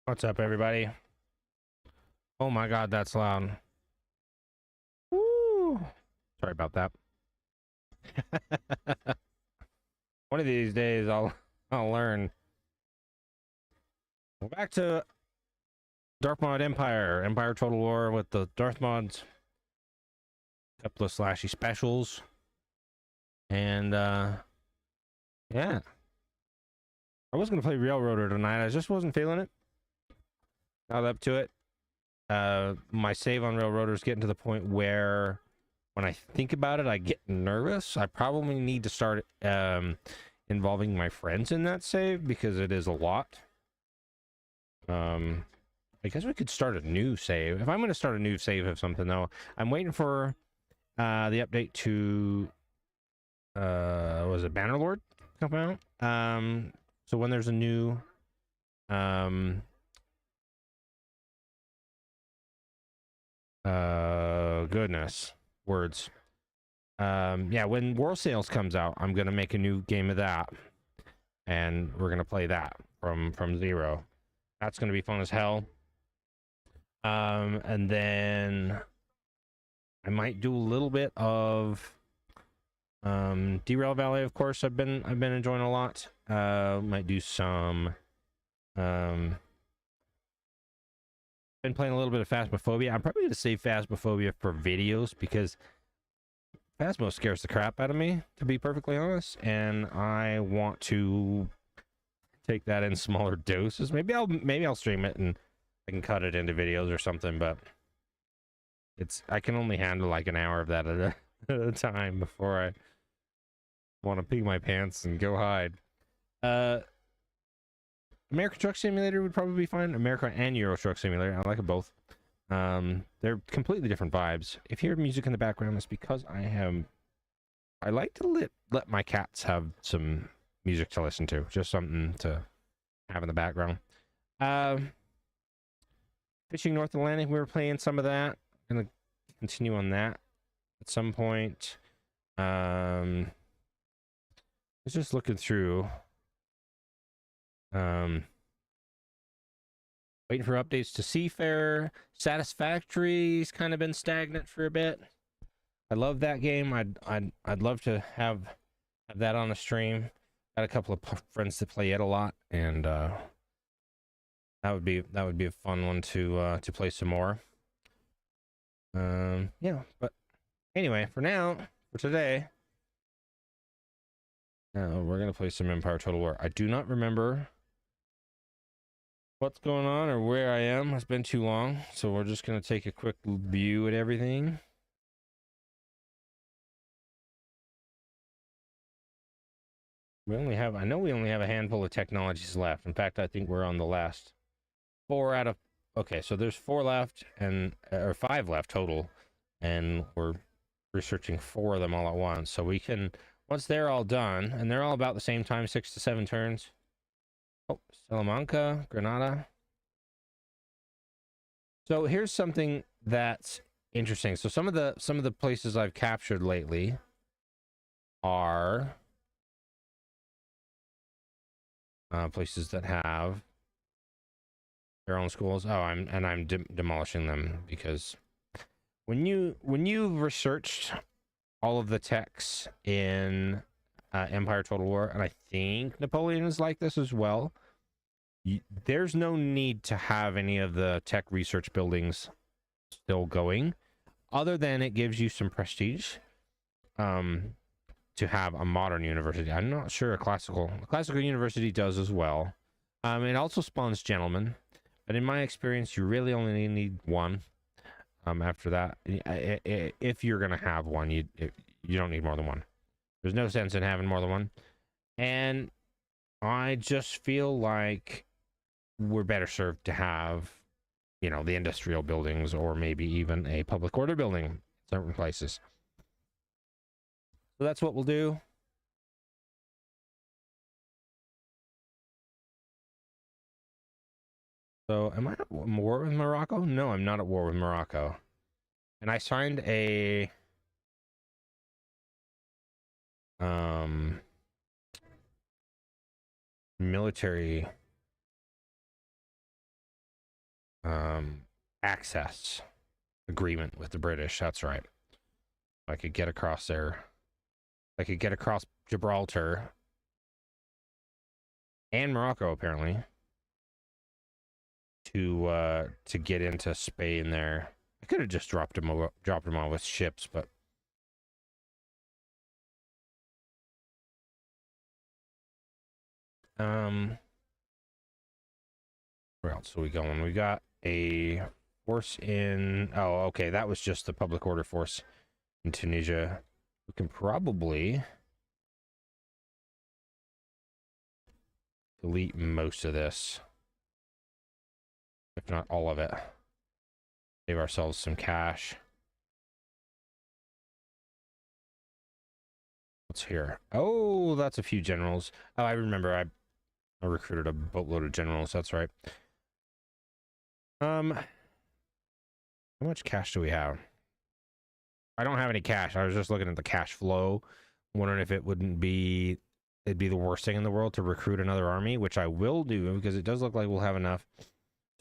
What's up, everybody? Oh my god, that's loud. Woo! Sorry about that. One of these days, I'll learn. We're back to DarthMod Empire Total War with the DarthMods. Couple of slashy specials, and yeah, I was gonna play Railroader tonight. I just wasn't feeling it. Not up to it. My save on Railroader is getting to the point where when I think about it, I get nervous. I probably need to start involving my friends in that save because it is a lot. I guess we could start a new save. If I'm going to start a new save of something, though, I'm waiting for the update to was it Bannerlord come out? So when there's a new goodness words. Yeah, when War Sales comes out, I'm gonna make a new game of that, and we're gonna play that from zero. That's gonna be fun as hell. And then I might do a little bit of Derail Valley. Of course, I've been enjoying a lot. Might do some been playing a little bit of Phasmophobia. I'm probably gonna save Phasmophobia for videos because Phasmo scares the crap out of me, to be perfectly honest, and I want to take that in smaller doses. Maybe I'll stream it and I can cut it into videos or something, but I can only handle like an hour of that at a time before I want to pee my pants and go hide. American Truck Simulator would probably be fine. America and Euro Truck Simulator, I like them both. They're completely different vibes. If you hear music in the background, it's because I like to let my cats have some music to listen to, just something to have in the background. Fishing North Atlantic, we were playing some of that. Gonna continue on that at some point. I was just looking through. Waiting for updates to Seafarer. Satisfactory's kind of been stagnant for a bit. I love that game. I'd love to have that on the stream. Got a couple of friends that play it a lot, and that would be a fun one to play some more. Yeah, but anyway, for today, we're gonna play some Empire Total War. I do not remember what's going on or where I am. It's been too long, so we're just gonna take a quick view at everything. I know we only have a handful of technologies left. In fact, I think we're on the last 4 out of, okay, so there's 4 left or 5 left total, and we're researching 4 of them all at once. So we can, once they're all done, and they're all about the same time, 6 to 7 turns. Oh, Salamanca, Granada. So here's something that's interesting. So some of the places I've captured lately are places that have their own schools. Oh, I'm demolishing them because when you've researched all of the techs in Empire Total War, and I think Napoleon is like this as well, there's no need to have any of the tech research buildings still going, other than it gives you some prestige to have a modern university. I'm not sure a classical university does as well. It also spawns gentlemen, but in my experience, you really only need one. After that, if you're gonna have one, you don't need more than one. There's no sense in having more than one, and I just feel like we're better served to have, the industrial buildings, or maybe even a public order building in certain places. So that's what we'll do. So am I at war with Morocco? No, I'm not at war with Morocco. And I signed a military access agreement with the British. That's right. I could get across there. I could get across Gibraltar and Morocco, apparently, to get into Spain there. I could have just dropped him off with ships, but where else are we going? We got a force in. Oh, okay, that was just the public order force in Tunisia. We can probably delete most of this, if not all of it. Save ourselves some cash. What's here? Oh, that's a few generals. Oh, I remember. I recruited a boatload of generals. That's right. How much cash do we have? I don't have any cash. I was just looking at the cash flow, wondering if it'd be the worst thing in the world to recruit another army, which I will do because it does look like we'll have enough.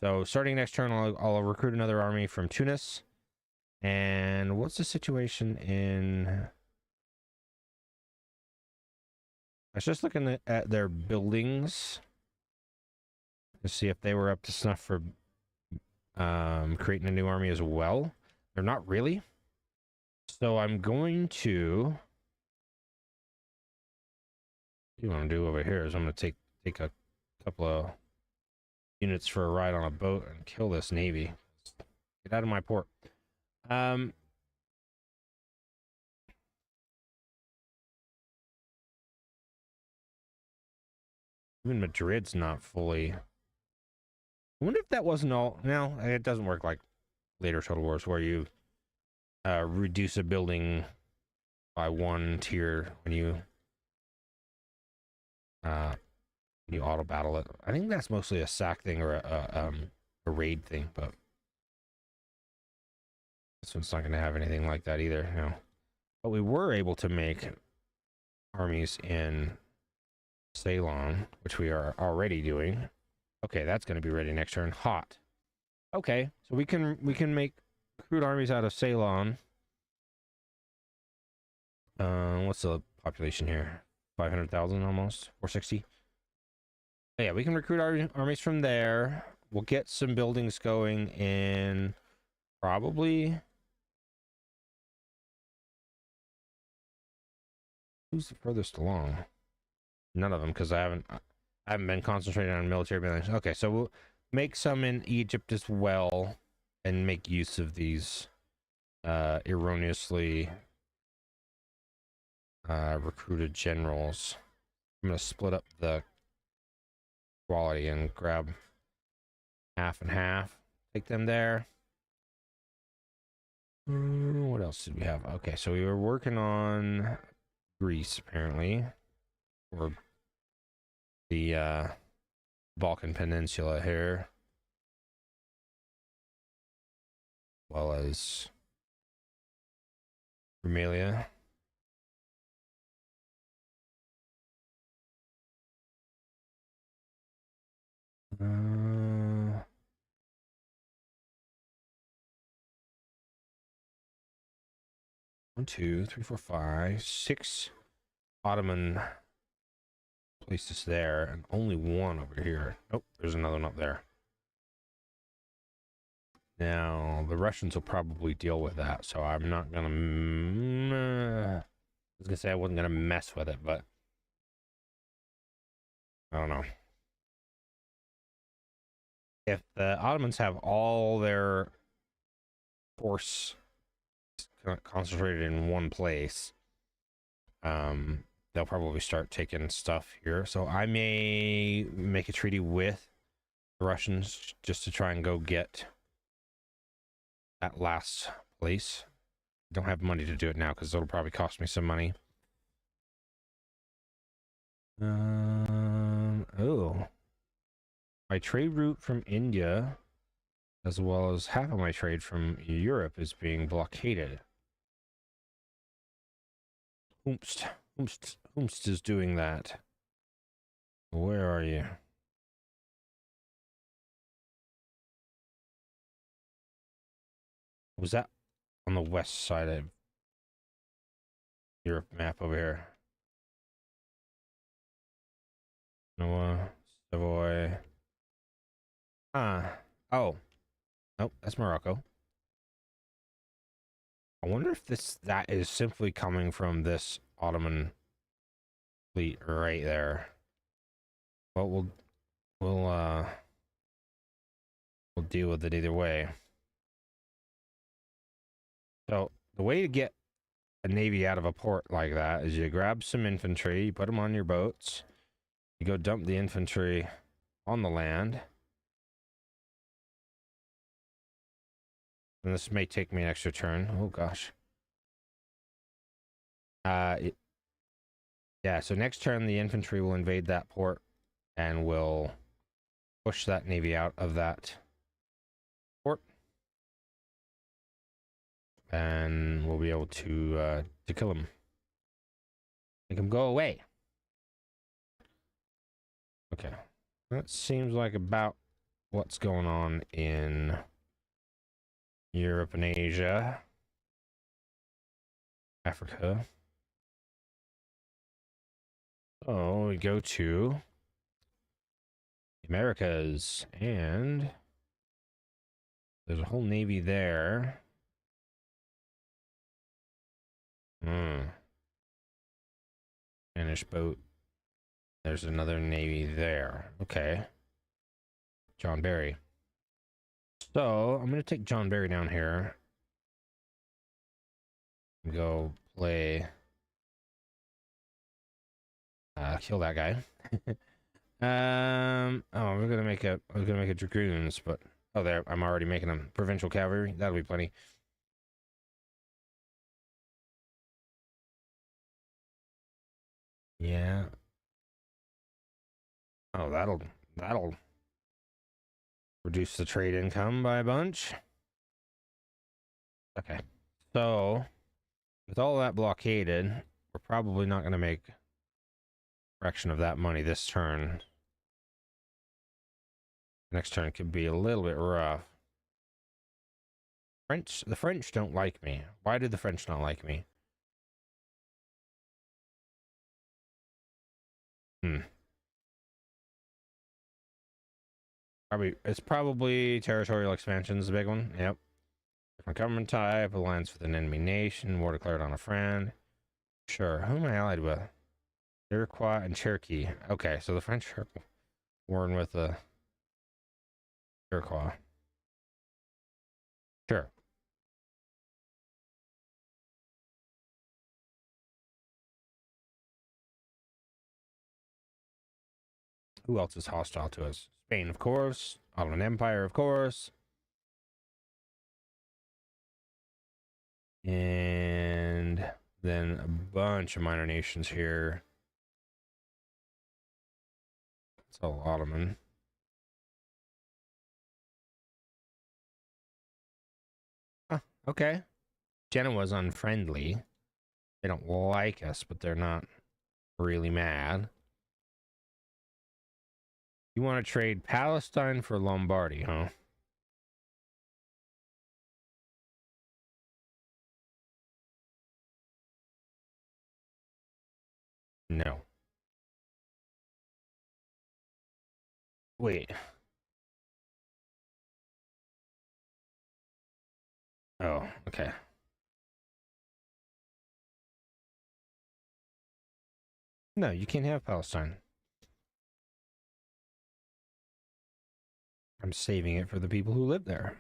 So starting next turn, I'll recruit another army from Tunis. And what's the situation in? I was just looking at their buildings to see if they were up to snuff for creating a new army as well. They're not really. So I'm going to. What you want to do over here is I'm going to take a couple of units for a ride on a boat and kill this navy. Get out of my port. Even Madrid's not fully. I wonder if that wasn't all. No, it doesn't work like later Total Wars where you reduce a building by one tier when you auto battle it. I think that's mostly a sack thing or a raid thing, but this one's not going to have anything like that either. No, but we were able to make armies in Ceylon, which we are already doing. Okay, that's going to be ready next turn. Hot. Okay, so we can make recruit armies out of Ceylon. What's the population here? 500,000 almost. 460. But yeah, we can recruit armies from there. We'll get some buildings going in probably. Who's the furthest along? None of them, because I haven't been concentrating on military buildings. Okay, so we'll make some in Egypt as well and make use of these erroneously recruited generals. I'm going to split up the quality and grab half and half. Take them there. What else did we have? Okay, so we were working on Greece, apparently. Or the Balkan Peninsula here. As well as Rumelia. One, two, three, four, five, six Ottoman places there, and only one over here. Oh, there's another one up there. Now, the Russians will probably deal with that, so I'm not gonna. I was gonna say I wasn't gonna mess with it, but I don't know. If the Ottomans have all their force concentrated in one place, they'll probably start taking stuff here. So I may make a treaty with the Russians just to try and go get that last place. I don't have money to do it now because it'll probably cost me some money. Oh. My trade route from India, as well as half of my trade from Europe, is being blockaded. Whomst is doing that. Where are you? Was that on the west side of Europe map over here? Noah, Savoy. Oh. Nope, that's Morocco. I wonder if that is simply coming from this Ottoman fleet right there. But we'll deal with it either way. So the way to get a navy out of a port like that is you grab some infantry, you put them on your boats, you go dump the infantry on the land. And this may take me an extra turn. Oh gosh. Yeah, so next turn the infantry will invade that port and will push that navy out of that port. And we'll be able to kill him. Make him go away. Okay. That seems like about what's going on in Europe and Asia. Africa. Oh, we go to the Americas, and there's a whole navy there. Spanish boat. There's another navy there. Okay. John Barry. So I'm gonna take John Barry down here. Go play. Kill that guy. Oh, we're gonna make a. I was gonna make a dragoons, but oh, there. I'm already making them provincial cavalry. That'll be plenty. Yeah. Oh, that'll reduce the trade income by a bunch. Okay. So with all that blockaded, we're probably not going to make a fraction of that money this turn. Next turn could be a little bit rough. The French don't like me. Why do the French not like me? It's probably territorial expansion is a big one. Yep. Different government type, alliance with an enemy nation, war declared on a friend. Sure. Who am I allied with? Iroquois and Cherokee. Okay, so the French are warring with the Iroquois. Sure. Who else is hostile to us? Spain, of course. Ottoman Empire, of course. And then a bunch of minor nations here. It's all Ottoman. Huh, okay. Genoa's unfriendly. They don't like us, but they're not really mad. You want to trade Palestine for Lombardy, huh? No. Wait. Oh, okay. No, you can't have Palestine. I'm saving it for the people who live there.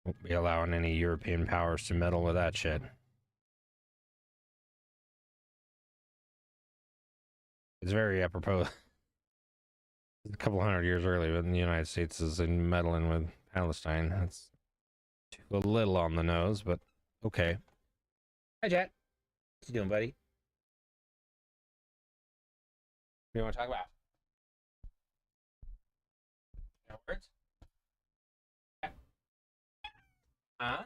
Won't be allowing any European powers to meddle with that shit. It's very apropos. A couple hundred years earlier, but the United States is meddling with Palestine. That's a little on the nose, but okay. Hi, Jet. What you doing, buddy? What do you want to talk about? No words? Huh?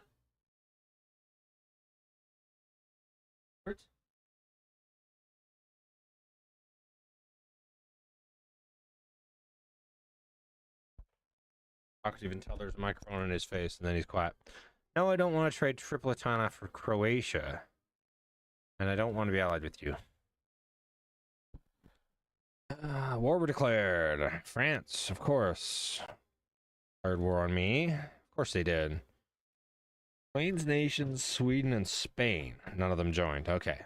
Words? I could even tell there's a microphone in his face, and then he's quiet. No, I don't want to trade Tripolitana for Croatia. And I don't want to be allied with you. War were declared. France, of course. Declared war on me. Of course they did. Plains nations, Sweden, and Spain. None of them joined. Okay.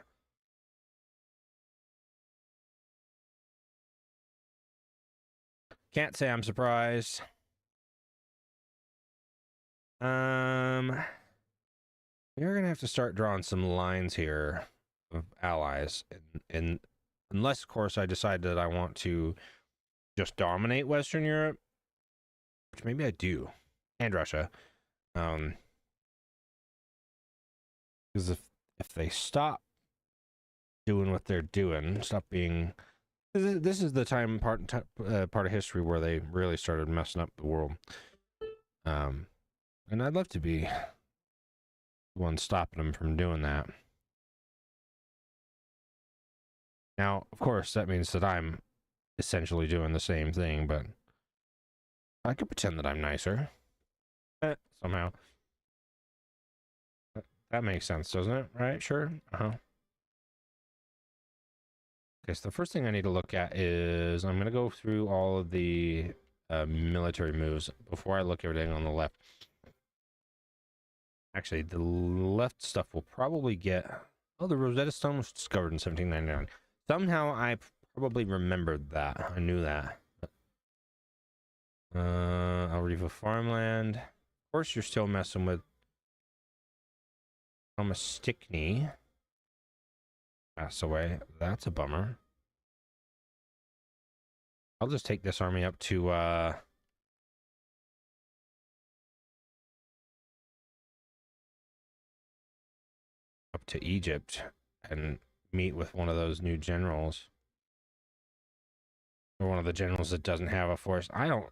Can't say I'm surprised. We're gonna have to start drawing some lines here of allies, and unless, of course, I decide that I want to just dominate Western Europe, which maybe I do, and Russia. Because if they stop doing what they're doing, stop being, this is the time part of history where they really started messing up the world. And I'd love to be the one stopping them from doing that. Now, of course, that means that I'm essentially doing the same thing, but I could pretend that I'm nicer. Somehow. That makes sense, doesn't it? Right? Sure. Okay, so the first thing I need to look at is I'm going to go through all of the military moves before I look at everything on the left. Actually, the left stuff will probably get... Oh, the Rosetta Stone was discovered in 1799. Somehow I probably remembered that. I knew that. Alriva farmland. Of course, you're still messing with Thomas Stickney. Pass away. That's a bummer. I'll just take this army up to Egypt and meet with one of those new generals, or one of the generals that doesn't have a force. I don't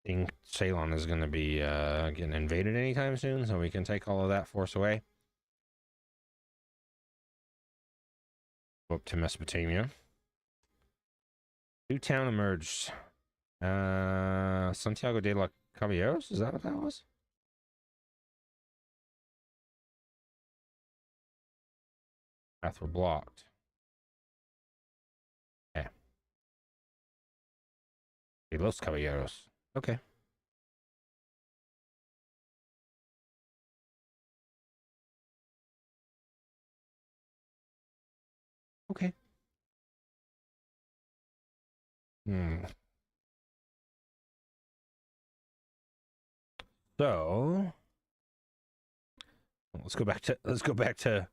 think Ceylon is going to be getting invaded anytime soon, so we can take all of that force away. Go up to Mesopotamia. New town emerged. Santiago de los Caballeros? Is that what that was? Path were blocked. Okay. De los Caballeros. Okay. Okay. So let's go back to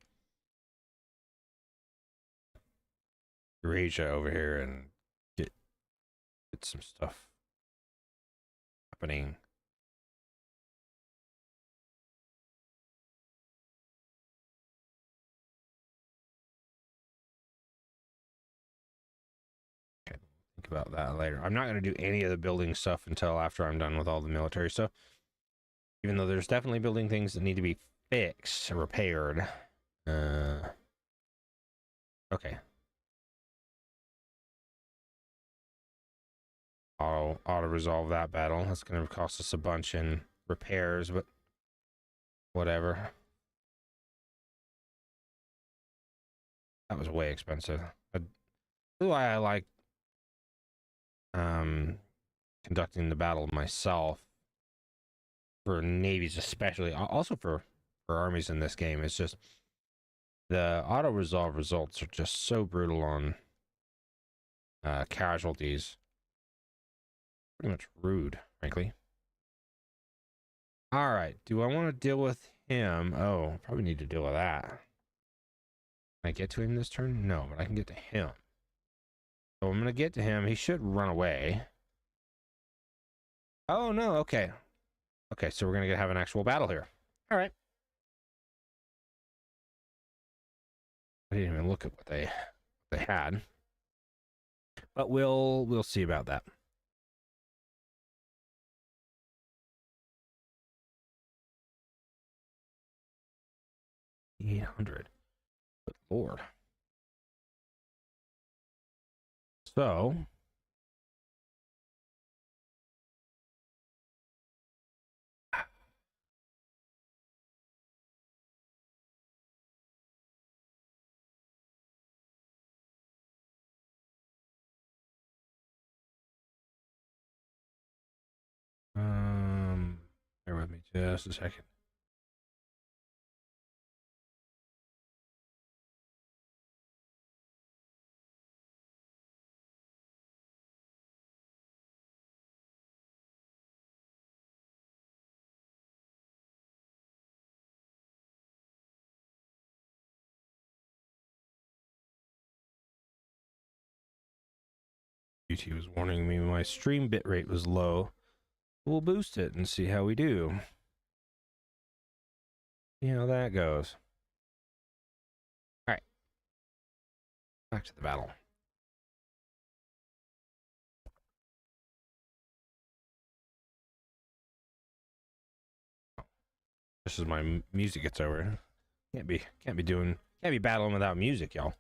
Eurasia over here and get some stuff happening. Okay, think about that later. I'm not going to do any of the building stuff until after I'm done with all the military stuff. Even though there's definitely building things that need to be fixed, repaired. Okay. I'll auto-resolve that battle. That's going to cost us a bunch in repairs, but whatever. That was way expensive. That's why I like conducting the battle myself. For navies especially, also for armies in this game. It's just the auto-resolve results are just so brutal on casualties. Pretty much rude, frankly. All right, do I want to deal with him? Oh, probably need to deal with that. Can I get to him this turn? No, but I can get to him. So I'm going to get to him. He should run away. Oh, no, okay. Okay, so we're going to have an actual battle here. All right. I didn't even look at what they had. But we'll see about that. $800. Good Lord. So Just a second. YouTube was warning me my stream bitrate was low. We'll boost it and see how we do. See how that goes. All right. Back to the battle. Just as my music gets over. Can't be battling without music, y'all.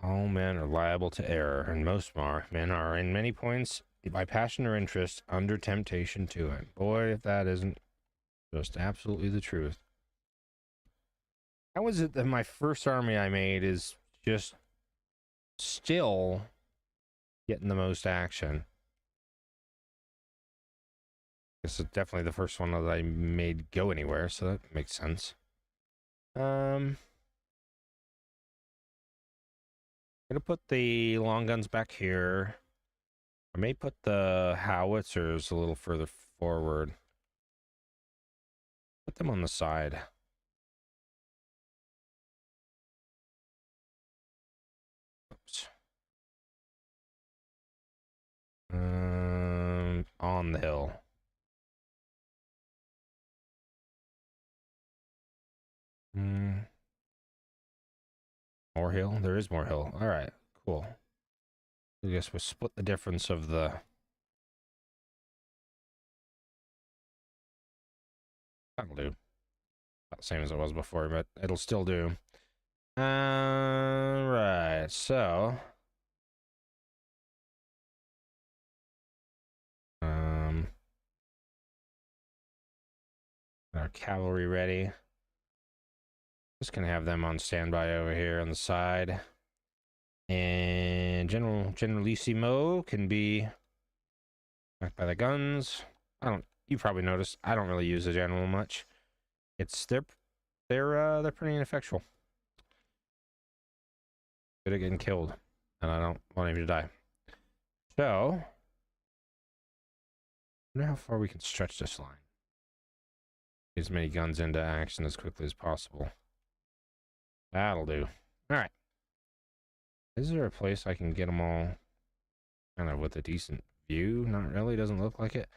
All men are liable to error, and most men are in many points by passion or interest under temptation to it. Boy, if that isn't just absolutely the truth. How is it that my first army I made is just still getting the most action? This is definitely the first one that I made go anywhere, so that makes sense. I'm gonna put the long guns back here. I may put the howitzers a little further forward. Put them on the side. Oops. On the hill. More hill? There is more hill. All right, cool. I guess we'll split the difference of the... That'll do. Not the same as it was before, but it'll still do. Right, so... Our cavalry ready. Just gonna have them on standby over here on the side. And Generalissimo can be backed by the guns. You probably noticed I don't really use the general much. They're pretty ineffectual. Good at getting killed, and I don't want him to die. So, I wonder how far we can stretch this line. Get as many guns into action as quickly as possible. That'll do. All right. Is there a place I can get them all kind of with a decent view? Not really. Doesn't look like it.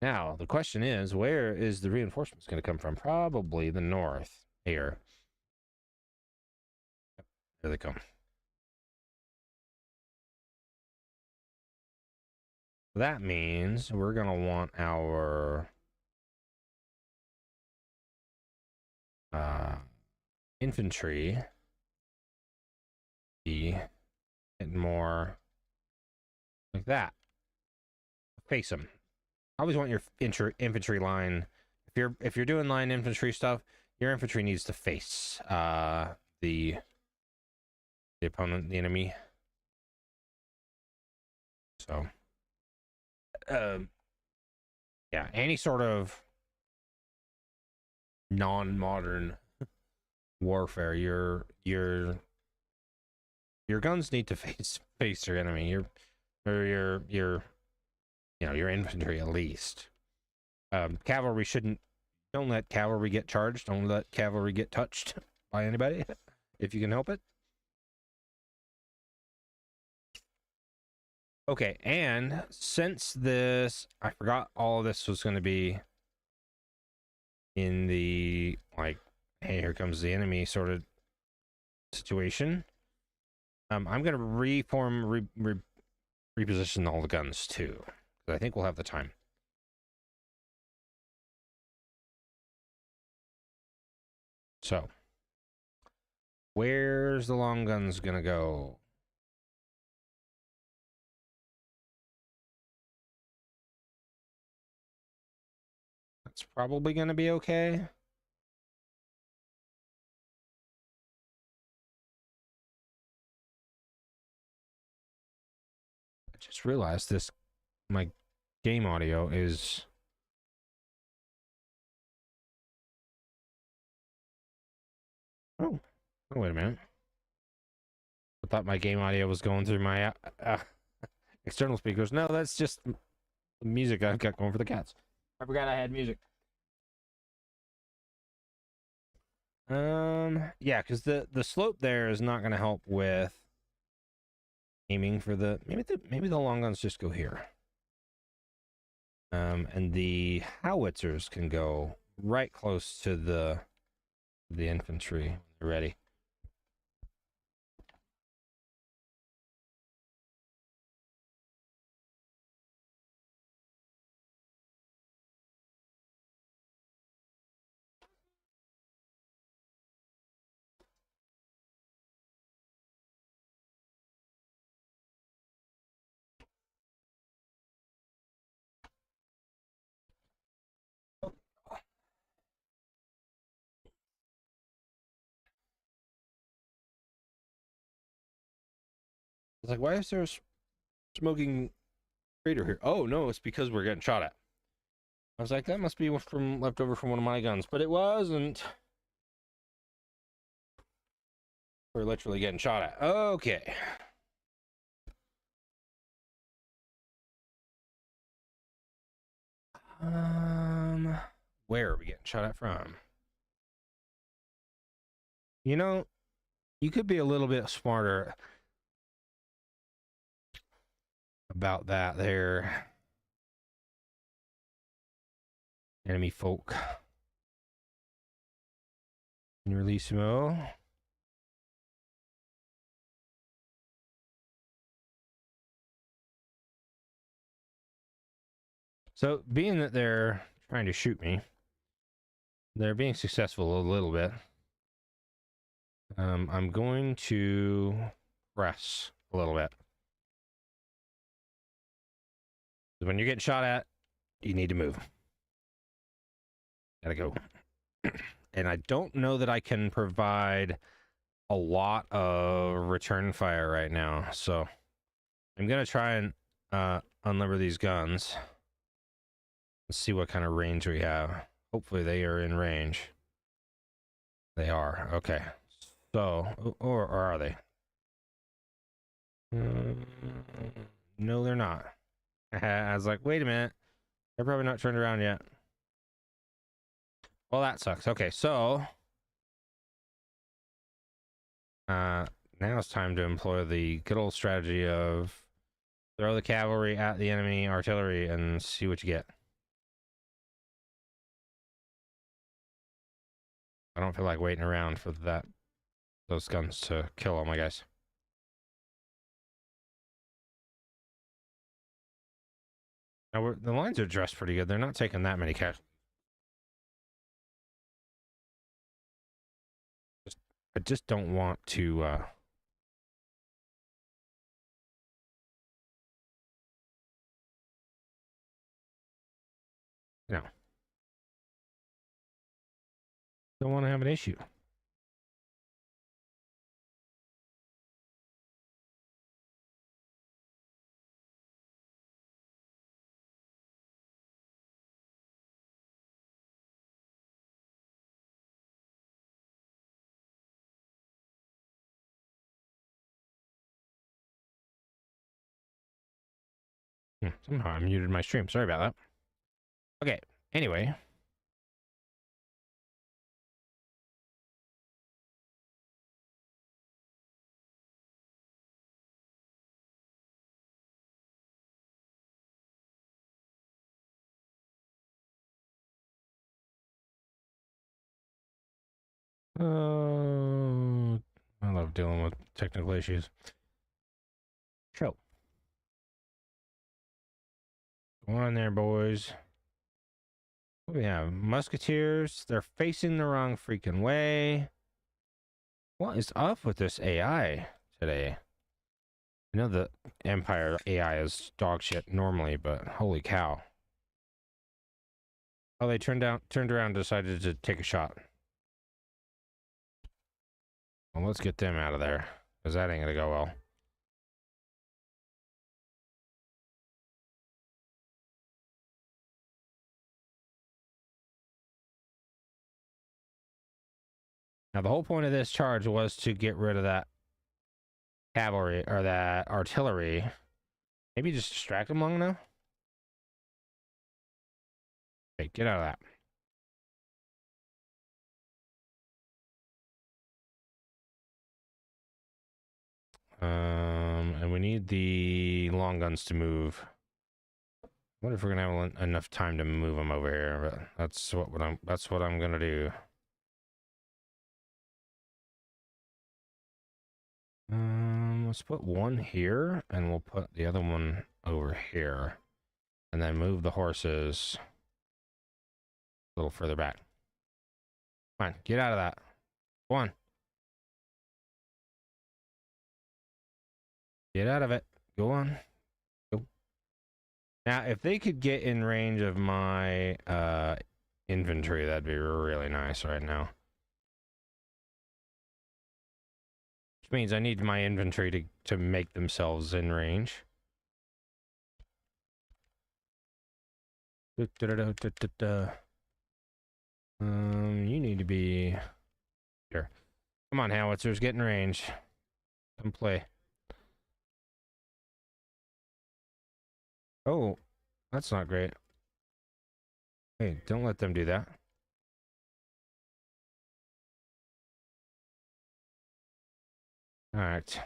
Now, the question is, where is the reinforcements going to come from? Probably the north here. Yep, there they come. That means we're going to want our infantry be more like that. Face them. I always want your infantry line. If you're doing line infantry stuff, your infantry needs to face the opponent, the enemy. So, yeah, any sort of non-modern warfare, your guns need to face your enemy. Your infantry at least. Cavalry don't let cavalry get charged. Don't let cavalry get touched by anybody if you can help it. Okay, and since this, I forgot all of this was going to be in the, like, hey, here comes the enemy sort of situation. I'm going to reposition all the guns too, because I think we'll have the time. So, where's the long guns going to go? That's probably going to be okay. I just realized this my game audio is... Oh, oh, wait a minute. I thought my game audio was going through my external speakers. No, that's just the music I've got going for the cats. I forgot I had music. Yeah, because the slope there is not going to help with aiming for the maybe the long guns just go here. And the howitzers can go right close to the infantry when they're ready. It's like, why is there a smoking crater here? Oh no, it's because we're getting shot at. I was like, that must be from left over from one of my guns, but it wasn't. We're literally getting shot at. Okay. Where are we getting shot at from? You know, you could be a little bit smarter about that there. Enemy folk. Can you release Mo? So, being that they're trying to shoot me, they're being successful a little bit. I'm going to press a little bit. When you're getting shot at, you need to move. Gotta go. And I don't know that I can provide a lot of return fire right now, so I'm gonna try and unlimber these guns. Let's see what kind of range we have. Hopefully they are in range. They are. Okay. So, or are they? No, they're not. I was like, wait a minute. They're probably not turned around yet. Well, that sucks. Okay, so now it's time to employ the good old strategy of throw the cavalry at the enemy artillery and see what you get. I don't feel like waiting around for those guns to kill all my guys. Now the lines are dressed pretty good. They're not taking that many casualties. I just don't want to you know, don't want to have an issue. Somehow I muted my stream. Sorry about that. Okay, anyway. I love dealing with technical issues. Show. Go on there, boys. What do we have? Musketeers. They're facing the wrong freaking way. What is up with this AI today? I know the Empire AI is dog shit normally, but holy cow. Oh, they turned around and decided to take a shot. Well, let's get them out of there, because that ain't gonna go well. Now, the whole point of this charge was to get rid of that cavalry or that artillery. Maybe just distract them long enough. Okay, get out of that. And we need the long guns to move. I wonder if we're gonna have enough time to move them over here, but that's what I'm gonna do. Let's put one here, and we'll put the other one over here, and then move the horses a little further back. Come on, get out of that. Go on. Get out of it. Go on. Go. Now, if they could get in range of my infantry, that'd be really nice right now. Which means I need my infantry to make themselves in range. You need to be here. Come on, howitzers, get in range. Come play. Oh, that's not great. Hey, don't let them do that. All right.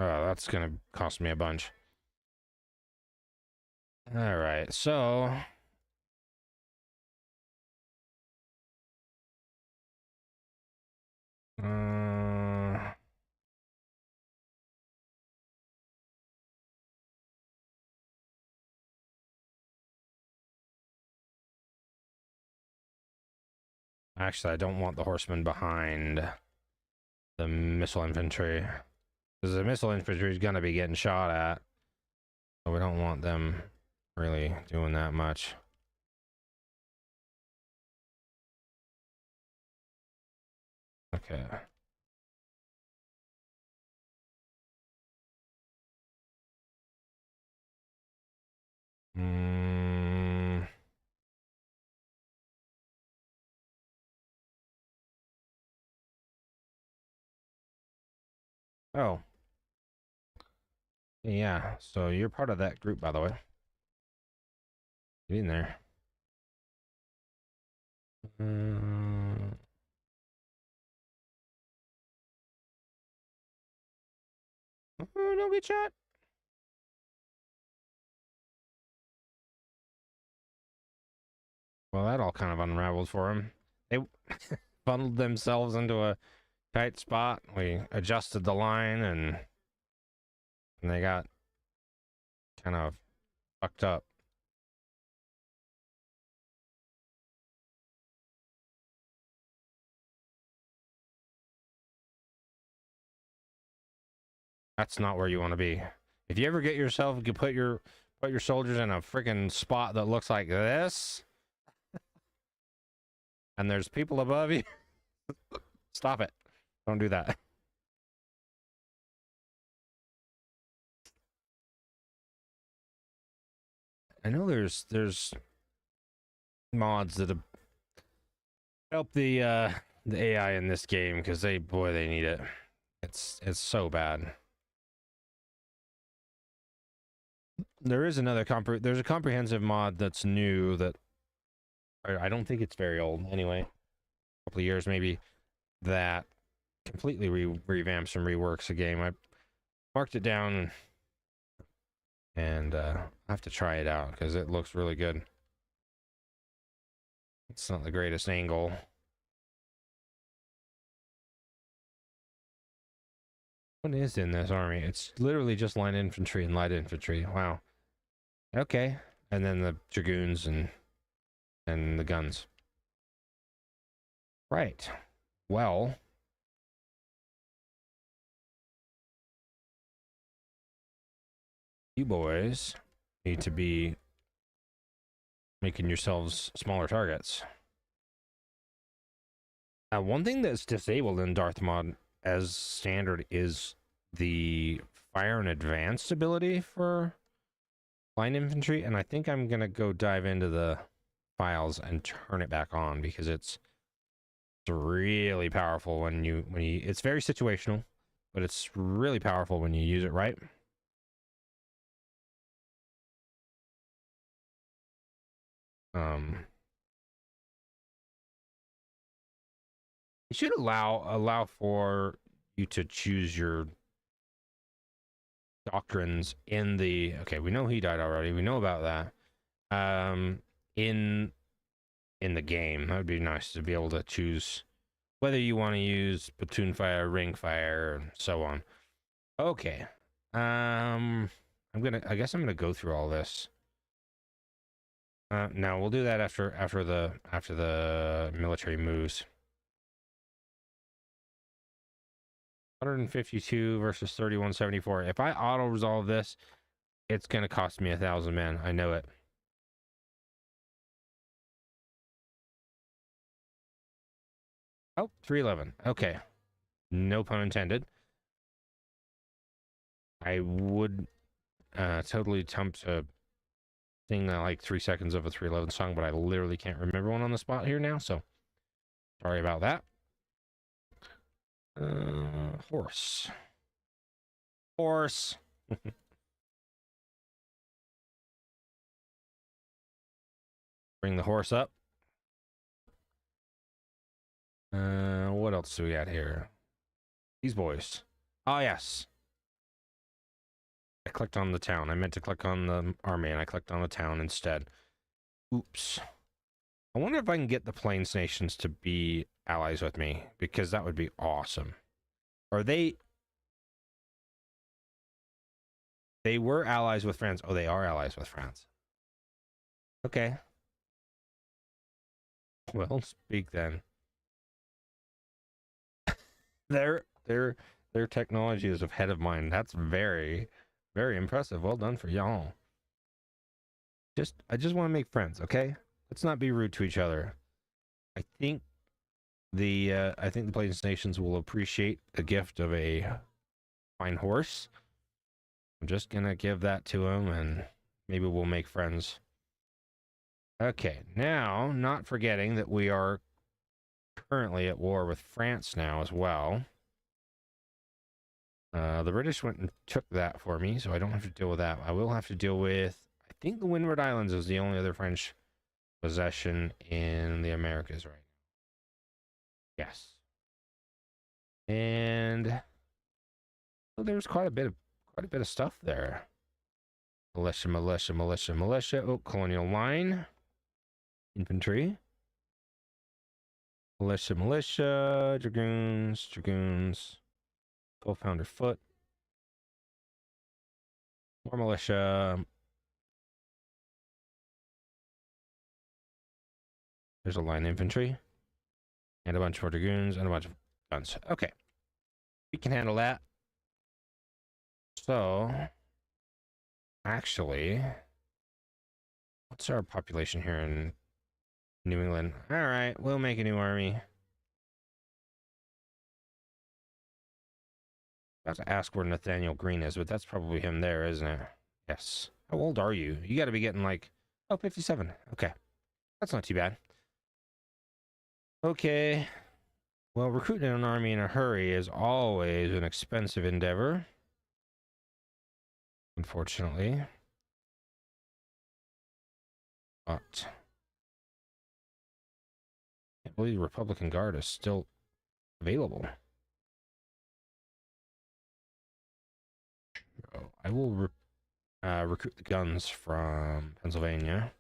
Oh, that's gonna cost me a bunch. All right, so actually, I don't want the horsemen behind the missile infantry, because the missile infantry is gonna be getting shot at, so we don't want them really doing that much. Okay. Oh. Yeah, so you're part of that group, by the way. Get in there. Oh, don't get shot. Well, that all kind of unraveled for him. They funneled themselves into a tight spot. We adjusted the line, and they got kind of fucked up. That's not where you want to be. If you ever get yourself, you put your soldiers in a freaking spot that looks like this, and there's people above you, stop it. Don't do that. I know there's mods that have helped the AI in this game, because they need it. It's so bad. There is another there's a comprehensive mod that's new that I don't think it's very old anyway. A couple of years maybe, that completely revamps and reworks the game. I marked it down, and I have to try it out because it looks really good. It's not the greatest angle. What is in this army? It's literally just line infantry and light infantry. Wow. Okay. And then the dragoons and the guns. Right. Well, you boys need to be making yourselves smaller targets. One thing that's disabled in DarthMod as standard is the fire and advanced ability for line infantry, and I think I'm gonna go dive into the files and turn it back on, because it's really powerful when you it's very situational, but it's really powerful when you use it right. It should allow for you to choose your doctrines in the, okay, we know he died already, we know about that. In the game, that would be nice to be able to choose whether you want to use platoon fire, ring fire, and so on. Okay. I guess I'm gonna go through all this. No, we'll do that after the military moves. 152 versus 3174. If I auto resolve this, it's gonna cost me 1,000 men. I know it. Oh, 311. Okay. No pun intended. I would totally attempt to sing like 3 seconds of a 311 song, but I literally can't remember one on the spot here now, so sorry about that. Horse. Bring the horse up. What else do we got here? These boys. Oh, yes. I clicked on the town. I meant to click on the army, and I clicked on the town instead. Oops. I wonder if I can get the Plains nations to be allies with me, because that would be awesome. Are they... They were allies with France. Oh, they are allies with France. Okay. Well, speak then. Their technology is ahead of mine. That's very, very impressive. Well done for y'all. I just want to make friends, okay? Let's not be rude to each other. I think the Plains nations will appreciate the gift of a fine horse. I'm just gonna give that to them, and maybe we'll make friends. Okay, now, not forgetting that we are currently at war with France now as well. The British went and took that for me, so I don't have to deal with that. I will have to deal with, I think the Windward Islands is the only other French possession in the Americas right now. Yes. And well, there's quite a bit of stuff there. Militia. Oh, colonial line. Infantry. Militia. Dragoons. 12-pounder foot. More militia. There's a line infantry. And a bunch more dragoons and a bunch of guns. Okay. We can handle that. So, actually, what's our population here in New England? All right, we'll make a new army. About to ask where Nathaniel Green is, but that's probably him there, isn't it? Yes. How old are you? You got to be getting like, oh, 57. Okay. That's not too bad. Okay. Well, recruiting an army in a hurry is always an expensive endeavor. Unfortunately. But I can't believe the Republican Guard is still available. So I will recruit the guns from Pennsylvania.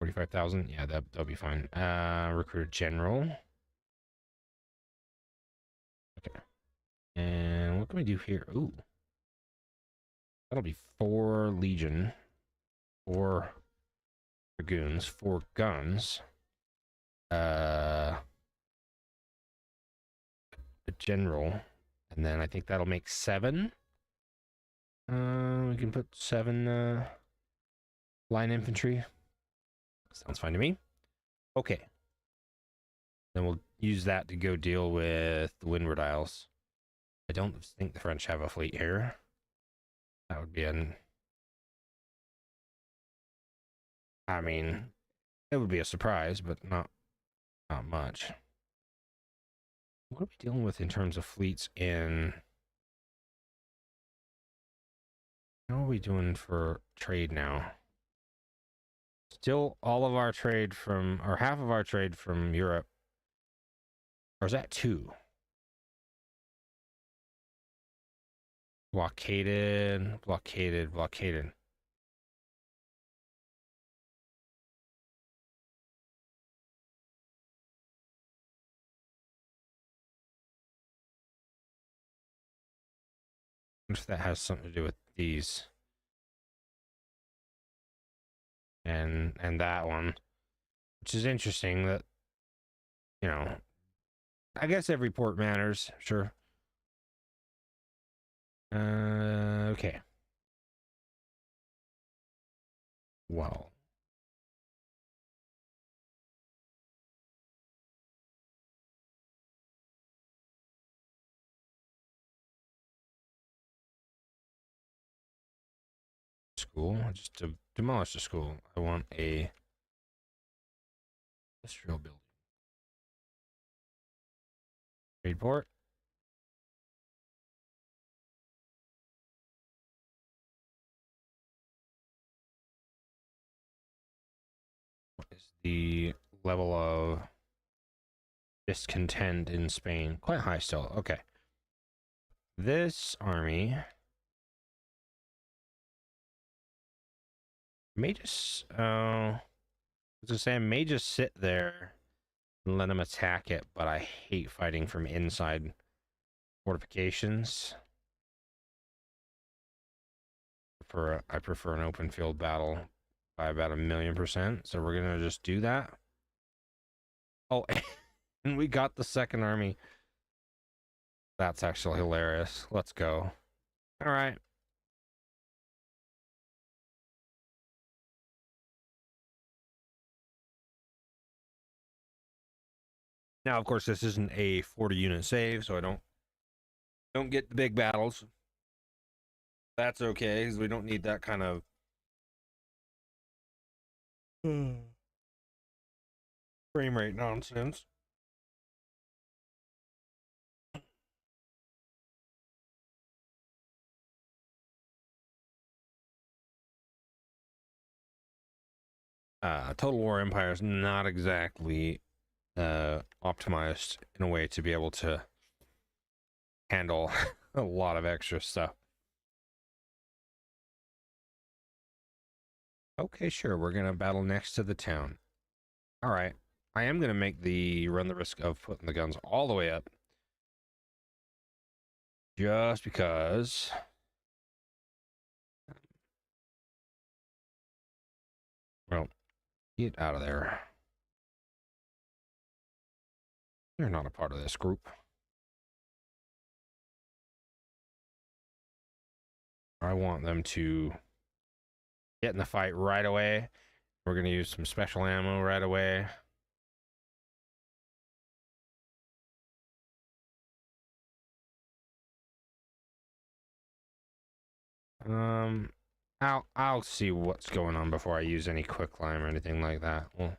$45,000. Yeah, that'll be fine. Recruit a general. Okay. And what can we do here? Ooh. That'll be 4 legion, 4 dragoons, 4 guns. A general, and then I think that'll make 7. We can put 7 line infantry. Sounds fine to me. Okay. Then we'll use that to go deal with the Windward Isles. I don't think the French have a fleet here. That would be an. I mean, it would be a surprise, but not much. What are we dealing with in terms of fleets in? How are we doing for trade now? Still all of our trade from, or half of our trade from Europe. Or is that 2? Blockaded, blockaded, blockaded. What if that has something to do with these? And that one. Which is interesting that, you know, I guess every port matters, sure. Okay. Well. School, just to demolish the school. I want a industrial building. Trade port. What is the level of discontent in Spain? Quite high still. Okay. This army may just, I was gonna say, I may just sit there and let them attack it, but I hate fighting from inside fortifications. I prefer an open field battle by about 1,000,000%. So we're gonna just do that. Oh, and we got the second army. That's actually hilarious. Let's go. All right. Now, of course, this isn't a 40-unit save, so I don't get the big battles. That's okay, because we don't need that kind of frame rate nonsense. Total War Empire is not exactly optimized in a way to be able to handle a lot of extra stuff. Okay, sure. We're gonna battle next to the town. All right. I am gonna run the risk of putting the guns all the way up, just because. Well, get out of there. You're not a part of this group. I want them to get in the fight right away. We're gonna use some special ammo right away. I'll see what's going on before I use any quicklime or anything like that. We'll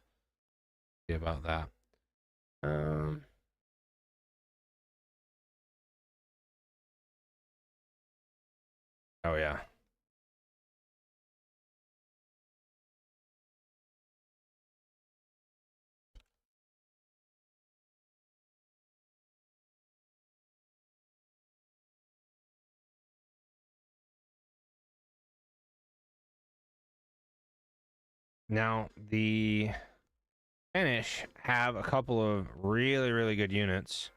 see about that. Oh yeah. Now the Spanish have a couple of really, really good units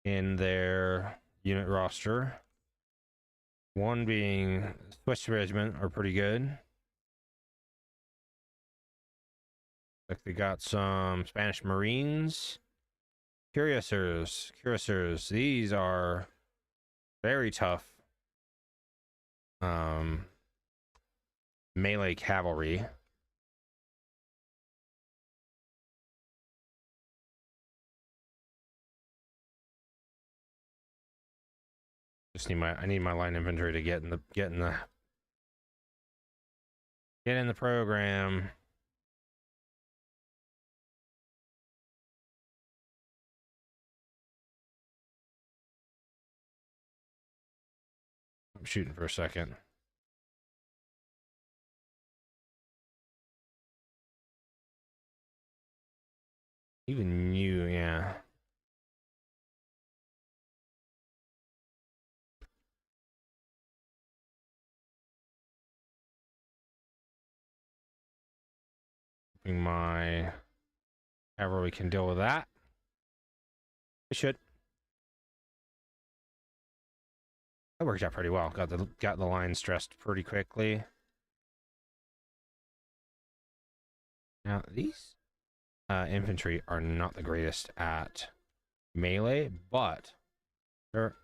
in their unit roster. One being Swiss Regiment are pretty good. Like they got some Spanish Marines. Cuirassiers. These are very tough. Melee cavalry. Just need I need my line infantry to get in the program. I'm shooting for a second. Even you, yeah. However we can deal with that. We should. That worked out pretty well. Got the line stressed pretty quickly. Now these infantry are not the greatest at melee, but their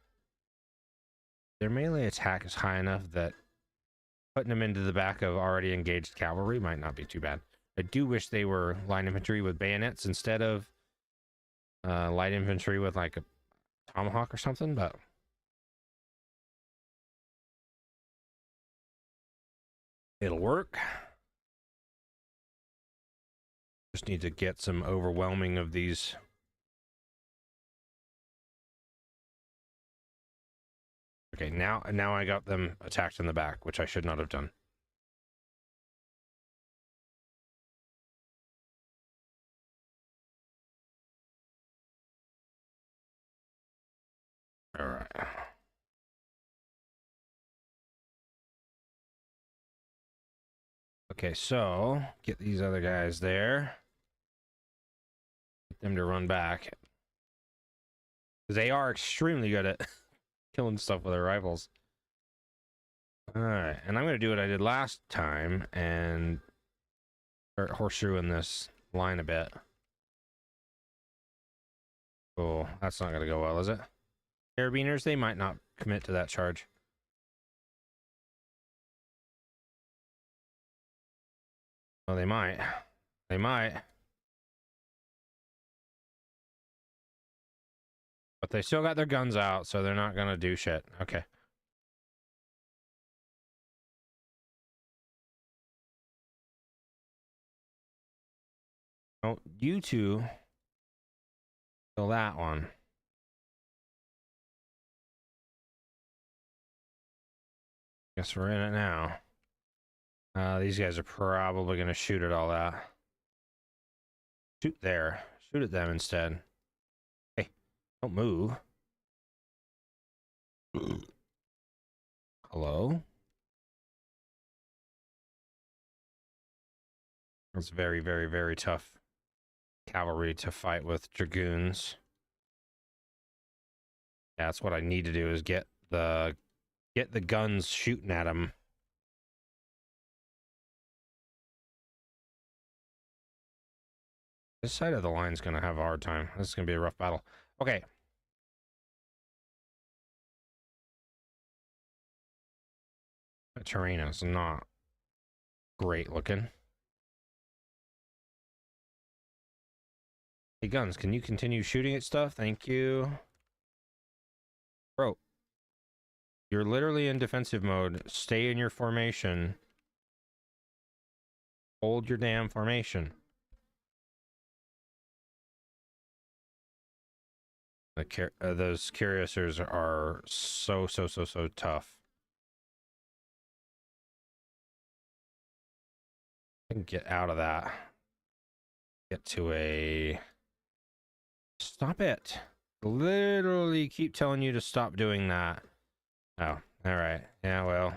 melee attack is high enough that putting them into the back of already engaged cavalry might not be too bad. I do wish they were line infantry with bayonets instead of light infantry with like a tomahawk or something, but it'll work. Just need to get some overwhelming of these. Okay, now I got them attacked in the back, which I should not have done. All right. Okay, so get these other guys there. Get them to run back. They are extremely good at killing stuff with their rifles. All right, and I'm going to do what I did last time and start horseshoeing this line a bit. Oh, that's not going to go well, is it? Carabiners, they might not commit to that charge. Well, they might. They might. But they still got their guns out, so they're not going to do shit. Okay. Oh, you two kill that one. Guess we're in it now. These guys are probably going to shoot at all that. Shoot there. Shoot at them instead. Hey, don't move. Hello? It's very, very, very tough cavalry to fight with dragoons. Yeah, that's what I need to do is get the guns shooting at them. This side of the line's going to have a hard time. This is going to be a rough battle. Okay. The terrain is not great looking. Hey, guns, can you continue shooting at stuff? Thank you. Bro, you're literally in defensive mode. Stay in your formation. Hold your damn formation. Those cuirassiers are so tough. I can get out of that. Get to a... Stop it. Literally keep telling you to stop doing that. Oh, all right. Yeah, well.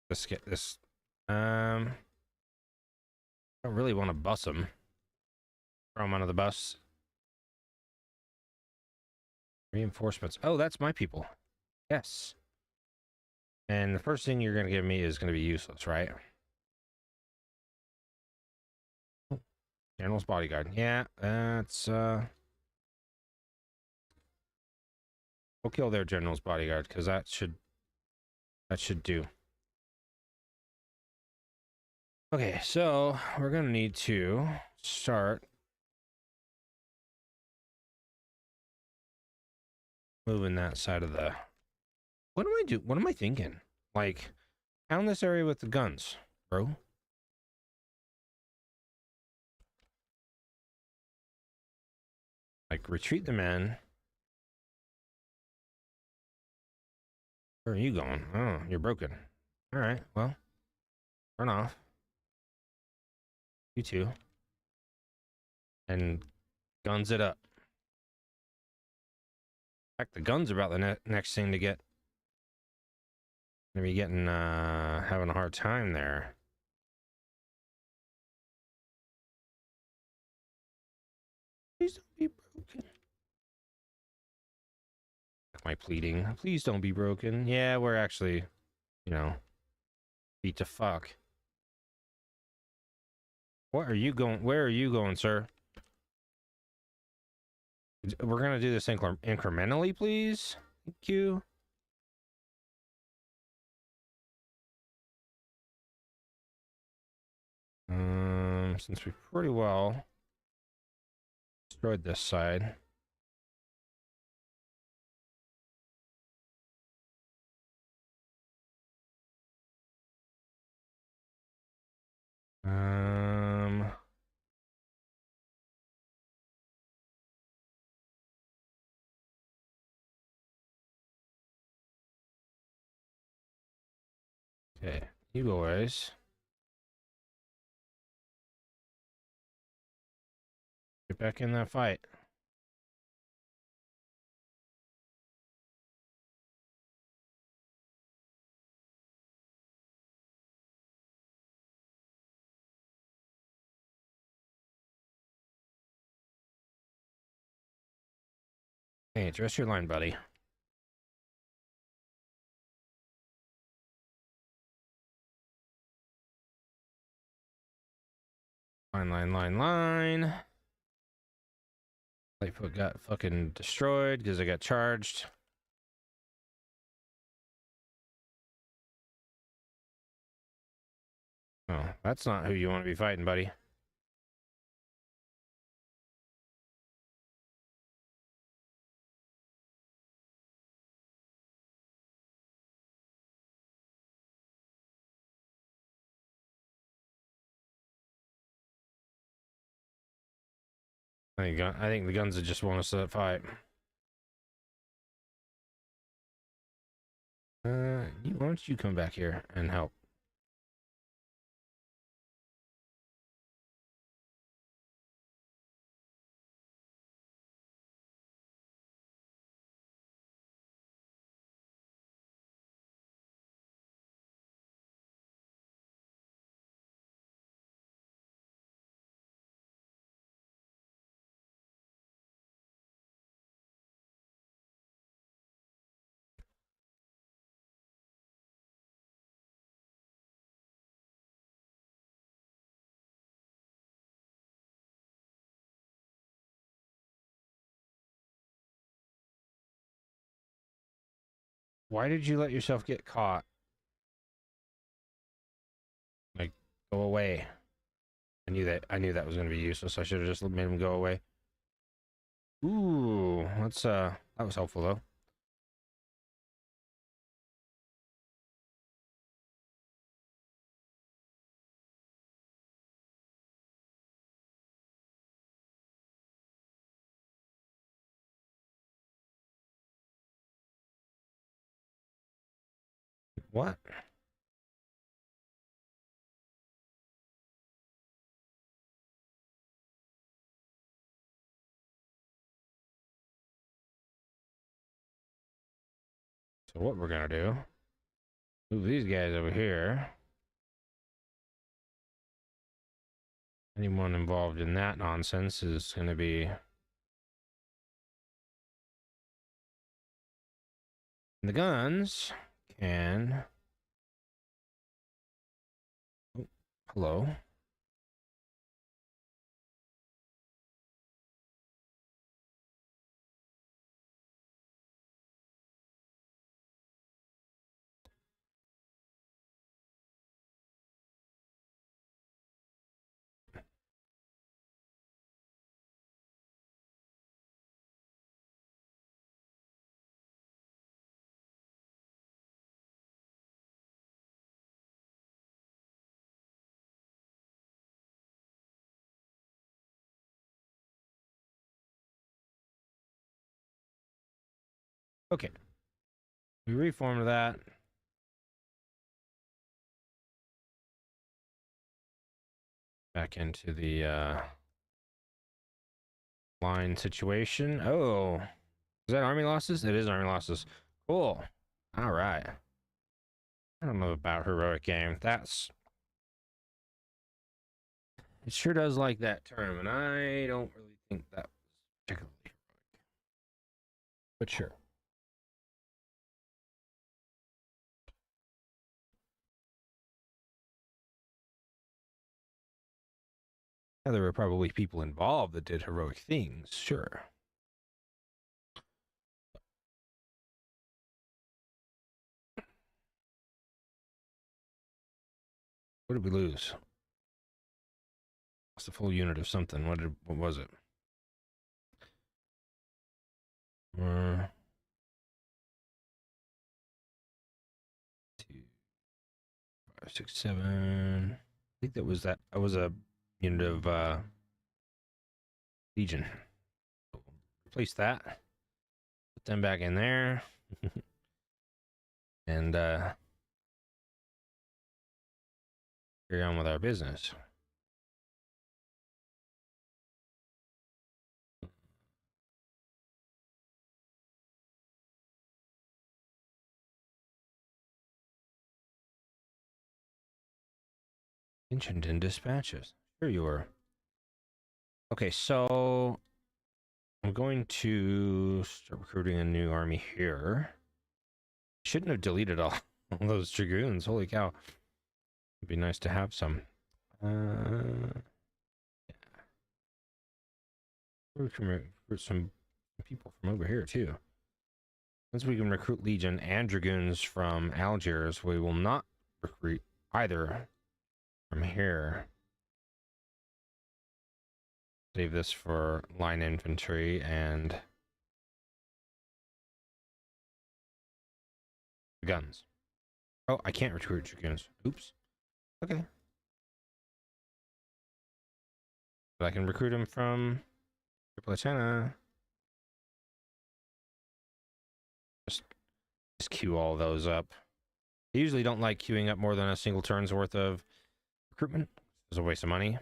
Let's get this. I don't really want to bus them. Throw them onto the bus. Reinforcements. Oh, that's my people. Yes. And the first thing you're going to give me is going to be useless, right? General's bodyguard. Yeah, that's we'll kill their general's bodyguard because that should do. Okay, so we're gonna need to start moving that side of the... What am I do? What am I thinking? Like, pound this area with the guns, bro. Like, retreat the men. Where are you going? Oh, you're broken. All right, well, run off. You too. And guns it up. In fact, the guns are about the next thing to get. Gonna be getting, having a hard time there. Please don't be broken. My pleading. Please don't be broken. Yeah, we're actually, you know, beat to fuck. What are you going? Where are you going, sir? We're gonna do this incrementally, please. Thank you. Since we pretty well destroyed this side. Okay, you boys. Get back in that fight. Hey, dress your line, buddy. Line. Lightfoot got fucking destroyed because I got charged. Oh, that's not who you want to be fighting, buddy. I think the guns just want us to fight. Why don't you come back here and help? Why did you let yourself get caught? Like, go away. I knew that was going to be useless. I should have just made him go away. Ooh, that's that was helpful though. What? So what we're gonna do? Move these guys over here. Anyone involved in that nonsense is gonna be the guns can. Oh, hello. Okay. We reformed that. Back into the line situation. Oh, is that army losses? It is army losses. Cool. All right. I don't know about heroic game. It sure does like that term, and I don't really think that was particularly heroic. But sure. Yeah, there were probably people involved that did heroic things, sure. What did we lose? It's a full unit of something. What was it? 2, 5, 6, 7. I think that was a unit of Legion. Replace that. Put them back in there. And carry on with our business. Mentioned in dispatches. Sure you were. Okay, so I'm going to start recruiting a new army here. Shouldn't have deleted all those dragoons. Holy cow. It'd be nice to have some. Yeah. We can recruit some people from over here too. Since we can recruit Legion and Dragoons from Algiers, we will not recruit either from here. Save this for line infantry and guns. Oh, I can't recruit Dragoons. Oops. Okay. But I can recruit them from Tripolitana. Just queue all those up. I usually don't like queuing up more than a single turn's worth of recruitment. It's a waste of money.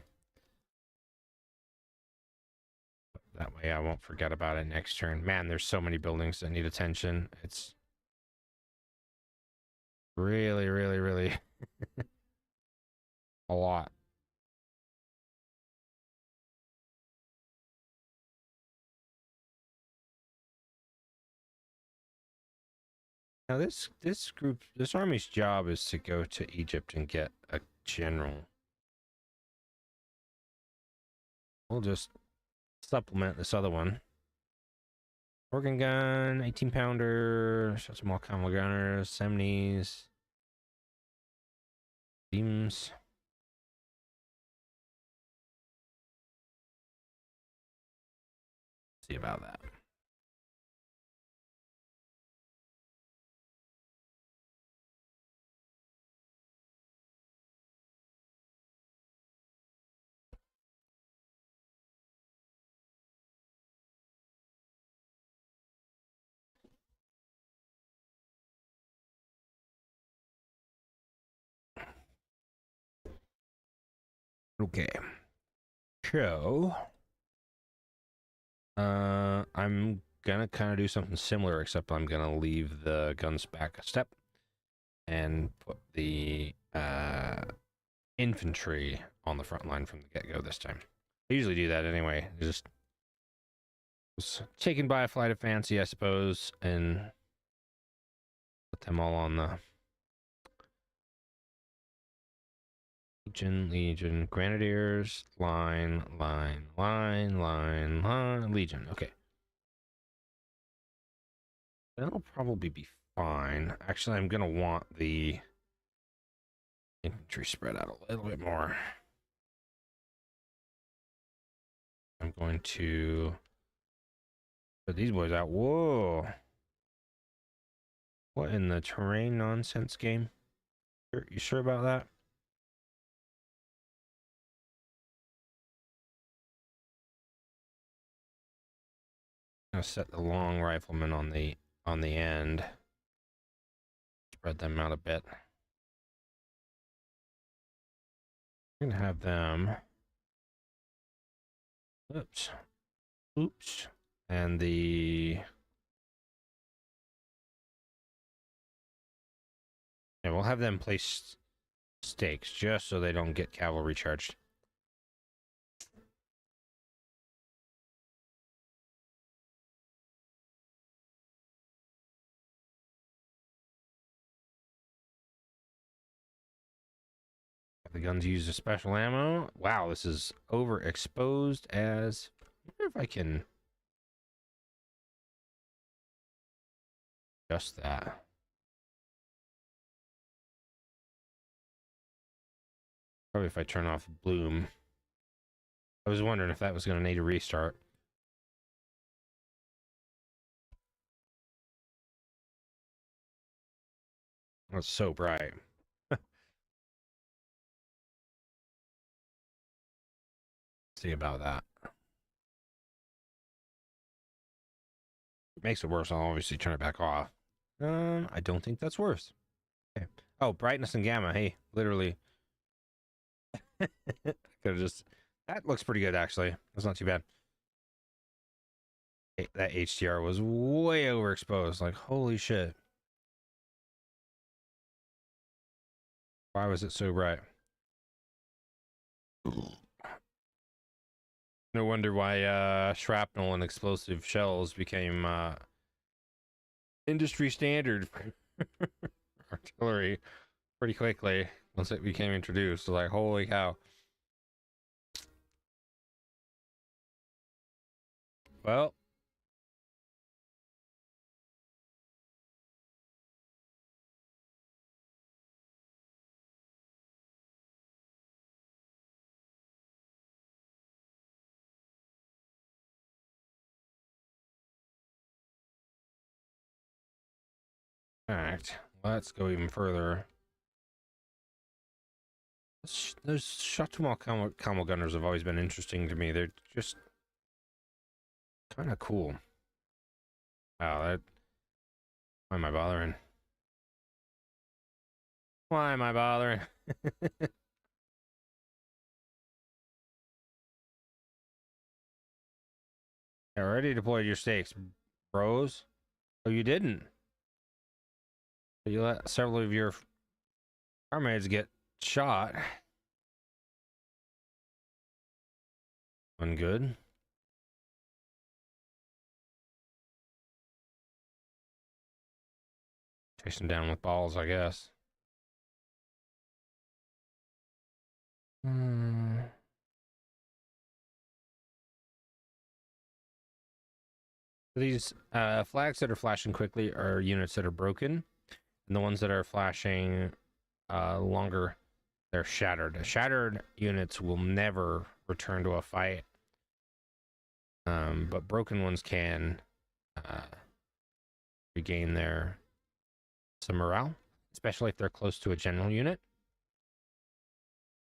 That way I won't forget about it next turn. Man, there's so many buildings that need attention. It's really, really, really a lot. Now this army's job is to go to Egypt and get a general. We'll just supplement this other one. Organ gun, 18 pounder, shot some more camel gunners, Semnes, beams. See about that. Okay. So, I'm gonna kind of do something similar, except I'm gonna leave the guns back a step and put the infantry on the front line from the get-go this time. I usually do that anyway. It just was taken by a flight of fancy, I suppose, and put them all on the Legion, Grenadiers, line, Legion. Okay. That'll probably be fine. Actually, I'm gonna want the infantry spread out a little bit more. I'm going to put these boys out. Whoa. What in the terrain nonsense game? You sure about that? I'm gonna set the long rifleman on the on the end. Spread them out a bit. I'm gonna have them. Oops. Oops. And the. Yeah, we'll have them place stakes just so they don't get cavalry charged. The guns use a special ammo. Wow, this is overexposed as. I wonder if I can adjust that. Probably if I turn off bloom. I was wondering if that was going to need a restart. That's so bright. See about that. Makes it worse. I'll obviously turn it back off. I don't think that's worse. Okay. Oh, brightness and gamma. Hey, literally. Could have just. That looks pretty good, actually. That's not too bad. Hey, that HDR was way overexposed. Like, holy shit. Why was it so bright? No wonder why shrapnel and explosive shells became industry standard for artillery pretty quickly once it became introduced. So like, holy cow. Well, all right, let's go even further. Those Chateaumal camel gunners have always been interesting to me. They're just kind of cool. Wow, that. Why am I bothering? Why am I bothering? I already deployed your stakes, bros. Oh, you didn't. You let several of your armades get shot. One good. Chase them down with balls, I guess. These flags that are flashing quickly are units that are broken, and the ones that are flashing longer, they're shattered. Shattered units will never return to a fight, but broken ones can regain their some morale, especially if they're close to a general unit.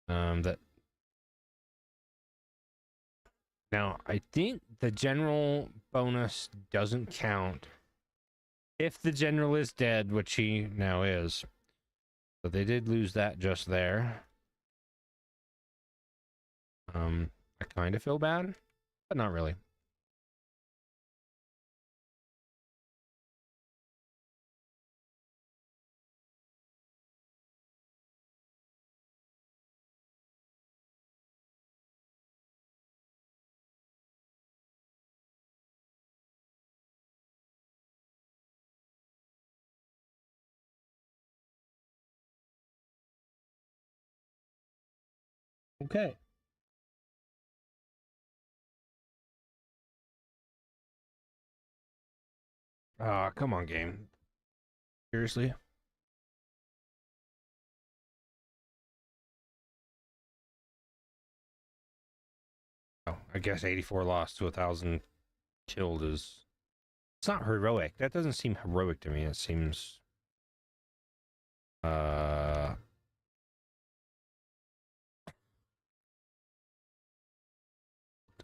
That now I think the general bonus doesn't count if the general is dead, which he now is. So they did lose that just there. I kind of feel bad, but not really. Okay. Come on, game. Seriously? Oh, I guess 84 lost to 1,000 killed is... It's not heroic. That doesn't seem heroic to me. It seems...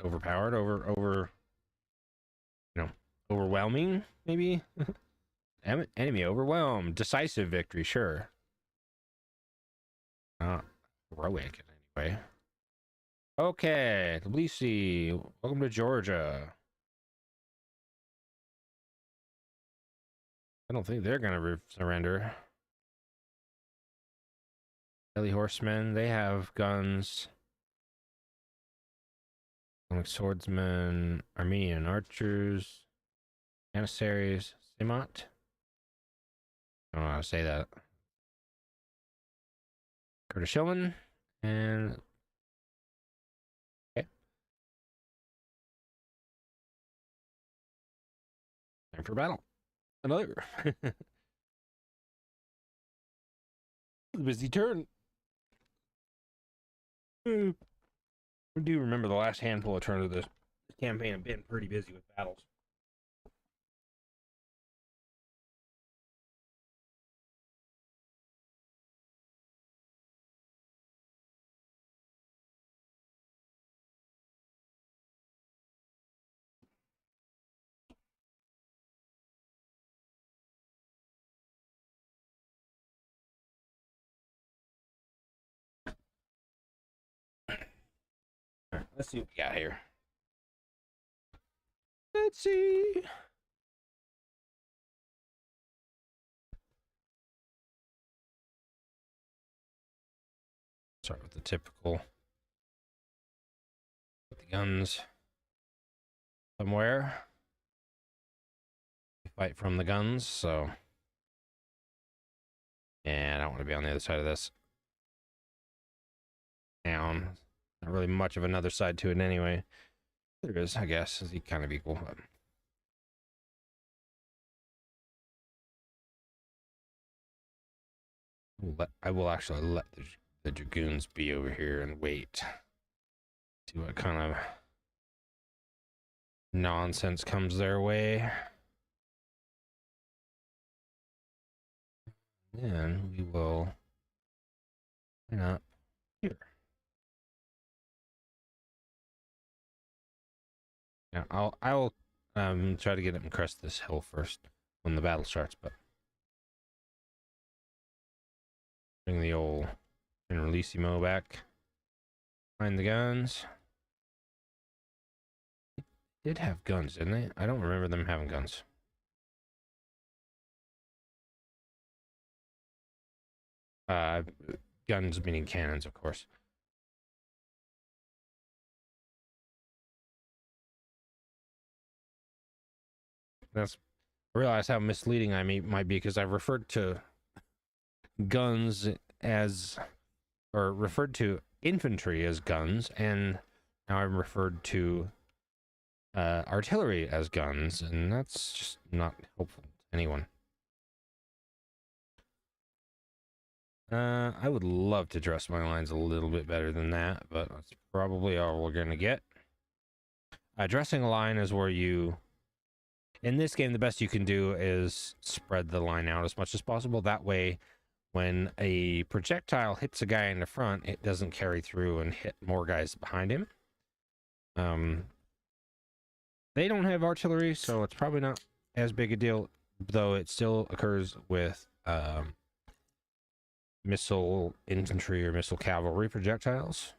overpowered, overwhelming, maybe? Enemy overwhelmed. Decisive victory, sure. Not heroic anyway. Okay, Tbilisi, welcome to Georgia. I don't think they're gonna surrender. Delhi horsemen, they have guns. Swordsmen, Armenian archers, Janissaries, Simat. I don't know how to say that. Kurdish Hillman, and okay. Time for battle. Another. Busy turn. I do remember the last handful of turns of this campaign have been pretty busy with battles. All right, let's see what we got here. Let's see. Start with the typical. Put the guns somewhere. Fight from the guns, so. Yeah, I don't want to be on the other side of this. Down. Not really much of another side to it anyway. There is, I guess. Is he kind of equal? But I will actually let the dragoons be over here and wait. See what kind of nonsense comes their way. Then we will line up here. Now I'll try to get him crest this hill first when the battle starts, but bring the old Generalissimo back. Find the guns. They did have guns, didn't they? I don't remember them having guns. Guns meaning cannons, of course. I realize how misleading I might be because I've referred to guns as, or referred to infantry as guns, and now I'm referred to artillery as guns, and that's just not helpful to anyone. I would love to dress my lines a little bit better than that, but that's probably all we're gonna get. Dressing a line is where you, in this game, the best you can do is spread the line out as much as possible. That way, when a projectile hits a guy in the front, it doesn't carry through and hit more guys behind him. They don't have artillery, so it's probably not as big a deal, though it still occurs with missile infantry or missile cavalry projectiles.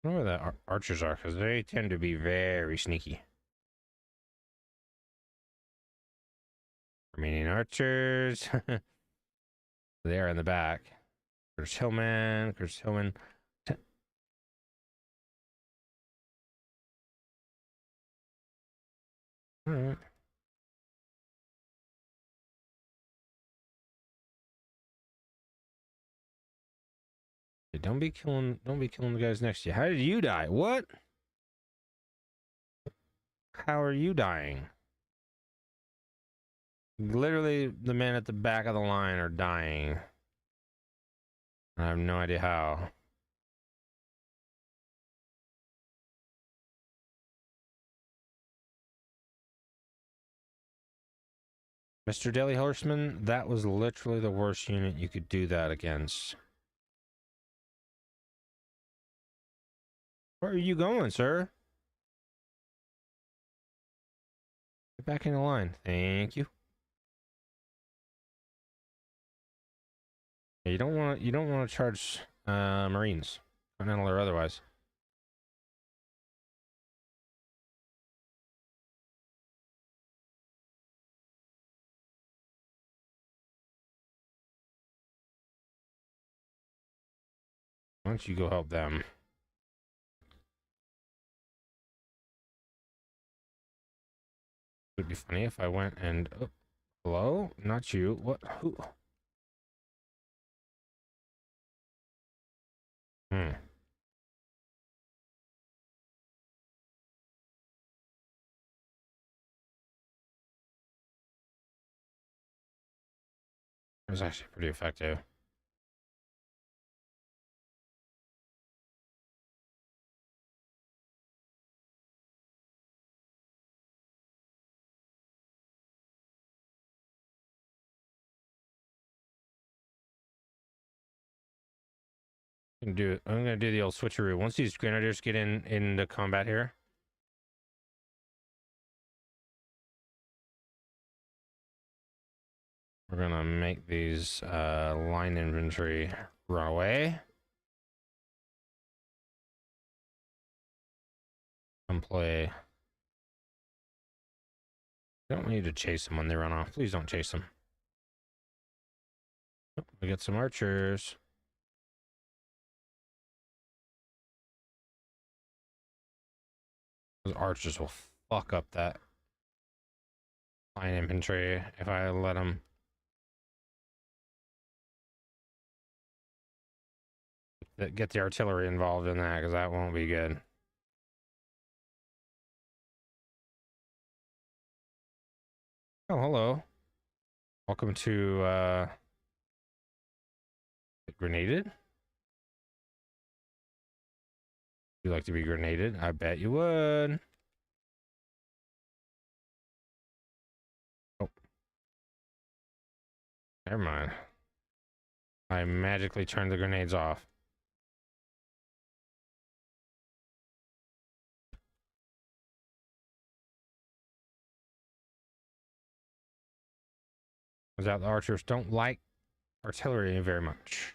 I don't know where the archers are, because they tend to be very sneaky. Armenian archers. They are in the back. Curtis Hillman. All right. Hey, don't be killing the guys next to you. How did you die? What? How are you dying? Literally, the men at the back of the line are dying. I have no idea how. Mr. Daily Horseman, that was literally the worst unit you could do that against. Where are you going, sir? Get back in the line. Thank you. You don't want to charge Marines, Continental or otherwise. Why don't you go help them? It would be funny if I went and hello, not you. What? Who? It was actually pretty effective. I'm gonna do the old switcheroo. Once these grenadiers get into combat here, we're gonna make these line infantry run away. Come play. Don't need to chase them when they run off. Please don't chase them. Oh, we get some archers. Those archers will fuck up that line infantry if I let them. Get the artillery involved in that, because that won't be good. Oh, hello. Welcome to grenaded. You like to be grenaded? I bet you would. Oh. Never mind. I magically turned the grenades off. Turns out the archers don't like artillery very much.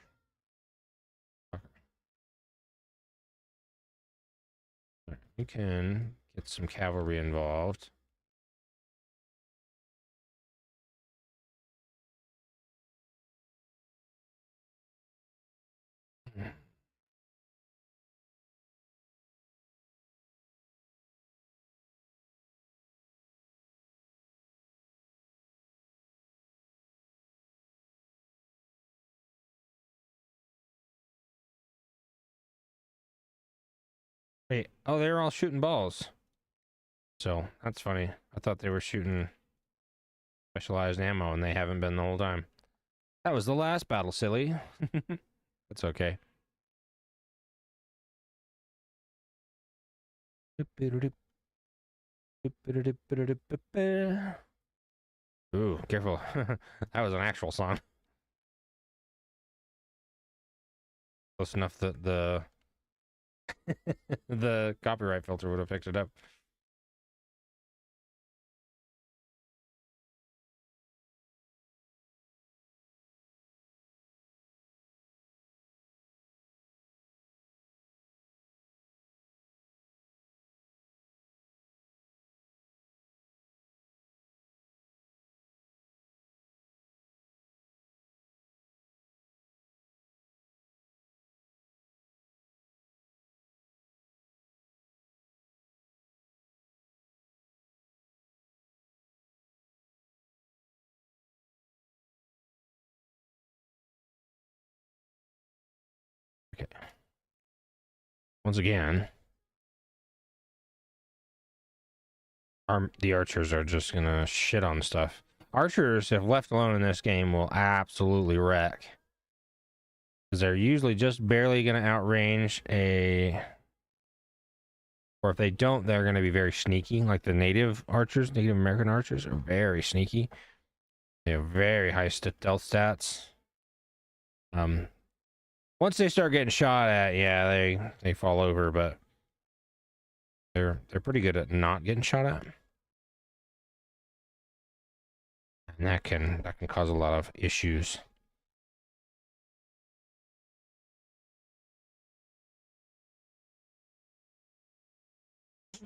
You can get some cavalry involved. Wait, oh, they were all shooting balls. So, that's funny. I thought they were shooting specialized ammo, and they haven't been the whole time. That was the last battle, silly. That's okay. Ooh, careful. That was an actual song. Close enough that the the copyright filter would have picked it up. Okay. Once again, the archers are just gonna shit on stuff. Archers, if left alone in this game, will absolutely wreck. Because they're usually just barely gonna outrange a... Or if they don't, they're gonna be very sneaky. Like the native archers, Native American archers are very sneaky. They have very high stealth stats. Once they start getting shot at, yeah, they fall over, but they're pretty good at not getting shot at. And that can cause a lot of issues.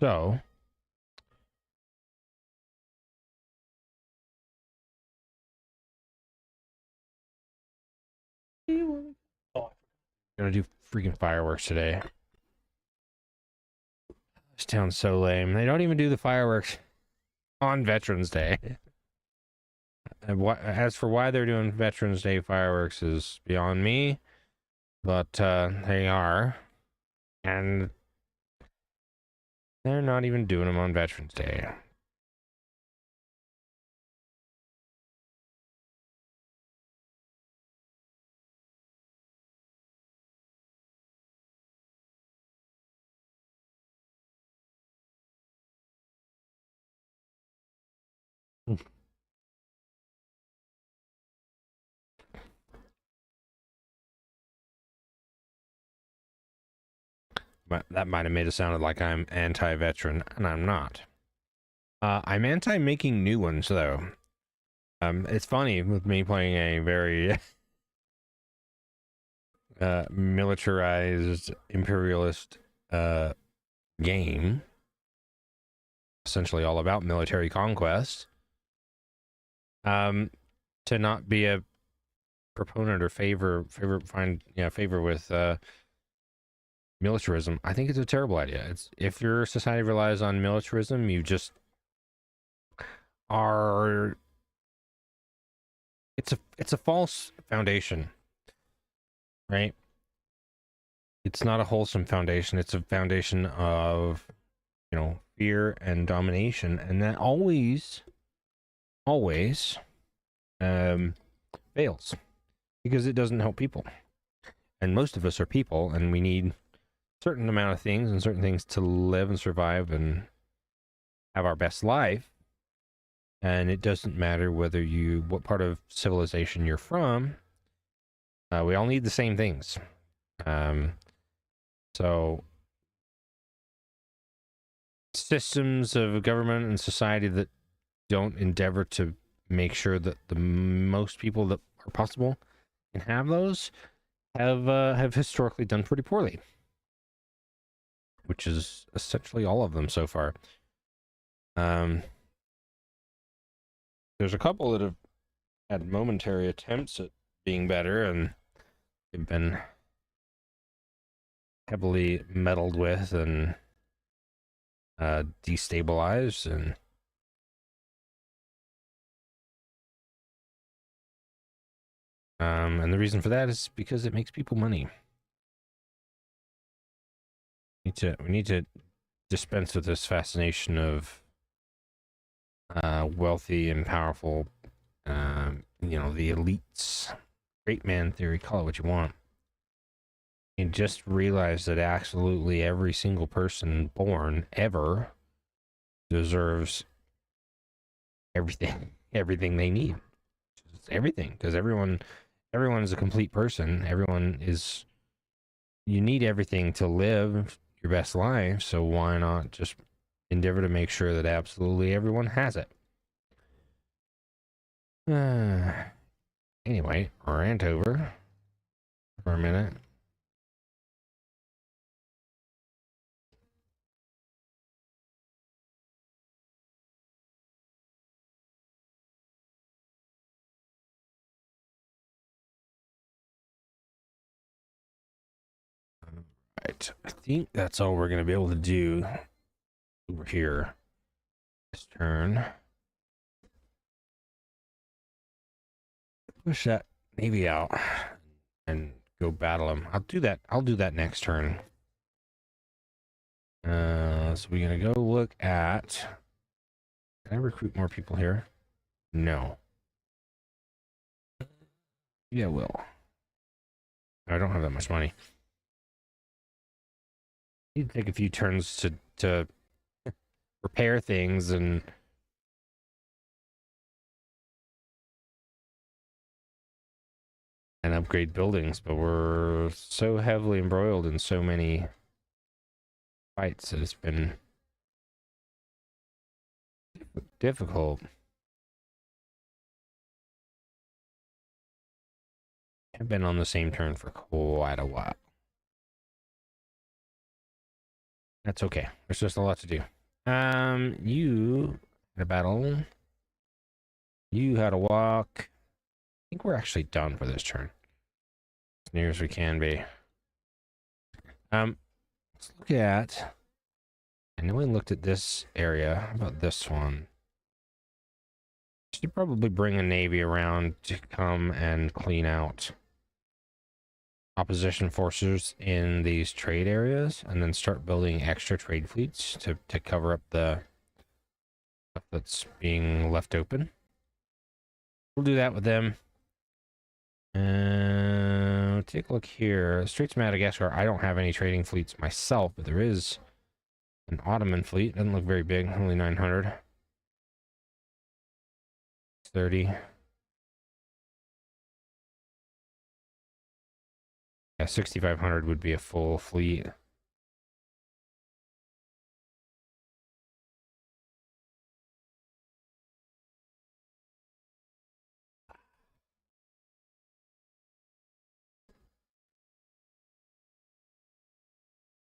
So gonna do freaking fireworks today. This town's so lame. They don't even do the fireworks on Veterans Day. And as for why they're doing Veterans Day fireworks is beyond me, but they are, and they're not even doing them on Veterans Day. But that might have made it sound like I'm anti-veteran, and I'm not. I'm anti-making new ones, though. It's funny with me playing a very militarized imperialist game, essentially all about military conquest. To not be a proponent or favor with militarism, I think it's a terrible idea. It's if your society relies on militarism, you just are. It's a false foundation, right? It's not a wholesome foundation. It's a foundation of, fear and domination, and that always fails because it doesn't help people. And most of us are people, and we need a certain amount of things and certain things to live and survive and have our best life. And it doesn't matter what part of civilization you're from. We all need the same things. So systems of government and society that don't endeavor to make sure that the most people that are possible can have those have historically done pretty poorly, which is essentially all of them so far. There's a couple that have had momentary attempts at being better, and they've been heavily meddled with and destabilized, and the reason for that is because it makes people money. We need to dispense with this fascination of wealthy and powerful, the elites, great man theory, call it what you want, and just realize that absolutely every single person born ever deserves everything they need. Just everything, because everyone is a complete person. You need everything to live your best life, so why not just endeavor to make sure that absolutely everyone has it? Anyway, rant over for a minute. Right, I think that's all we're gonna be able to do over here this turn. Push that Navy out and go battle him. I'll do that next turn. So we're gonna go look at. Can I recruit more people here? No. Yeah, I will. I don't have that much money. I need to take a few turns to repair things and and upgrade buildings, but we're so heavily embroiled in so many fights that it's been difficult. I've been on the same turn for quite a while. That's okay. There's just a lot to do. You had a battle. You had a walk. I think we're actually done for this turn. As near as we can be. Let's look at. I know we looked at this area. How about this one? Should probably bring a navy around to come and clean out opposition forces in these trade areas, and then start building extra trade fleets to cover up the stuff that's being left open. We'll do that with them. Take a look here. Straits of Madagascar, I don't have any trading fleets myself, but there is an Ottoman fleet. Doesn't look very big, only 900. 30. Yeah, 6,500 would be a full fleet.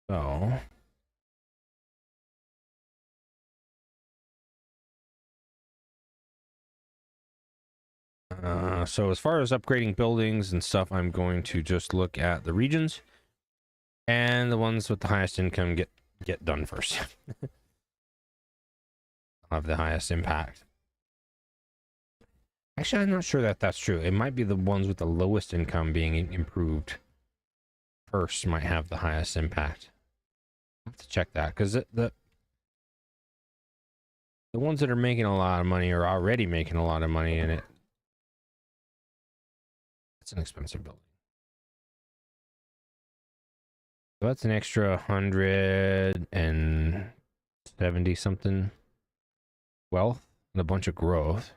So so as far as upgrading buildings and stuff, I'm going to just look at the regions, and the ones with the highest income get done first. I'll have the highest impact. Actually, I'm not sure that that's true. It might be the ones with the lowest income being improved first might have the highest impact. I have to check that, because the ones that are making a lot of money are already making a lot of money, and it's an expensive building. So that's an extra 170 something wealth and a bunch of growth.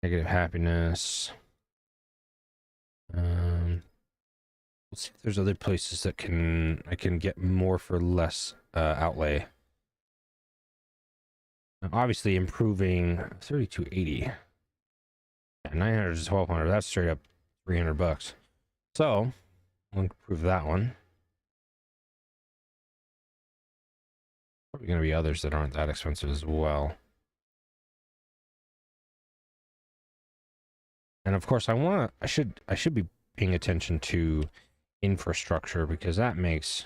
Negative happiness. Let's see if there's other places that I can get more for less outlay. Now, obviously improving 3280. Yeah, 900 to 1200. That's straight up 300 bucks. So I'll improve that one. Probably going to be others that aren't that expensive as well. And of course, I should be paying attention to infrastructure, because that makes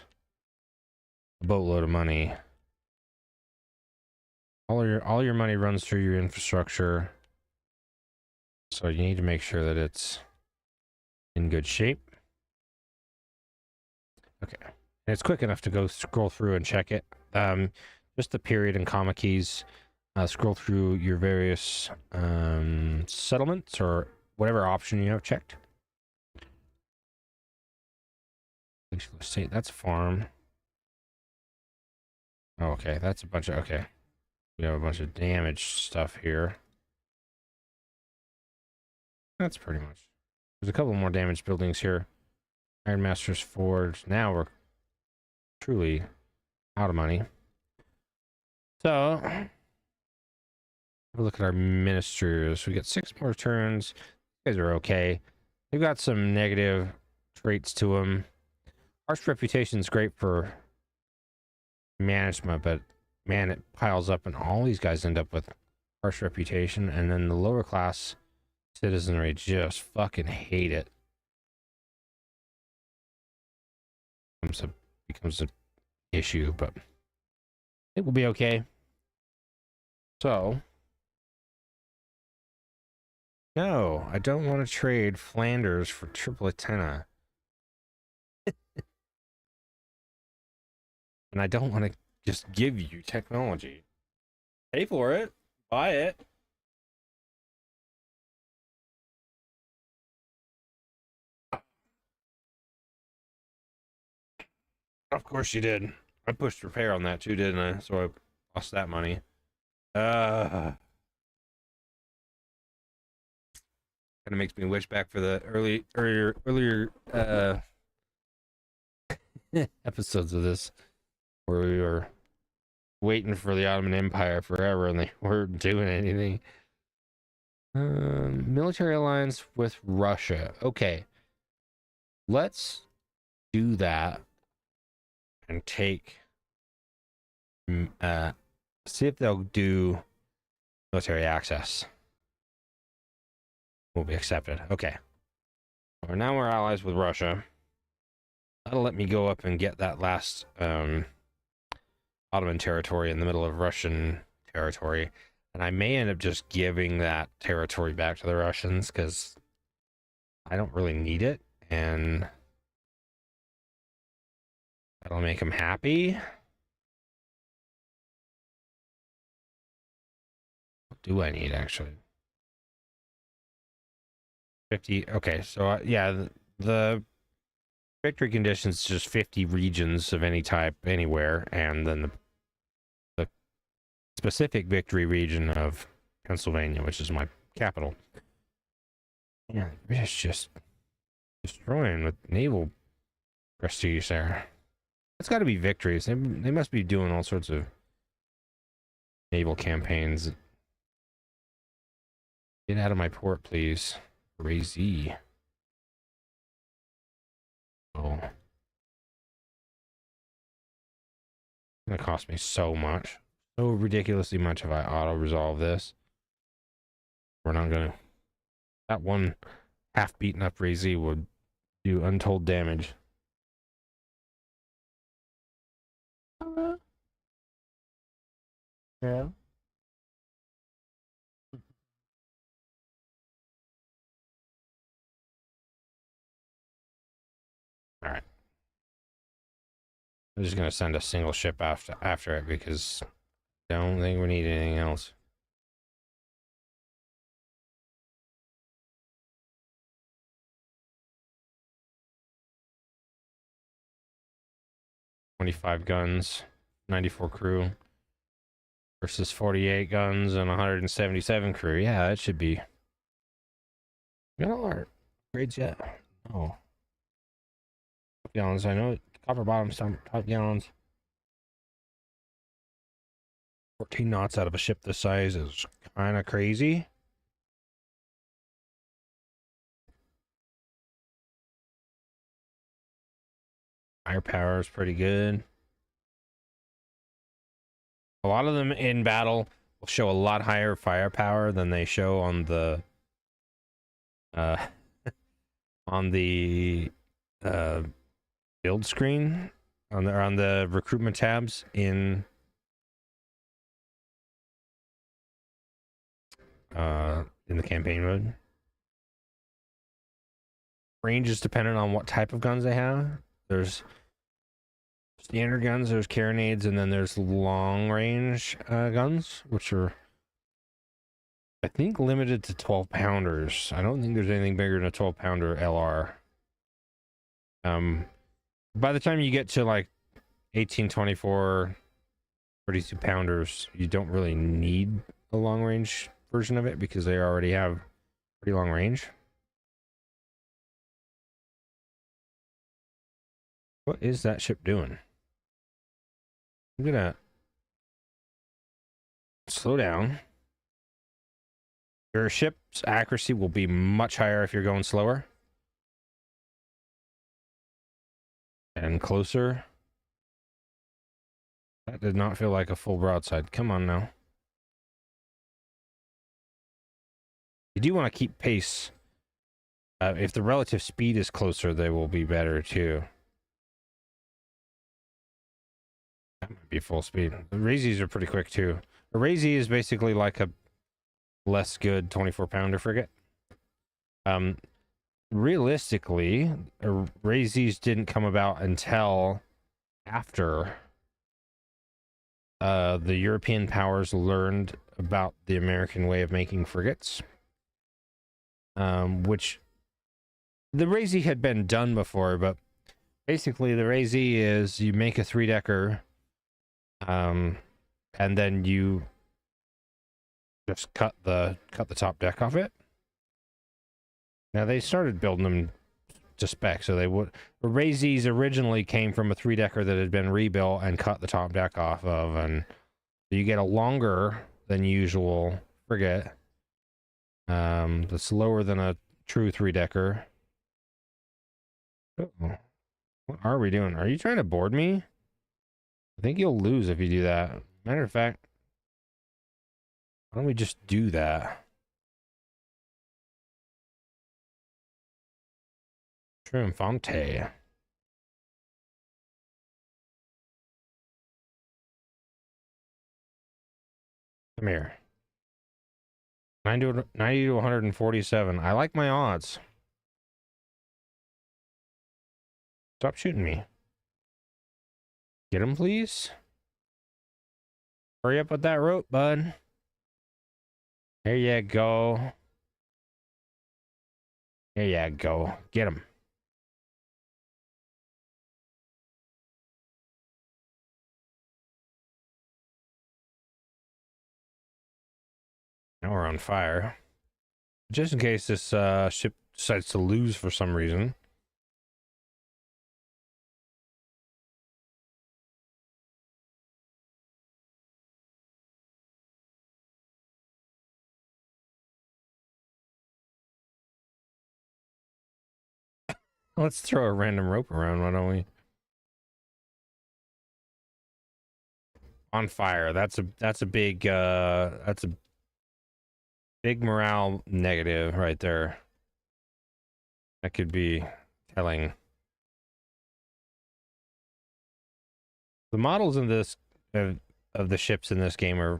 a boatload of money. All your money runs through your infrastructure, so you need to make sure that it's in good shape. Okay, and it's quick enough to go scroll through and check it. Just the period and comma keys. Scroll through your various settlements or whatever option you have checked. State, that's farm. Oh, okay, that's a bunch of, okay. We have a bunch of damaged stuff here. That's pretty much. There's a couple more damaged buildings here. Ironmaster's Forge. Now we're truly out of money. So, have a look at our ministers. We got 6 more turns. You guys are okay. They've got some negative traits to them. Harsh reputation is great for management, but man, it piles up and all these guys end up with harsh reputation, and then the lower class citizenry just fucking hate it. Becomes an issue, but it will be okay. So, no, I don't want to trade Flanders for Tripolitania. And I don't want to just give you technology. Pay for it. Buy it. Of course you did. I pushed repair on that too, didn't I? So I lost that money. Kind of makes me wish back for the earlier episodes of this, where we were waiting for the Ottoman Empire forever and they weren't doing anything. Military alliance with Russia. Okay, let's do that and take see if they'll do military access. Will be accepted. Okay, well, now we're allies with Russia. That'll let me go up and get that last Ottoman territory in the middle of Russian territory. And I may end up just giving that territory back to the Russians because I don't really need it. And that'll make them happy. What do I need, actually? 50. Okay, so yeah, the victory conditions just 50 regions of any type anywhere. And then the specific victory region of Pennsylvania, which is my capital. Yeah, it's just destroying with naval prestige there. It's got to be victories. They must be doing all sorts of naval campaigns. Get out of my port, please. Crazy. Oh. It's gonna cost me so much. So ridiculously much if I auto-resolve this. We're not gonna... That one half-beaten up Ray Z would do untold damage. Yeah. Alright. I'm just gonna send a single ship after it because I don't think we need anything else. "25 guns, 94 crew versus 48 guns and 177 crew. Yeah, it should be. You know our grades yet? Oh. Top gallons, I know. Copper bottoms, top gallons. 14 knots out of a ship this size is kind of crazy. Firepower is pretty good. A lot of them in battle will show a lot higher firepower than they show on the build screen on the recruitment tabs in the campaign mode. Range is dependent on what type of guns they have. There's standard guns, there's carronades, and then there's long range guns, which are, I think, limited to 12 pounders. I don't think there's anything bigger than a 12 pounder LR. By the time you get to like 18, 24, 32 pounders, you don't really need a long range version of it because they already have pretty long range. What is that ship doing? I'm gonna slow down. Your ship's accuracy will be much higher if you're going slower and closer. That did not feel like a full broadside. Come on now. You do want to keep pace. If the relative speed is closer, they will be better too. That might be full speed. The Razzies are pretty quick too. A Razzie is basically like a less good 24 pounder frigate. Realistically, Razzies didn't come about until after the European powers learned about the American way of making frigates, which the Razzie had been done before, but basically the Razzie is you make a 3-decker, and then you just cut the top deck off it, Now they started building them to spec, so they would. The Razies originally came from a 3-decker that had been rebuilt and cut the top deck off of, and you get a longer than usual frigate. That's lower than a true 3-decker. Uh-oh. What are we doing? Are you trying to board me? I think you'll lose if you do that. Matter of fact, why don't we just do that? Triumphante. Come here. 90 to 147. I like my odds. Stop shooting me. Get him, please. Hurry up with that rope, bud. There you go. There you go. Get him. Now we're on fire. Just in case this ship decides to lose for some reason. Let's throw a random rope around, why don't we? On fire. That's a big big morale negative right there. That could be telling. The models in this of the ships in this game are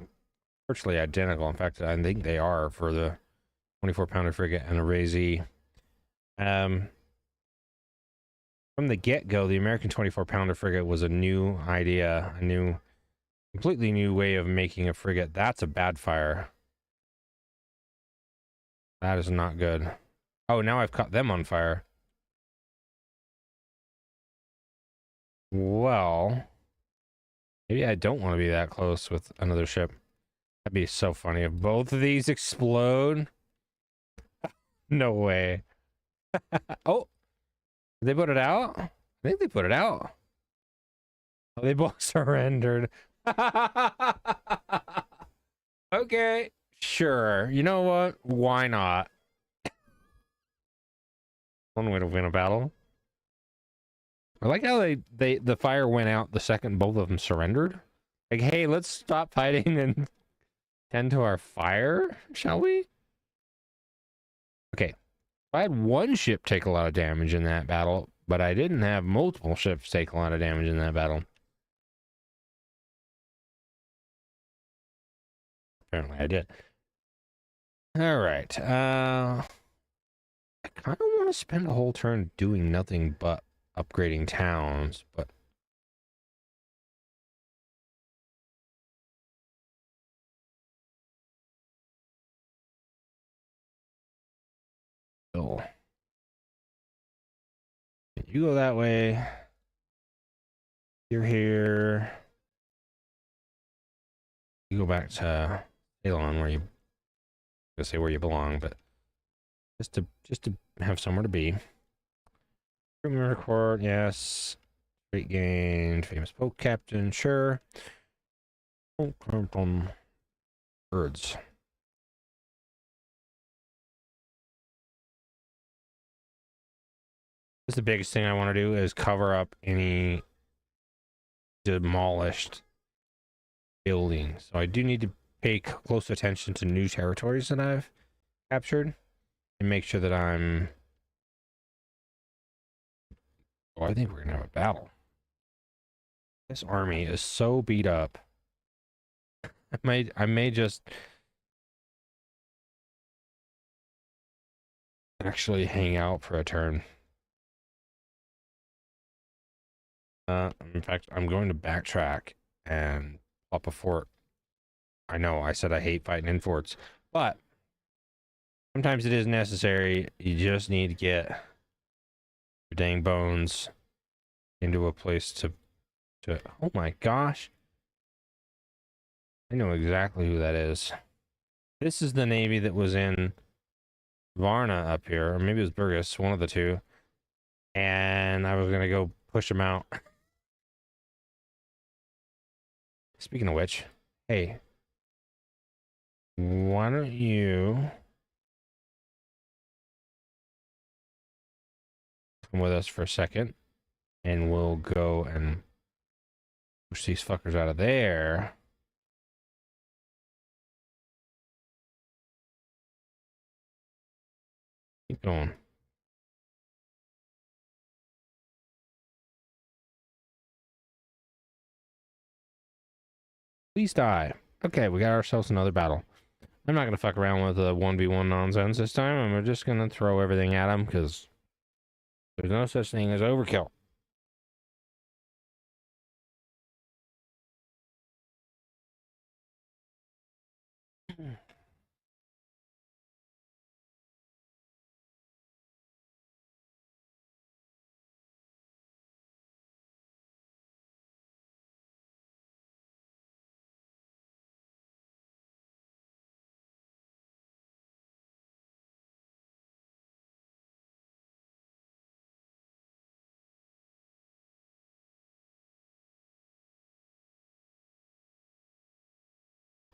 virtually identical. In fact, I think they are for the 24-pounder frigate and a Razy. From the get-go, the American 24-pounder frigate was a new idea, a completely new way of making a frigate. That's a bad fire. That is not good. Oh, now I've caught them on fire. Well, maybe I don't want to be that close with another ship. That'd be so funny if both of these explode. No way. Oh, did they put it out? I think they put it out. Oh, they both surrendered. Okay, sure. You know what? Why not? One way to win a battle. I like how the fire went out the second both of them surrendered. Like, hey, let's stop fighting and tend to our fire, shall we? Okay. I had one ship take a lot of damage in that battle, but I didn't have multiple ships take a lot of damage in that battle. Apparently I did. All right. I kind of want to spend a whole turn doing nothing but upgrading towns, but still. You go that way. You're here. You go back to Ceylon where you say where you belong, but just to have somewhere to be. Criminal record, yes. Great gained, famous boat captain, sure. Birds. This is the biggest thing I want to do is cover up any demolished buildings. So I do need to pay close attention to new territories that I've captured and make sure that I'm... Oh, I think we're gonna have a battle. This army is so beat up. I may just actually hang out for a turn. In fact, I'm going to backtrack and pop a fort. I know I said I hate fighting in forts, but sometimes it is necessary. You just need to get your dang bones into a place to oh my gosh. I know exactly who that is. This is the Navy that was in Varna up here, or maybe it was Burgess, one of the two. And I was gonna go push him out. Speaking of which, hey, why don't you come with us for a second, and we'll go and push these fuckers out of there. Keep going. Please die. Okay, we got ourselves another battle. I'm not gonna fuck around with the 1v1 nonsense this time. I'm just gonna throw everything at him because there's no such thing as overkill.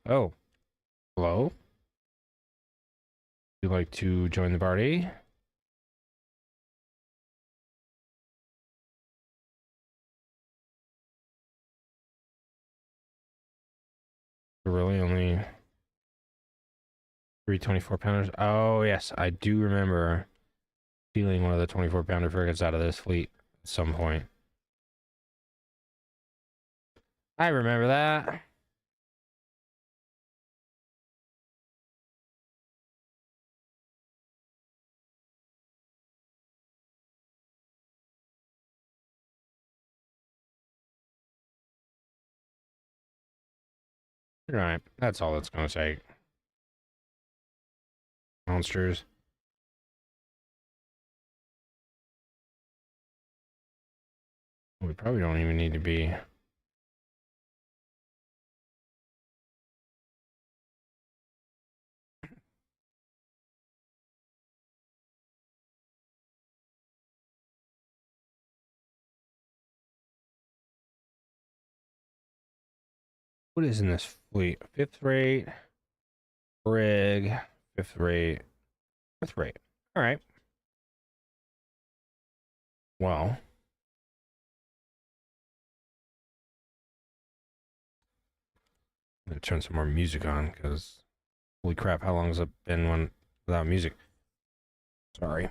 Oh, hello? Would you like to join the party? Really, only 3 24-pounders? Oh, yes, I do remember stealing one of the 24-pounder frigates out of this fleet at some point. I remember that. Right, that's all it's gonna take. Monsters. We probably don't even need to be... What is in this fleet? 5th rate, brig, 5th rate, 4th rate. All right. Well, I'm gonna turn some more music on because holy crap, how long has it been without music? Sorry.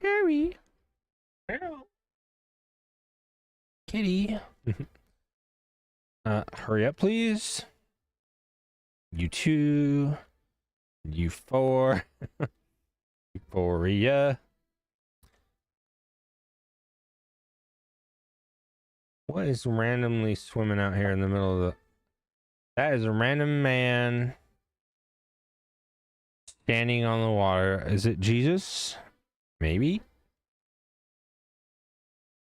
Sherry. Hello. Kitty. Hurry up, please. You 2. You 4. Euphoria. What is randomly swimming out here in the middle of the... That is a random man standing on the water. Is it Jesus? Maybe.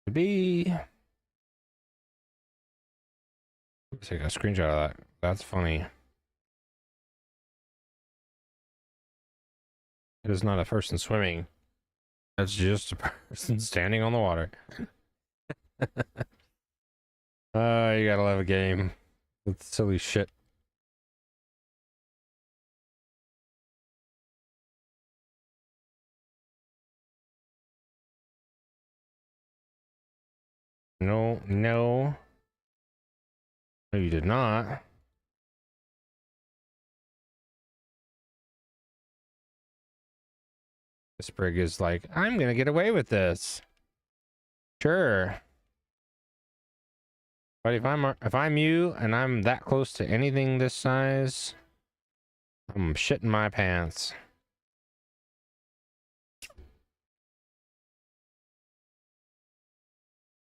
Could be. Let's take a screenshot of that. That's funny. It is not a person swimming. That's just a person standing on the water. You gotta love a game. That's silly shit. No, no. No, you did not. This brig is like, I'm gonna get away with this. Sure. But if I'm you and I'm that close to anything this size, I'm shitting my pants.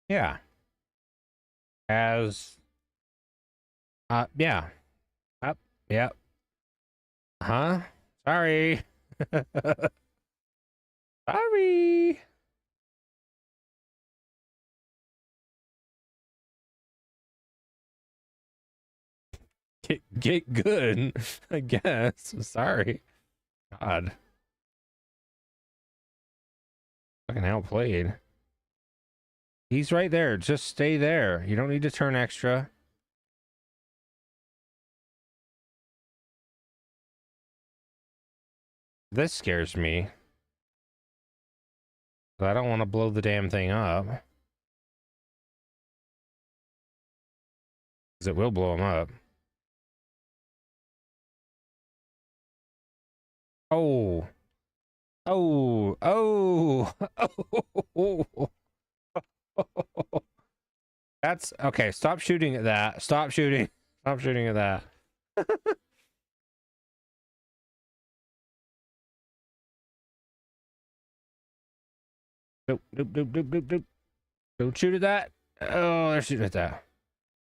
Yeah. Yeah. Yep. Huh? Sorry. Sorry. Get good, I guess. Sorry. God. Fucking outplayed. He's right there. Just stay there. You don't need to turn extra. This scares me. I don't want to blow the damn thing up. Because it will blow him up. Oh. Oh. Oh. Oh. That's okay. Stop shooting at that. Stop shooting. Stop shooting at that. Nope, nope, nope, nope, nope, nope. Don't shoot at that. Oh, they're shooting at that.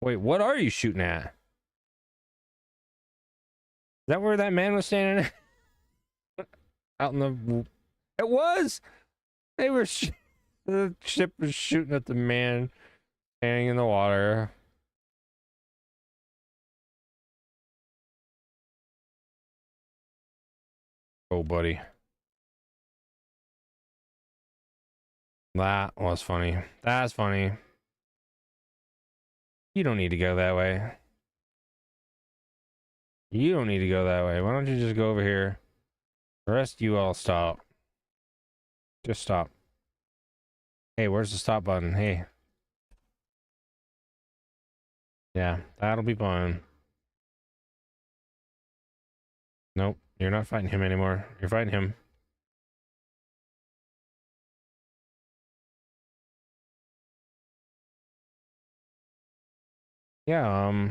Wait, what are you shooting at? Is that where that man was standing? Out in the... It was! They were... The ship was shooting at the man standing in the water. Oh, buddy. That was funny. That's funny. You don't need to go that way. You don't need to go that way. Why don't you just go over here? The rest of you all stop. Just stop. Hey, where's the stop button? Hey. Yeah, that'll be fine. Nope, you're not fighting him anymore. You're fighting him. Yeah,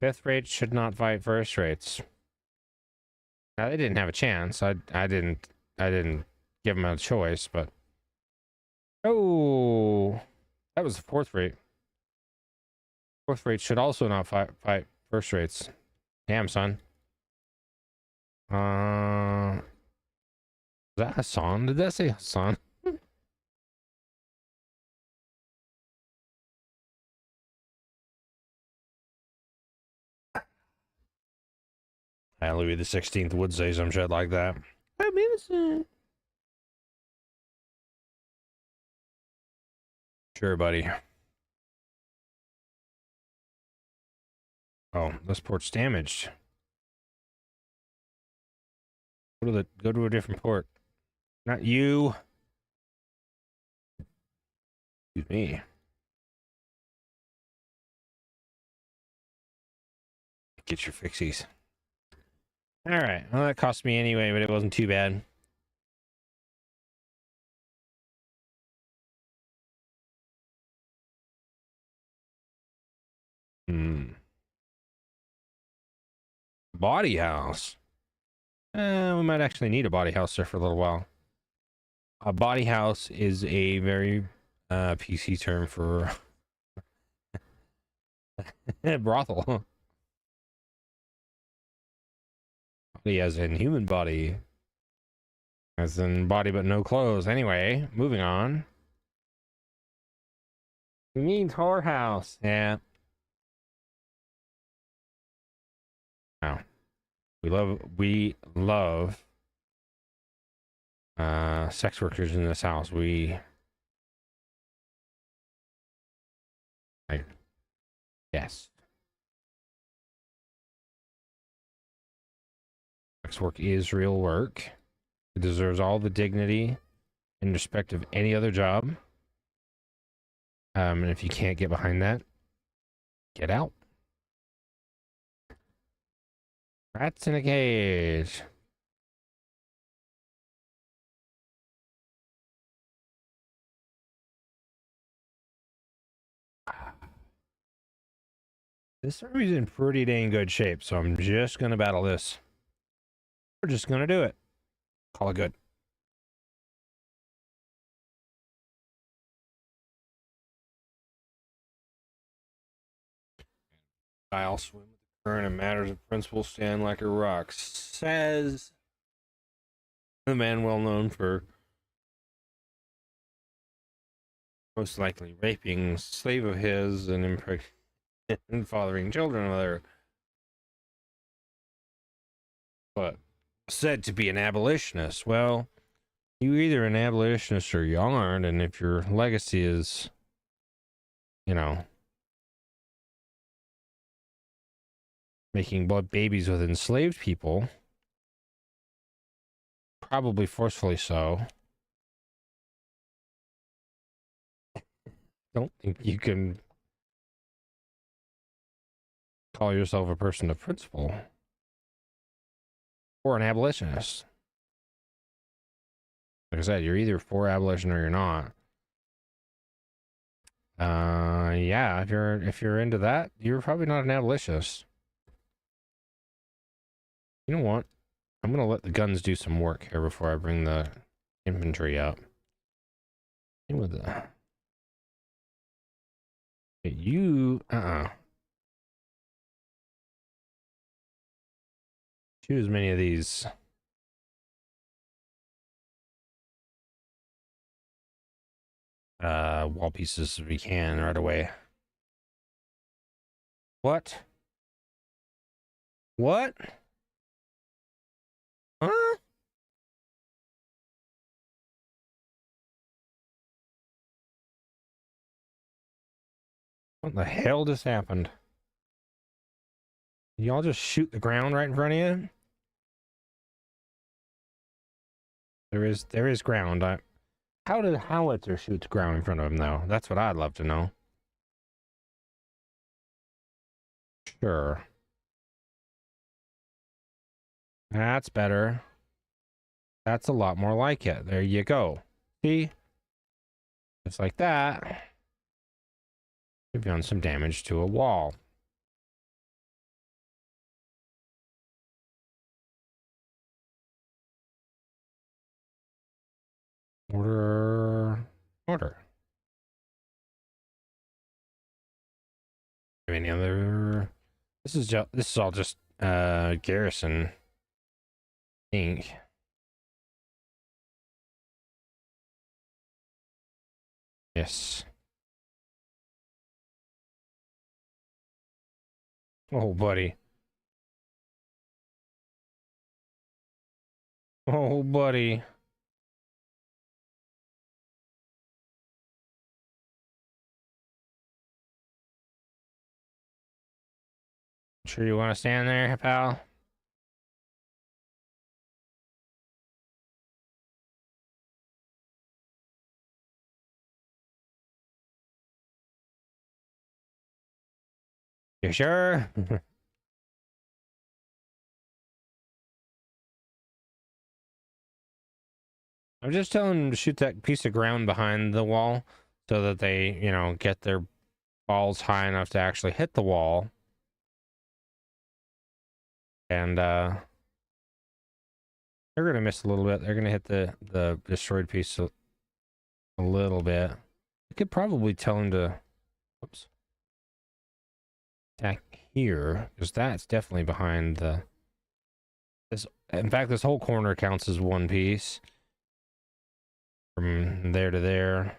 fifth rates should not fight first rates. Now, they didn't have a chance. I didn't give them a choice, but oh, that was the fourth rate. Fourth rate should also not fight first rates. Damn, son. Was that Hassan? Did that say Hassan? Louis the 16th would say some shit like that. I'm innocent. Sure, buddy. Oh, this port's damaged. Go to a different port. Not you. Excuse me. Get your fixies. All right. Well, that cost me anyway, but it wasn't too bad. Body house. We might actually need a body house there for a little while. A body house is a very PC term for brothel. Body as in human body. As in body but no clothes. Anyway, moving on. He means whorehouse. Yeah. Wow. We love sex workers in this house. Yes. Sex work is real work. It deserves all the dignity and respect of any other job. And if you can't get behind that, get out. Rats in a cage. This army's in pretty dang good shape, so I'm just gonna battle this. We're just gonna do it. Call it good. I'll swim with the current and matters of principle stand like a rock, says the man well known for most likely raping a slave of his and and fathering children with her. But said to be an abolitionist. Well, you're either an abolitionist or you aren't, and if your legacy is, you know, making babies with enslaved people, probably forcefully so, don't think you can call yourself a person of principle or an abolitionist. Like I said, you're either for abolition or you're not. Yeah, if you're into that, you're probably not an abolitionist. You know what? I'm gonna let the guns do some work here before I bring the infantry up. In with the you shoot as many of these wall pieces as we can right away. What? What? Huh? What the hell just happened? Y'all just shoot the ground right in front of you? There is ground. How did howitzer shoot the ground in front of him though? That's what I'd love to know. Sure. That's better. That's a lot more like it. There you go. See? Just like that. You've done some damage to a wall. Order. Order. Any other? This is all just garrison. I think. Yes. Oh, buddy. Oh, buddy. Sure you want to stand there, pal? You sure? I'm just telling them to shoot that piece of ground behind the wall so that they, you know, get their balls high enough to actually hit the wall. And they're gonna miss a little bit. They're gonna hit the destroyed piece a little bit. I could probably tell them to oops, attack here, because that's definitely behind the this. In fact, this whole corner counts as one piece. From there to there.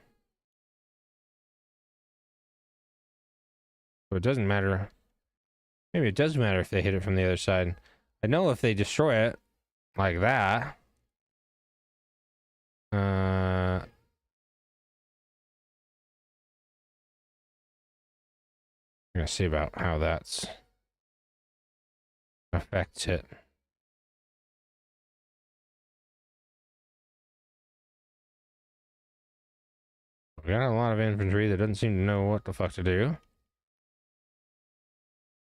So it doesn't matter. Maybe it does matter if they hit it from the other side. I know if they destroy it like that. I'm gonna see about how that's affects it. We got a lot of infantry that doesn't seem to know what the fuck to do.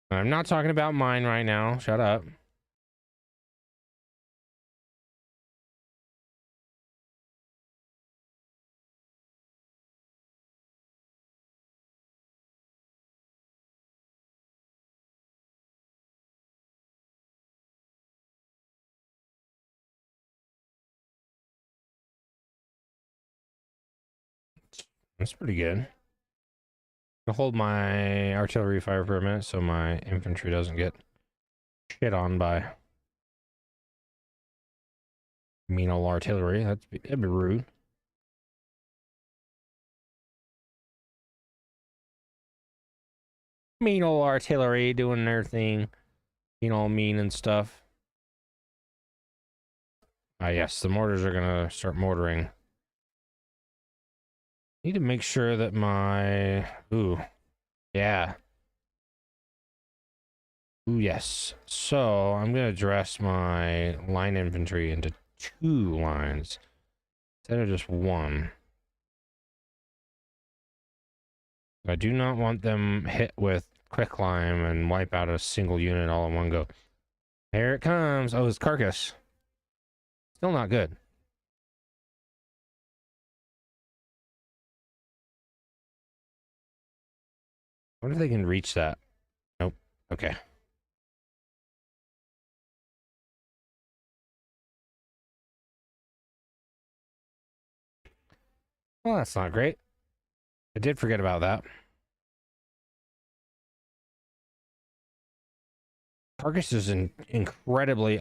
I'm not talking about mine right now. Shut up. That's pretty good. I'll hold my artillery fire for a minute so my infantry doesn't get shit on by mean old artillery. That'd be rude. Mean old artillery doing their thing. Being all mean and stuff. Ah, yes, the mortars are gonna start mortaring. Need to make sure that my... Ooh. Yeah. Ooh, yes. So, I'm gonna dress my line infantry into 2 lines. Instead of just 1. I do not want them hit with quicklime and wipe out a single unit all in one go. Here it comes. Oh, it's carcass. Still not good. I wonder if they can reach that. Nope. Okay. Well, that's not great. I did forget about that. Carcass is incredibly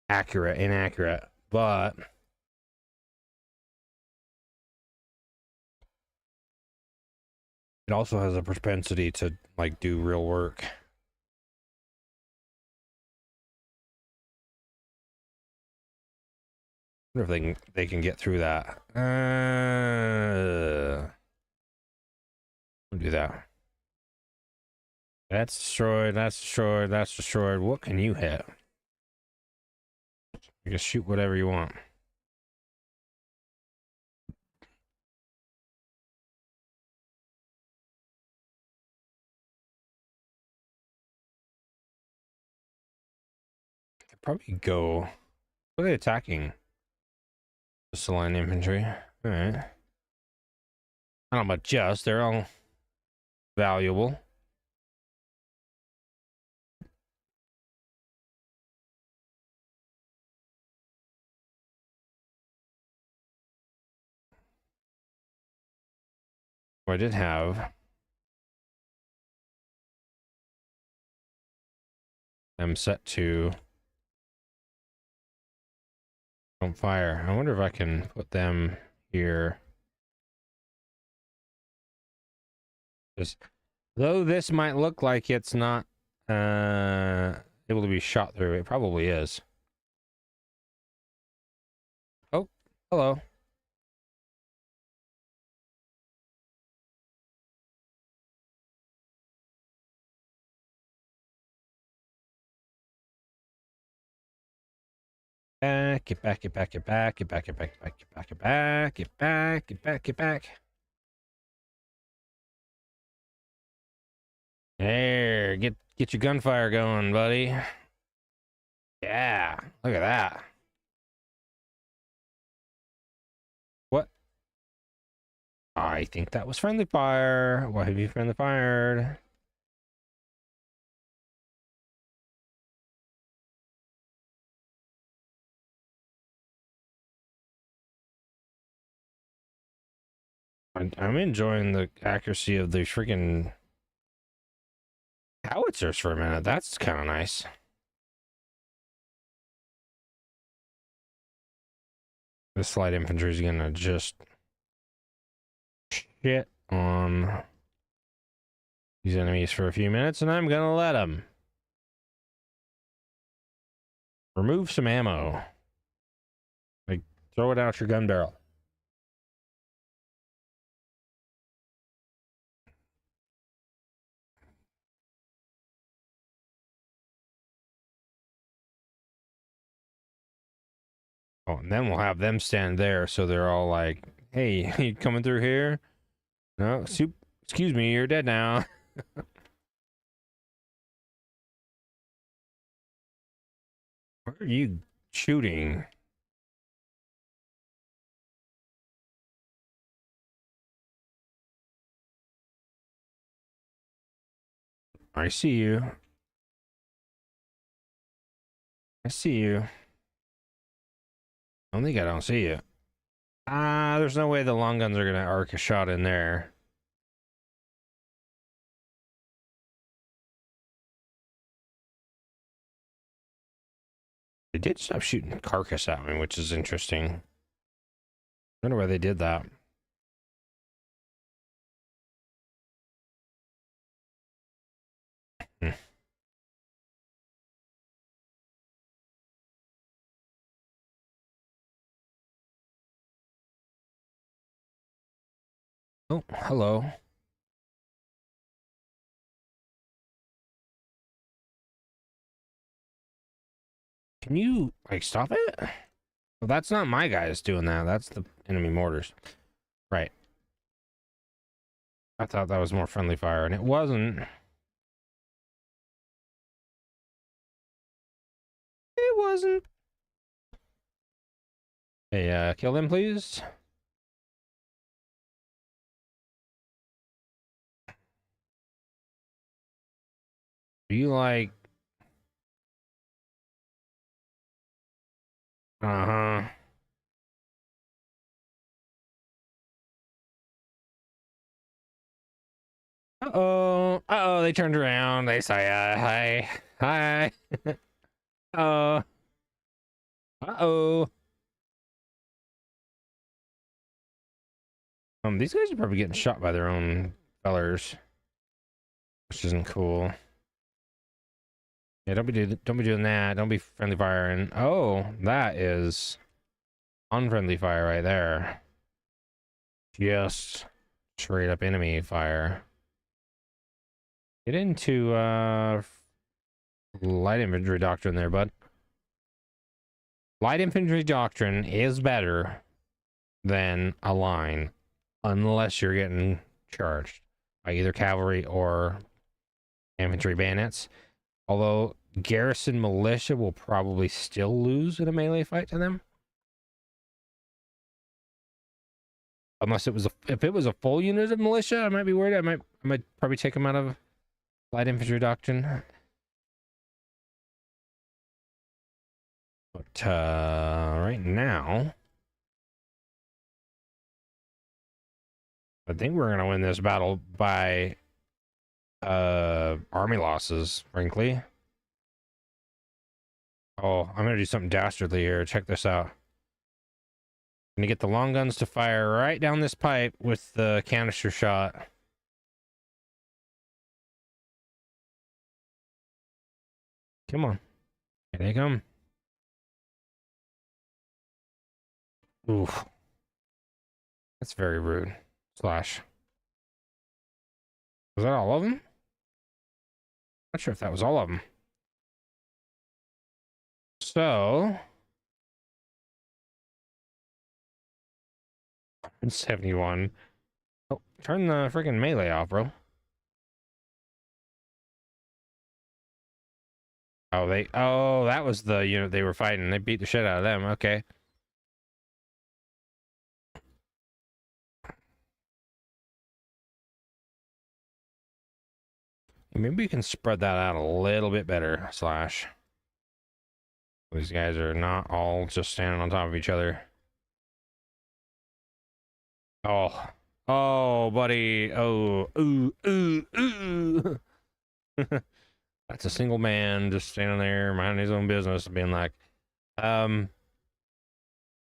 inaccurate, but it also has a propensity to like do real work. I wonder if they can get through that. We'll do that. That's destroyed. That's destroyed. That's destroyed. What can you hit? You just shoot whatever you want. Could probably go. What are they attacking? Just the line infantry. All right. I don't know about just. They're all valuable. I did have them set to don't fire. I wonder if I can put them here. Just, though this might look like it's not able to be shot through, it probably is. Oh, hello. Get back, get back, get back, get back, get back, get back, get back, get back, get back, get back, get back. There, get your gunfire going, buddy. Yeah, look at that. What? I think that was friendly fire. Why have you friendly fired? I'm enjoying the accuracy of the freaking howitzers for a minute. That's kind of nice. This light infantry is gonna just shit on these enemies for a few minutes, and I'm gonna let them. Remove some ammo. Like, throw it out your gun barrel. Oh, and then we'll have them stand there, so they're all like, hey, you coming through here? No, excuse me, you're dead now. Where are you shooting? I see you. I see you. I don't think I don't see you. There's no way the long guns are gonna arc a shot in there. They did stop shooting carcass at me, which is interesting. I wonder why they did that. Oh, hello. Can you, like, stop it? Well, that's not my guys doing that. That's the enemy mortars. Right. I thought that was more friendly fire, and it wasn't. It wasn't. Hey, kill them, please. Do you like... Uh-huh. Uh-oh. Uh-oh, they turned around. They say, hi. Hi. Uh-oh. Uh-oh. These guys are probably getting shot by their own fellers, which isn't cool. Yeah, don't be doing that. Don't be friendly firing. Oh, that is unfriendly fire right there. Just straight up enemy fire. Get into light infantry doctrine there, bud. Light infantry doctrine is better than a line, unless you're getting charged by either cavalry or infantry bayonets. Although garrison militia will probably still lose in a melee fight to them. Unless it was if it was a full unit of militia, I might be worried. I might probably take them out of light infantry doctrine. But right now, I think we're gonna win this battle by army losses, frankly. Oh, I'm gonna do something dastardly here. Check this out. I'm gonna get the long guns to fire right down this pipe with the canister shot. Come on. Here they come. Oof. That's very rude. Slash. Was that all of them? Not sure if that was all of them. So 71. Oh, turn the freaking melee off, bro. Oh, that was the unit they were fighting. They beat the shit out of them. Okay. Maybe we can spread that out a little bit better, Slash. These guys are not all just standing on top of each other. Oh. Oh, buddy. Oh. Ooh. Ooh. Ooh. That's a single man just standing there minding his own business and being like,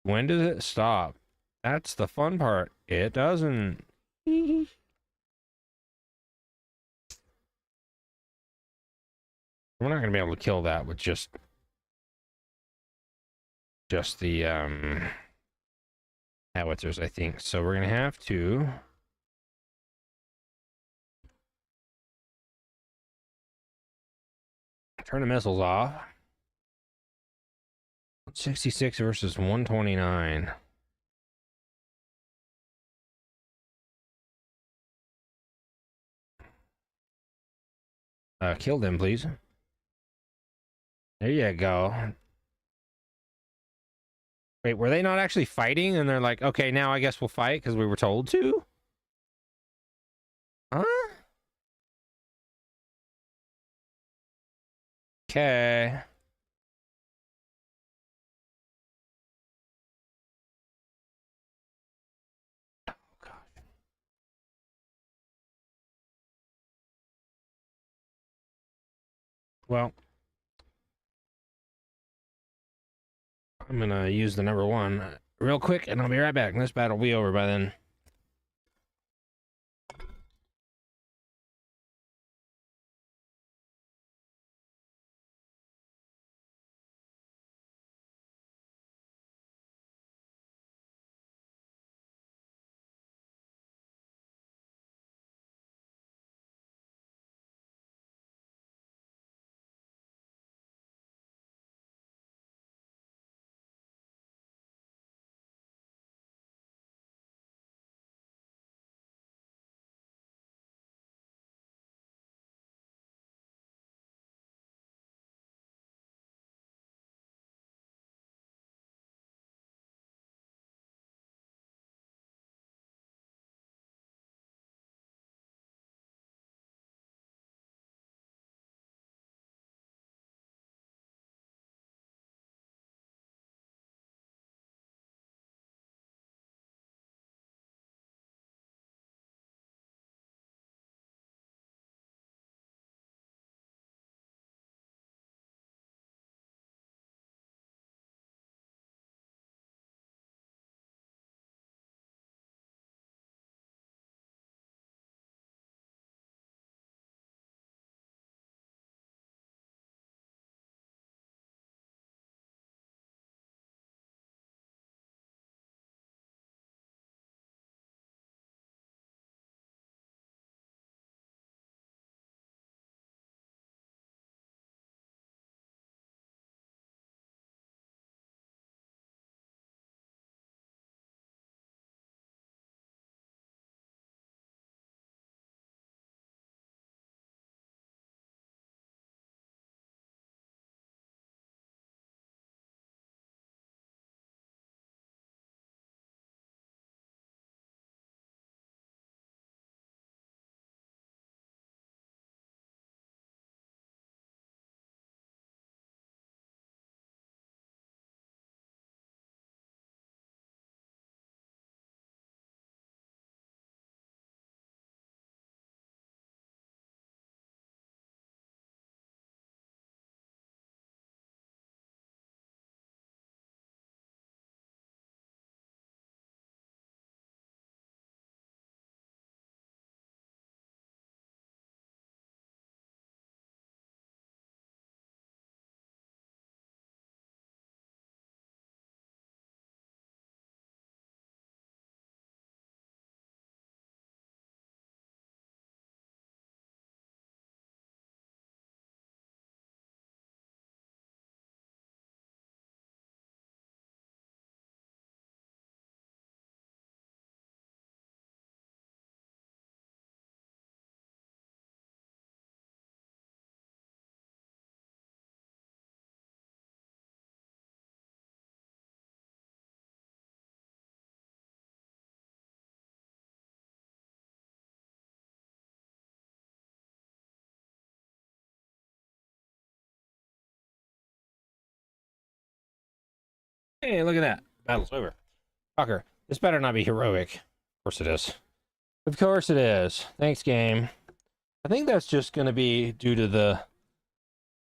when does it stop? That's the fun part. It doesn't. We're not going to be able to kill that with just the howitzers, I think. So we're going to have to turn the missiles off. 66 versus 129. Kill them, please. There you go. Wait, were they not actually fighting? And they're like, okay, now I guess we'll fight because we were told to? Huh? Okay. Oh, gosh. Well, I'm gonna use the number one real quick, and I'll be right back. This battle will be over by then. Hey, look at that. Battle's over. Fucker. This better not be heroic. Of course it is. Of course it is. Thanks, game. I think that's just going to be due to the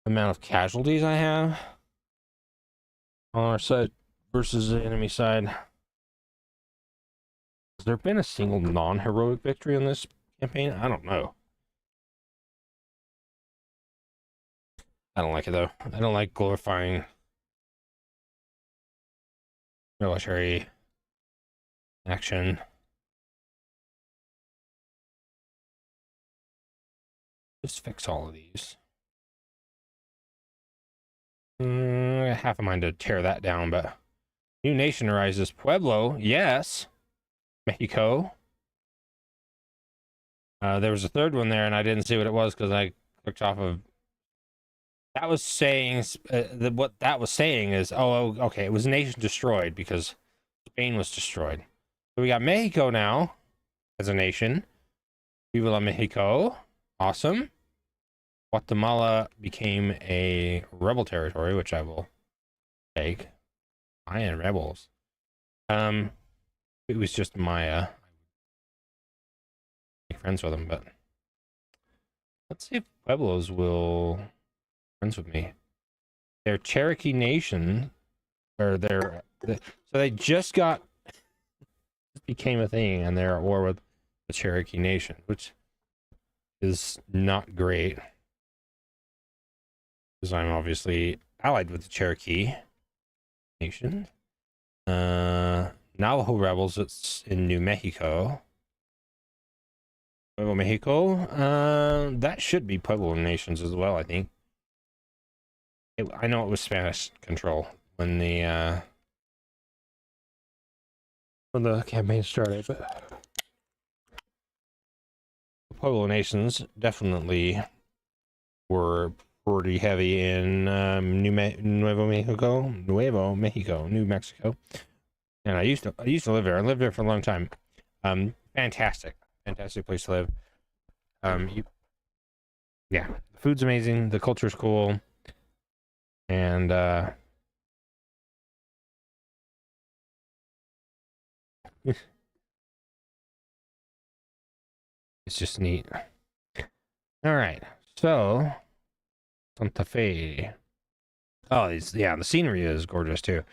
amount of casualties I have on our side versus the enemy side. Has there been a single non-heroic victory in this campaign? I don't know. I don't like it, though. I don't like glorifying military action. Just fix all of these. Half a mind to tear that down, but new nation arises. Pueblo, yes. Mexico. There was a third one there, and I didn't see what it was because I clicked off of. That was saying what that was saying is, oh, okay, it was nation destroyed because Spain was destroyed. So we got Mexico now as a nation. Viva la Mexico, awesome. Guatemala became a rebel territory, which I will take. Mayan rebels. It was just Maya. Make friends with them, but let's see if Pueblos will friends with me. They're Cherokee Nation, or so they just became a thing, and they're at war with the Cherokee Nation, which is not great. Because I'm obviously allied with the Cherokee Nation. Navajo rebels, it's in New Mexico. Nuevo Mexico, that should be Pueblo nations as well, I think. I know it was Spanish control when the campaign started, but Pueblo nations definitely were pretty heavy in Nuevo Mexico, New Mexico. And I used to live there. I lived there for a long time. Fantastic place to live. Yeah, the food's amazing, the culture's cool, and it's just neat. All right, so Santa Fe. Oh, the scenery is gorgeous too.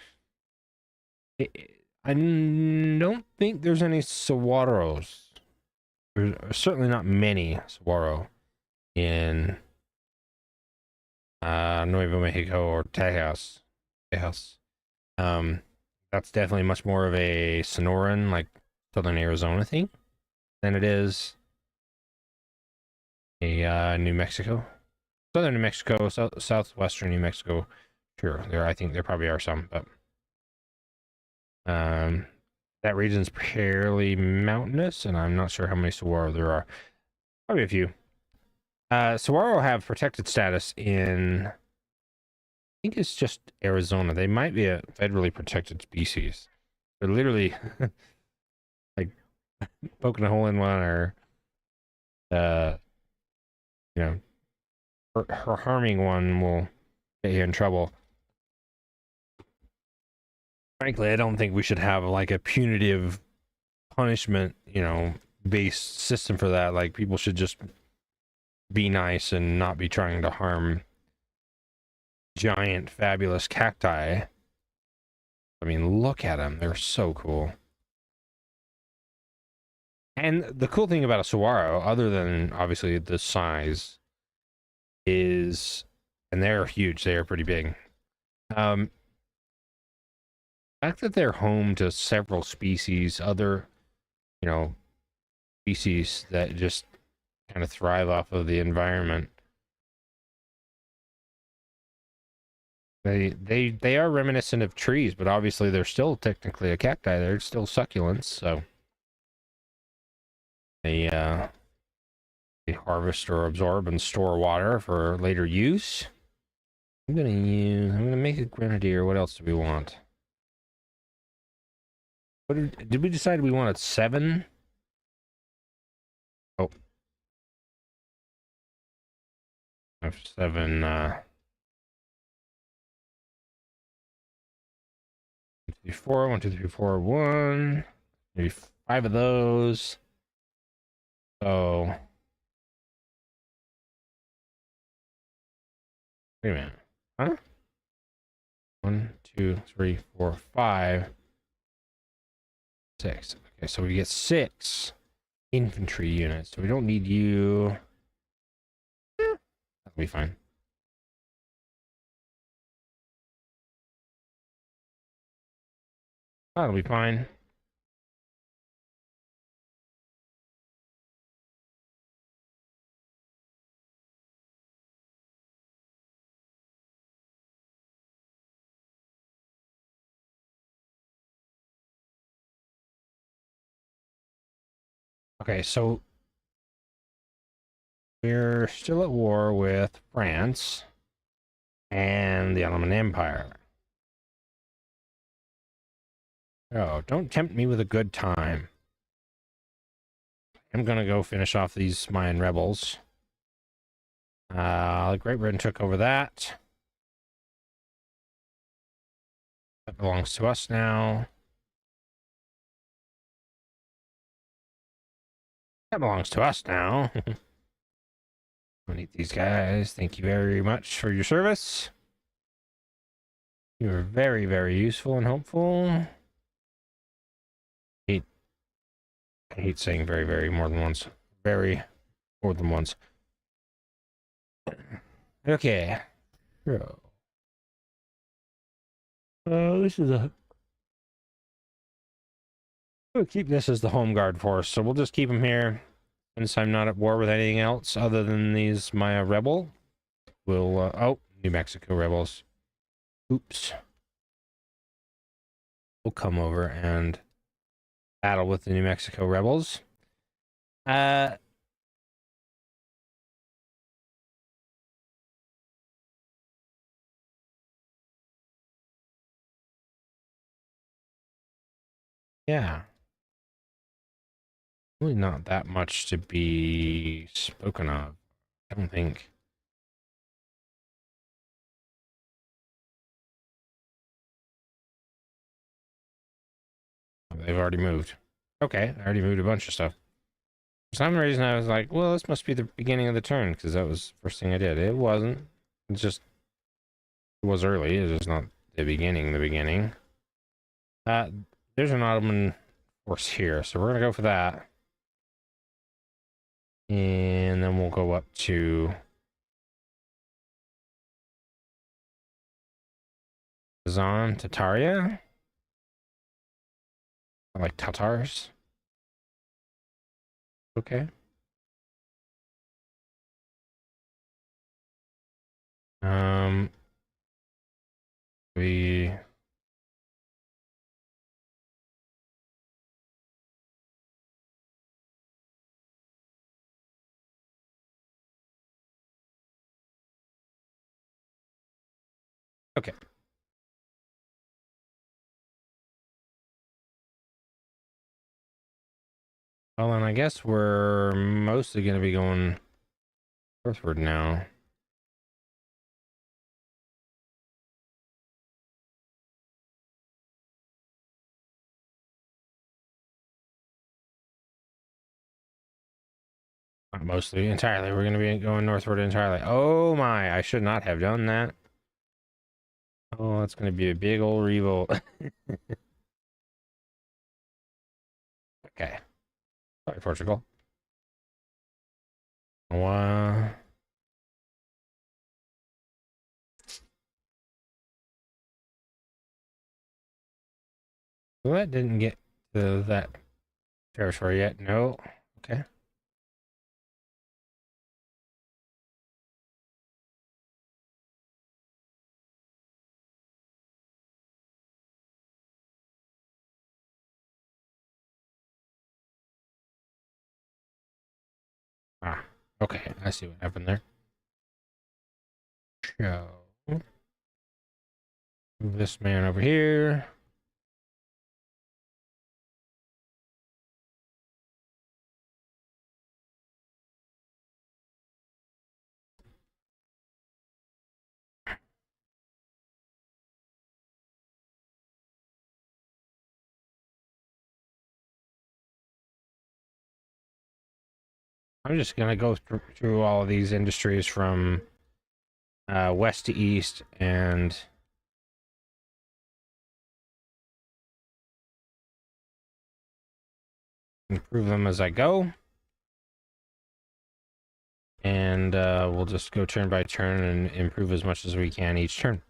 I don't think there's any saguaros. There's certainly not many saguaro in Nuevo Mexico or Tejas. That's definitely much more of a Sonoran, like Southern Arizona thing, than it is a New Mexico. Southern New Mexico, southwestern New Mexico. Sure, I think there probably are some, but that region's fairly mountainous, and I'm not sure how many saguaro there are. Probably a few. Saguaro have protected status in, I think it's just Arizona. They might be a federally protected species. They're literally like poking a hole in one, or harming one will get you in trouble. Frankly, I don't think we should have like a punitive punishment, based system for that. Like, people should just be nice and not be trying to harm giant, fabulous cacti. I mean, look at them. They're so cool. And the cool thing about a saguaro, other than obviously the size, is, and they're huge, they are pretty big. The fact that they're home to several species, other, species that just kind of thrive off of the environment. They are reminiscent of trees, but obviously they're still technically a cacti. They're still succulents, so they harvest or absorb and store water for later use. I'm gonna make a grenadier. What else do we want? What did we decide we wanted 7? Oh. I have 7 2, 3, 4. 1, 2, 3, 4, 1. Maybe 5 of those. So. Wait a minute. Huh? 1, 2, 3, 4, 5, 6. Okay, so we get 6 infantry units. So we don't need you. That'll be fine. That'll be fine. Okay, so we're still at war with France and the Ottoman Empire. Oh, don't tempt me with a good time. I'm gonna go finish off these Mayan rebels. Great Britain took over that. That belongs to us now. That belongs to us now. I need these guys. Thank you very much for your service. You were very, very useful and helpful. I hate saying very, very more than once. Very more than once. Okay. So, this is a... We'll keep this as the home guard force, so we'll just keep them here. Since I'm not at war with anything else other than these Maya rebel. We'll, oh, New Mexico rebels. Oops. We'll come over and battle with the New Mexico rebels. Yeah. Really not that much to be spoken of, I don't think. They've already moved. Okay, I already moved a bunch of stuff. For some reason, I was like, well, this must be the beginning of the turn, because that was the first thing I did. It wasn't. It's just... It was early. It's just not the beginning, the beginning. There's an Ottoman force here, so we're going to go for that. And then we'll go up to Kazan, Tataria. I like Tatars. Okay. We... Okay. Well, then I guess we're mostly going to be going northward now. Not mostly, entirely. We're going to be going northward entirely. Oh my, I should not have done that. Oh, that's going to be a big old revolt. Okay. Sorry, Portugal. Wow. Well, that didn't get to that territory yet. No. Okay. Ah, okay. I see what happened there. So, move this man over here. I'm just gonna go through all of these industries from west to east and improve them as I go. And we'll just go turn by turn and improve as much as we can each turn.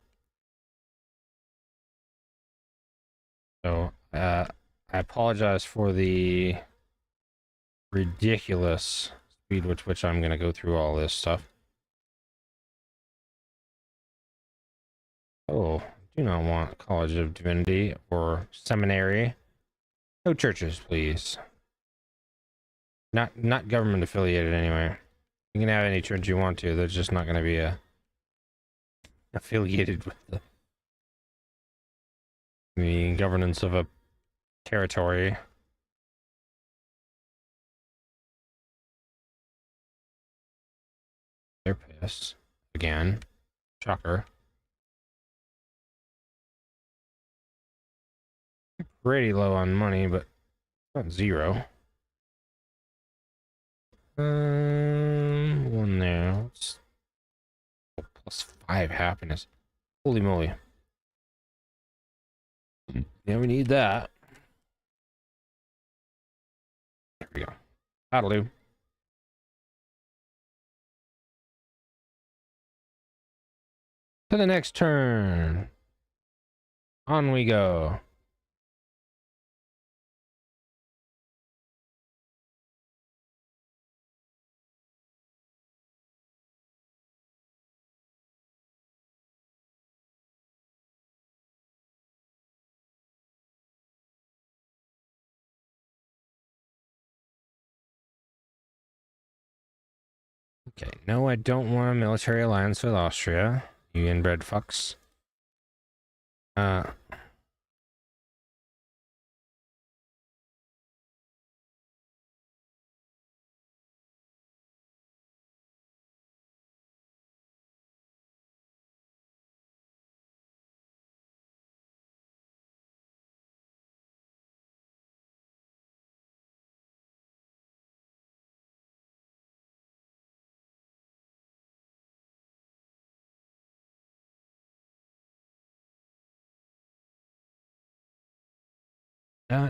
So I apologize for the ridiculous speed with which I'm going to go through all this stuff. Oh, do not want College of Divinity or Seminary. No churches, please. Not government affiliated anyway. You can have any church you want to. They're just not going to be affiliated with the governance of a territory. They're pissed again. Shocker. Pretty low on money, but not zero. One there. Plus 5 happiness. Holy moly. Yeah, we need that. There we go. That'll do. To the next turn. On we go. Okay, no, I don't want a military alliance with Austria. You inbred fucks.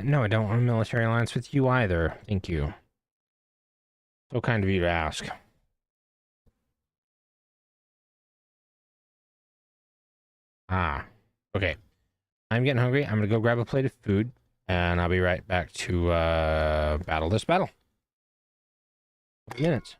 No, I don't want a military alliance with you either. Thank you. So kind of you to ask. Ah, okay. I'm getting hungry. I'm gonna go grab a plate of food, and I'll be right back to battle this battle. Minutes.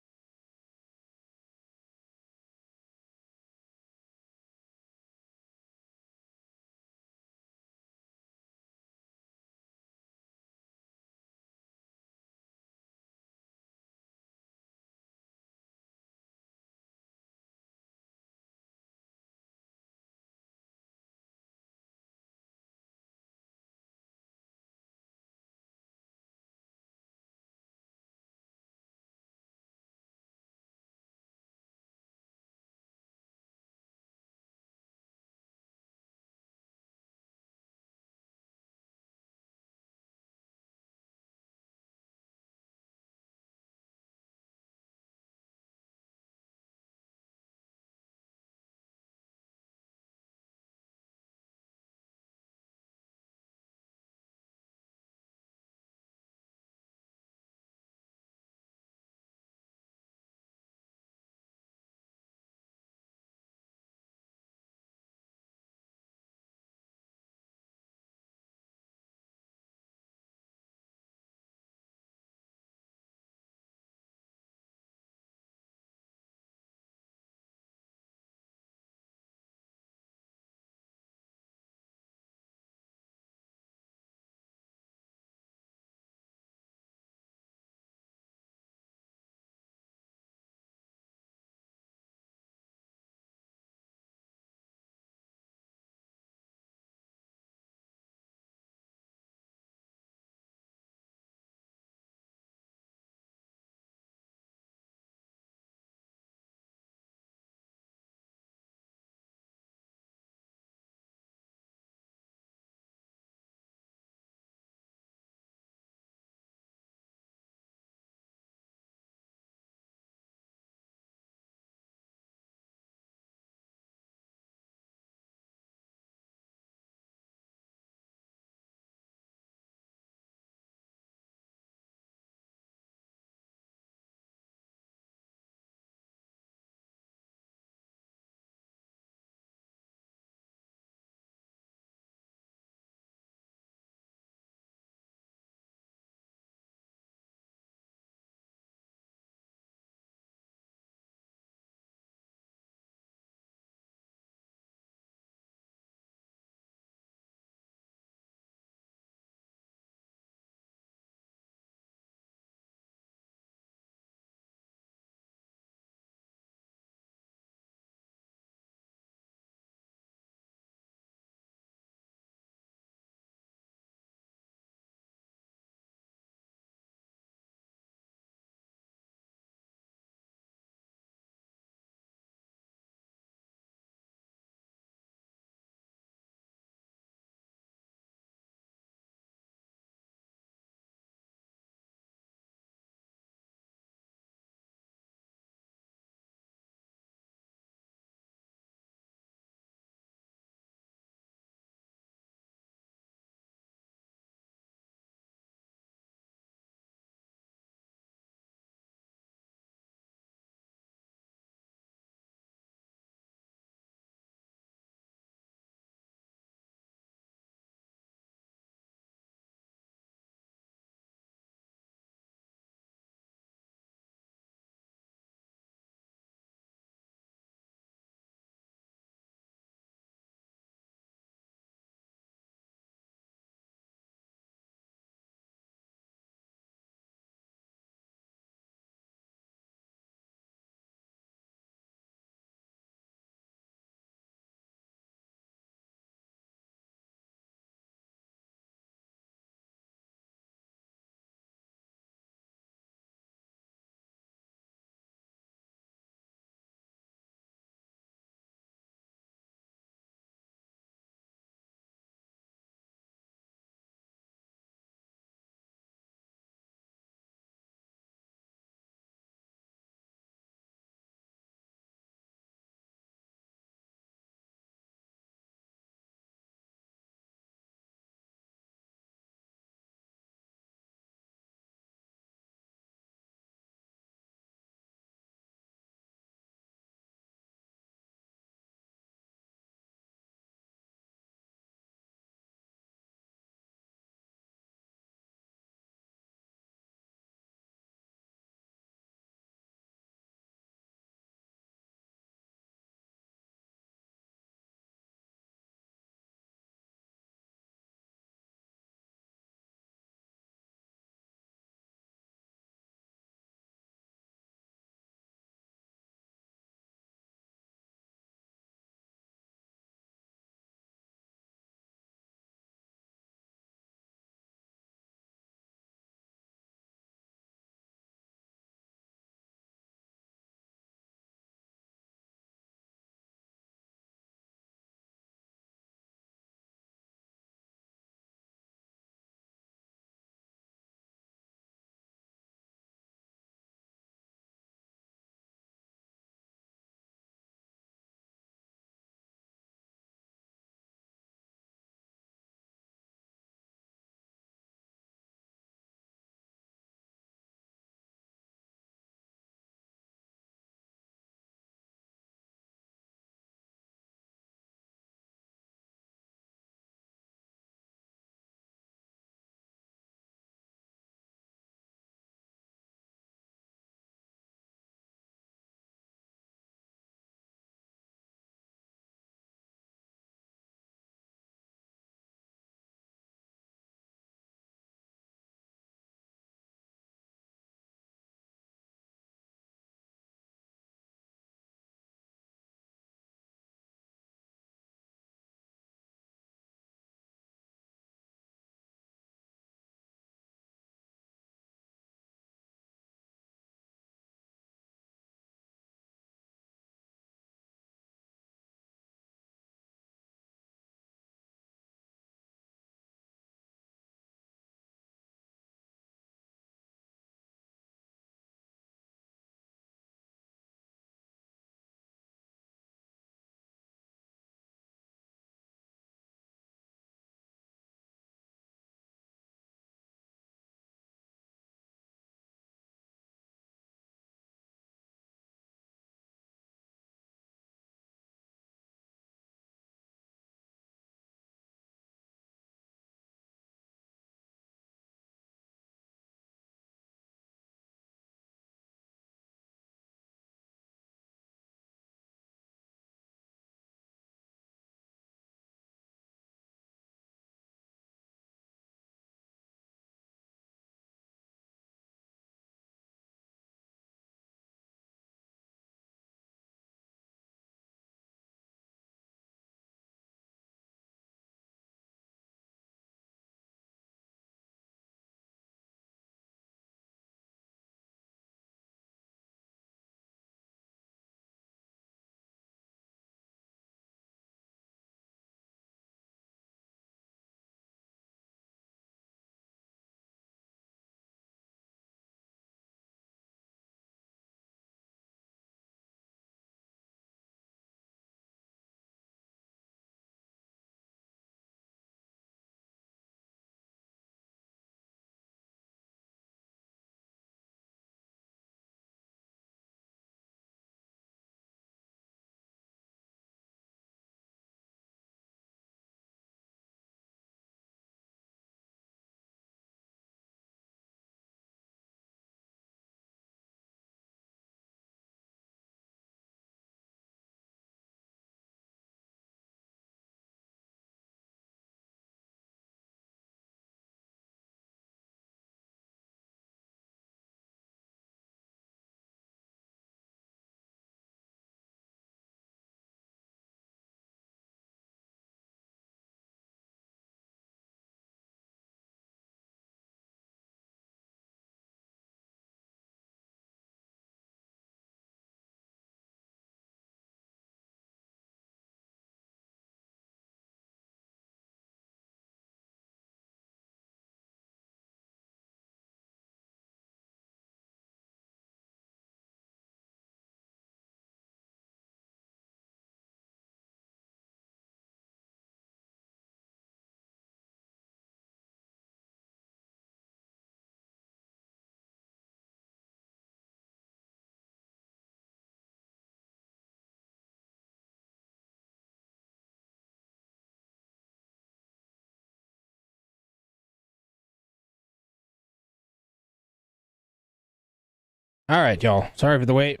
All right, y'all. Sorry for the wait.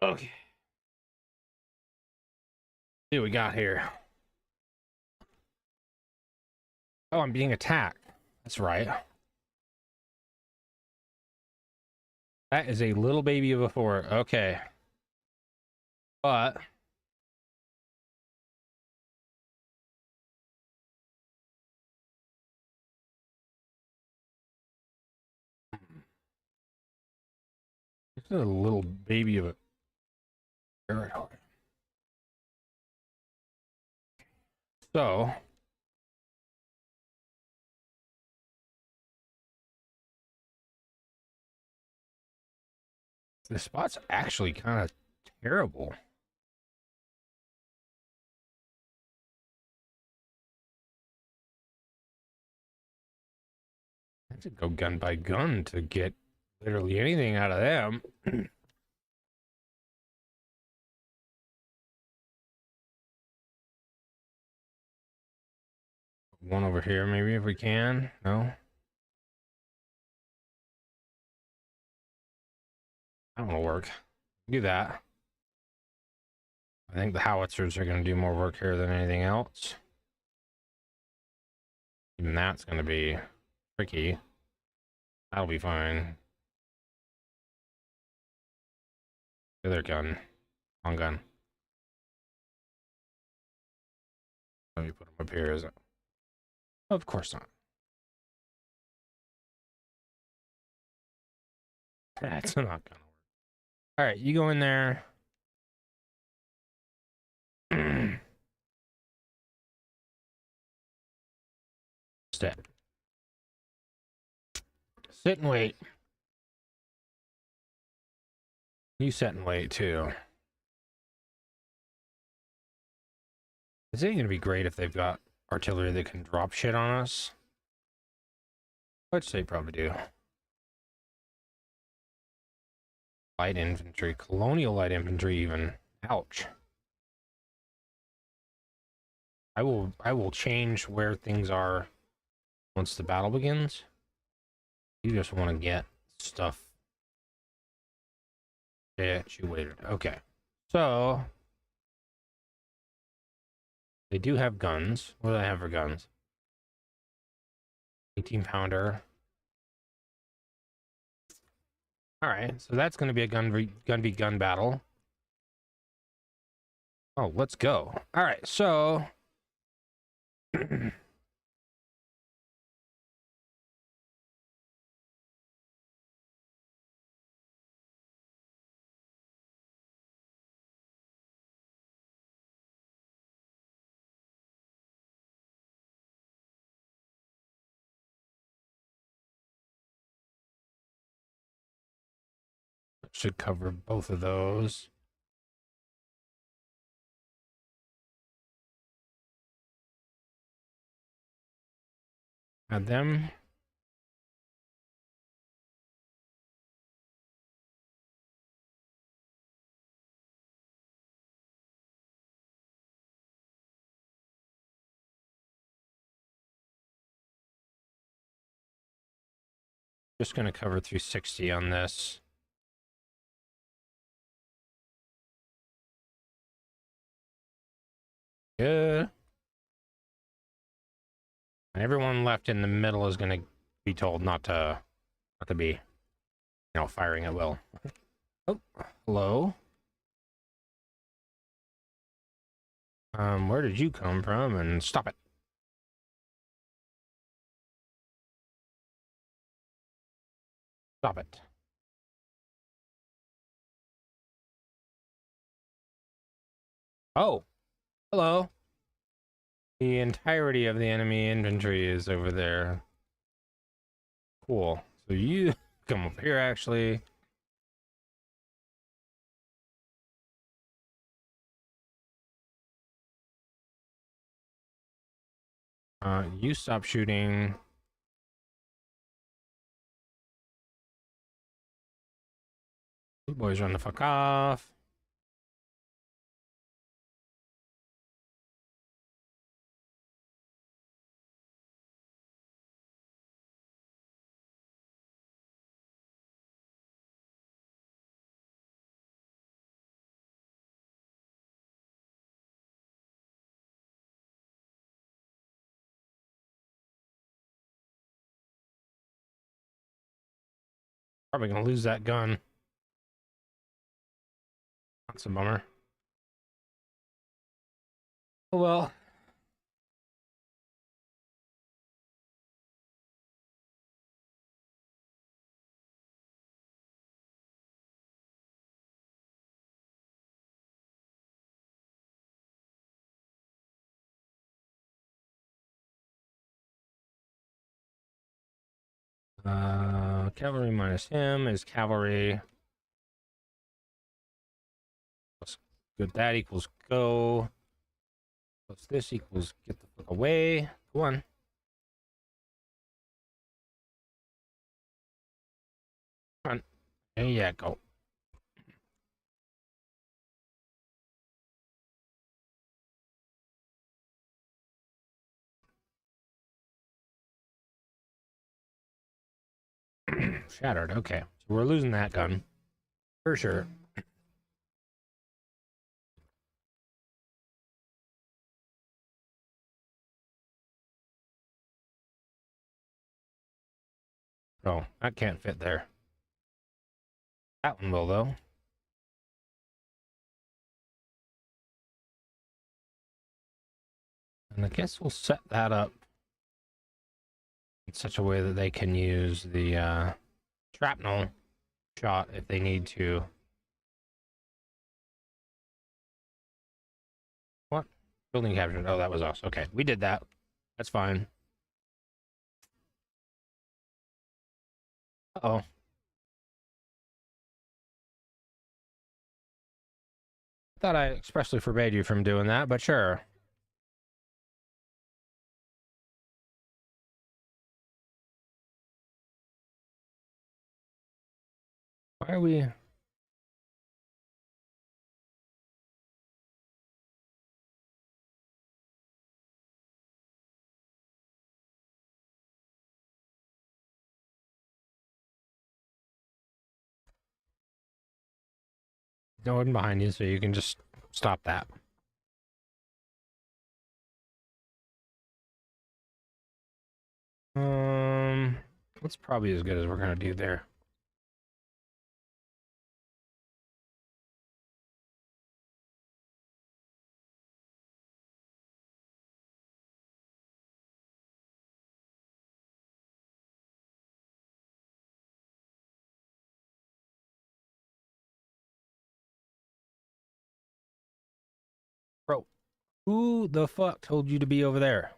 Okay. See what we got here. Oh, I'm being attacked. That's right. That is a little baby of a fort. Okay. But it's a little baby of a territory. So this spot's actually kind of terrible. I have to go gun by gun to get literally anything out of them. One over here, maybe, if we can. No? That won't work. Do that. I think the howitzers are going to do more work here than anything else. Even that's going to be tricky. That'll be fine. The other gun. Wrong gun. Let me put them up here. Is it? Of course not. That's not going to work. All right, you go in there. Step. Sit and wait. You sit and wait too. Is it going to be great if they've got artillery that can drop shit on us? Which they probably do. Light infantry, colonial light infantry even. Ouch. I will change where things are once the battle begins. You just want to get stuff situated. Okay. So they do have guns. What do they have for guns? 18 pounder. All right, so that's going to be a gun v gun battle. Oh, let's go. All right, so should cover both of those. Add them. Just going to cover 360 on this. Yeah. And everyone left in the middle is going to be told not to be, you know, firing at will. Oh, hello. Where did you come from? And stop it. Stop it. Oh, hello. The entirety of the enemy infantry is over there. Cool. So you come up here, actually. You stop shooting. You boys run the fuck off. Probably gonna lose that gun. That's a bummer. Oh well. Cavalry minus him is cavalry. Plus good, that equals go. Plus this equals get the fuck away. Go on. Come on. There you go. Shattered. Okay. So we're losing that gun. For sure. Oh, that can't fit there. That one will, though. And I guess we'll set that up in such a way that they can use the shrapnel shot if they need to. What? Building captured. Oh, that was us. Okay, we did that. That's fine. Uh-oh. Thought I expressly forbade you from doing that, but sure. Why are we... No one behind you, so you can just stop that. That's probably as good as we're gonna do there. Bro, who the fuck told you to be over there?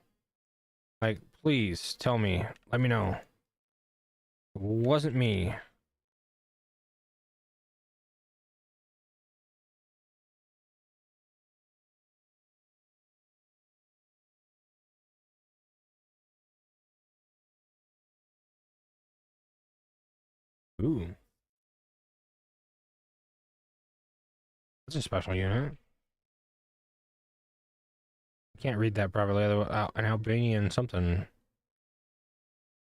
Like, please tell me. Let me know. It wasn't me. Ooh. That's a special unit. Can't read that properly. An Albanian something.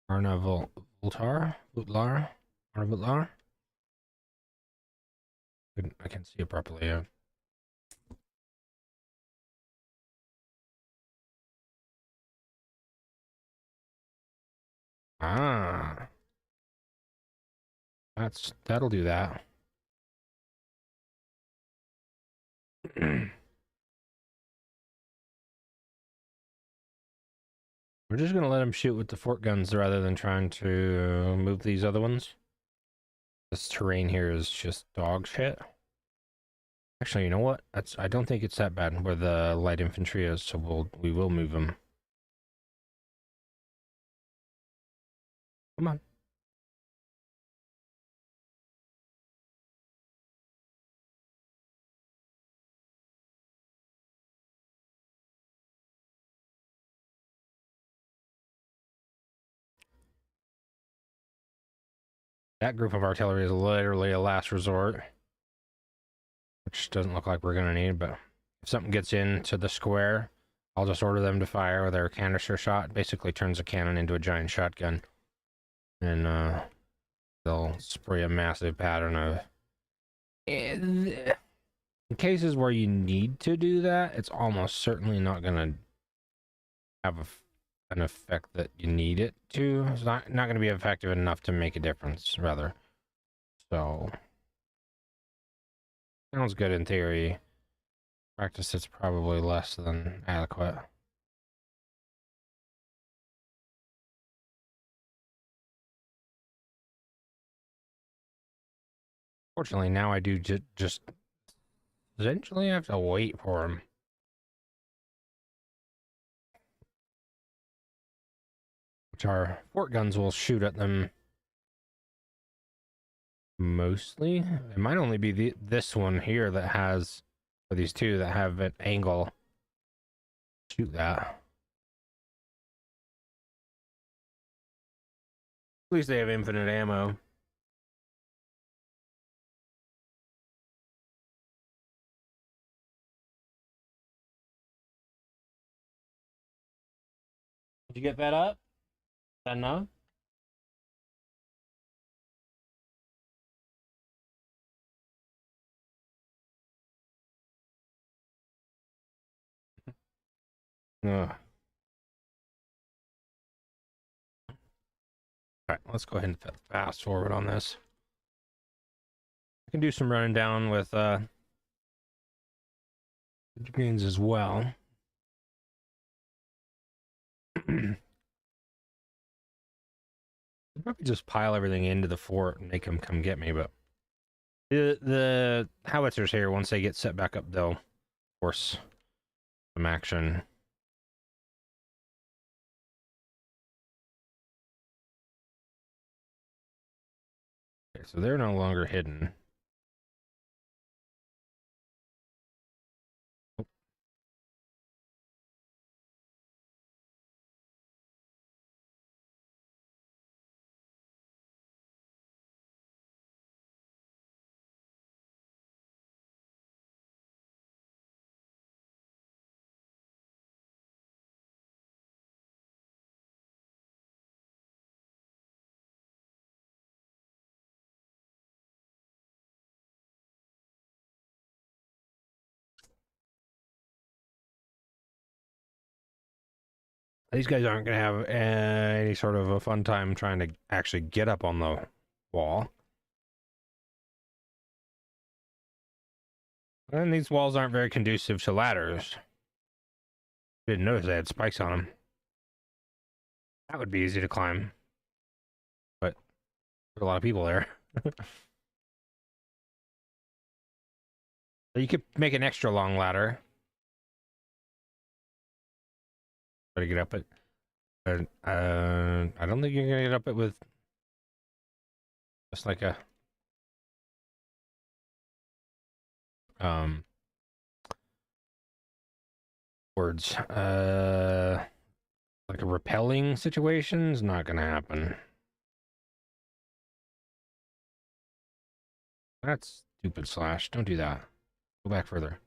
Arna Voltar? Vutlar? Arna Vutlar? I can see it properly, yeah. Ah. That'll do that. We're just gonna let him shoot with the fort guns rather than trying to move these other ones. This terrain here is just dog shit. Actually, you know what? I don't think it's that bad where the light infantry is, so we will move them. Come on. That group of artillery is literally a last resort. Which doesn't look like we're gonna need, but if something gets into the square, I'll just order them to fire with their canister shot. Basically turns a cannon into a giant shotgun. And they'll spray a massive pattern of... In cases where you need to do that, it's almost certainly not gonna have an effect that you need it to. It's not going to be effective enough to make a difference, rather. So, sounds good in theory. Practice, it's probably less than adequate. Fortunately, now I do just essentially have to wait for him. Which our fort guns will shoot at them mostly. It might only be this one here that has, or these two that have an angle. Shoot that. At least they have infinite ammo. Did you get that up? That enough? Ugh. All right, let's go ahead and fast forward on this. I can do some running down with greens as well. I'll probably just pile everything into the fort and make them come get me, but the howitzers here, once they get set back up, they'll force some action. Okay, so they're no longer hidden. Oh. These guys aren't going to have any sort of a fun time trying to actually get up on the wall. And these walls aren't very conducive to ladders. Didn't notice they had spikes on them. That would be easy to climb. But there's a lot of people there. You could make an extra long ladder. Try to get up it. I don't think you're gonna get up it with just like a words. Like a repelling situation's not gonna happen. That's stupid, Slash. Don't do that. Go back further.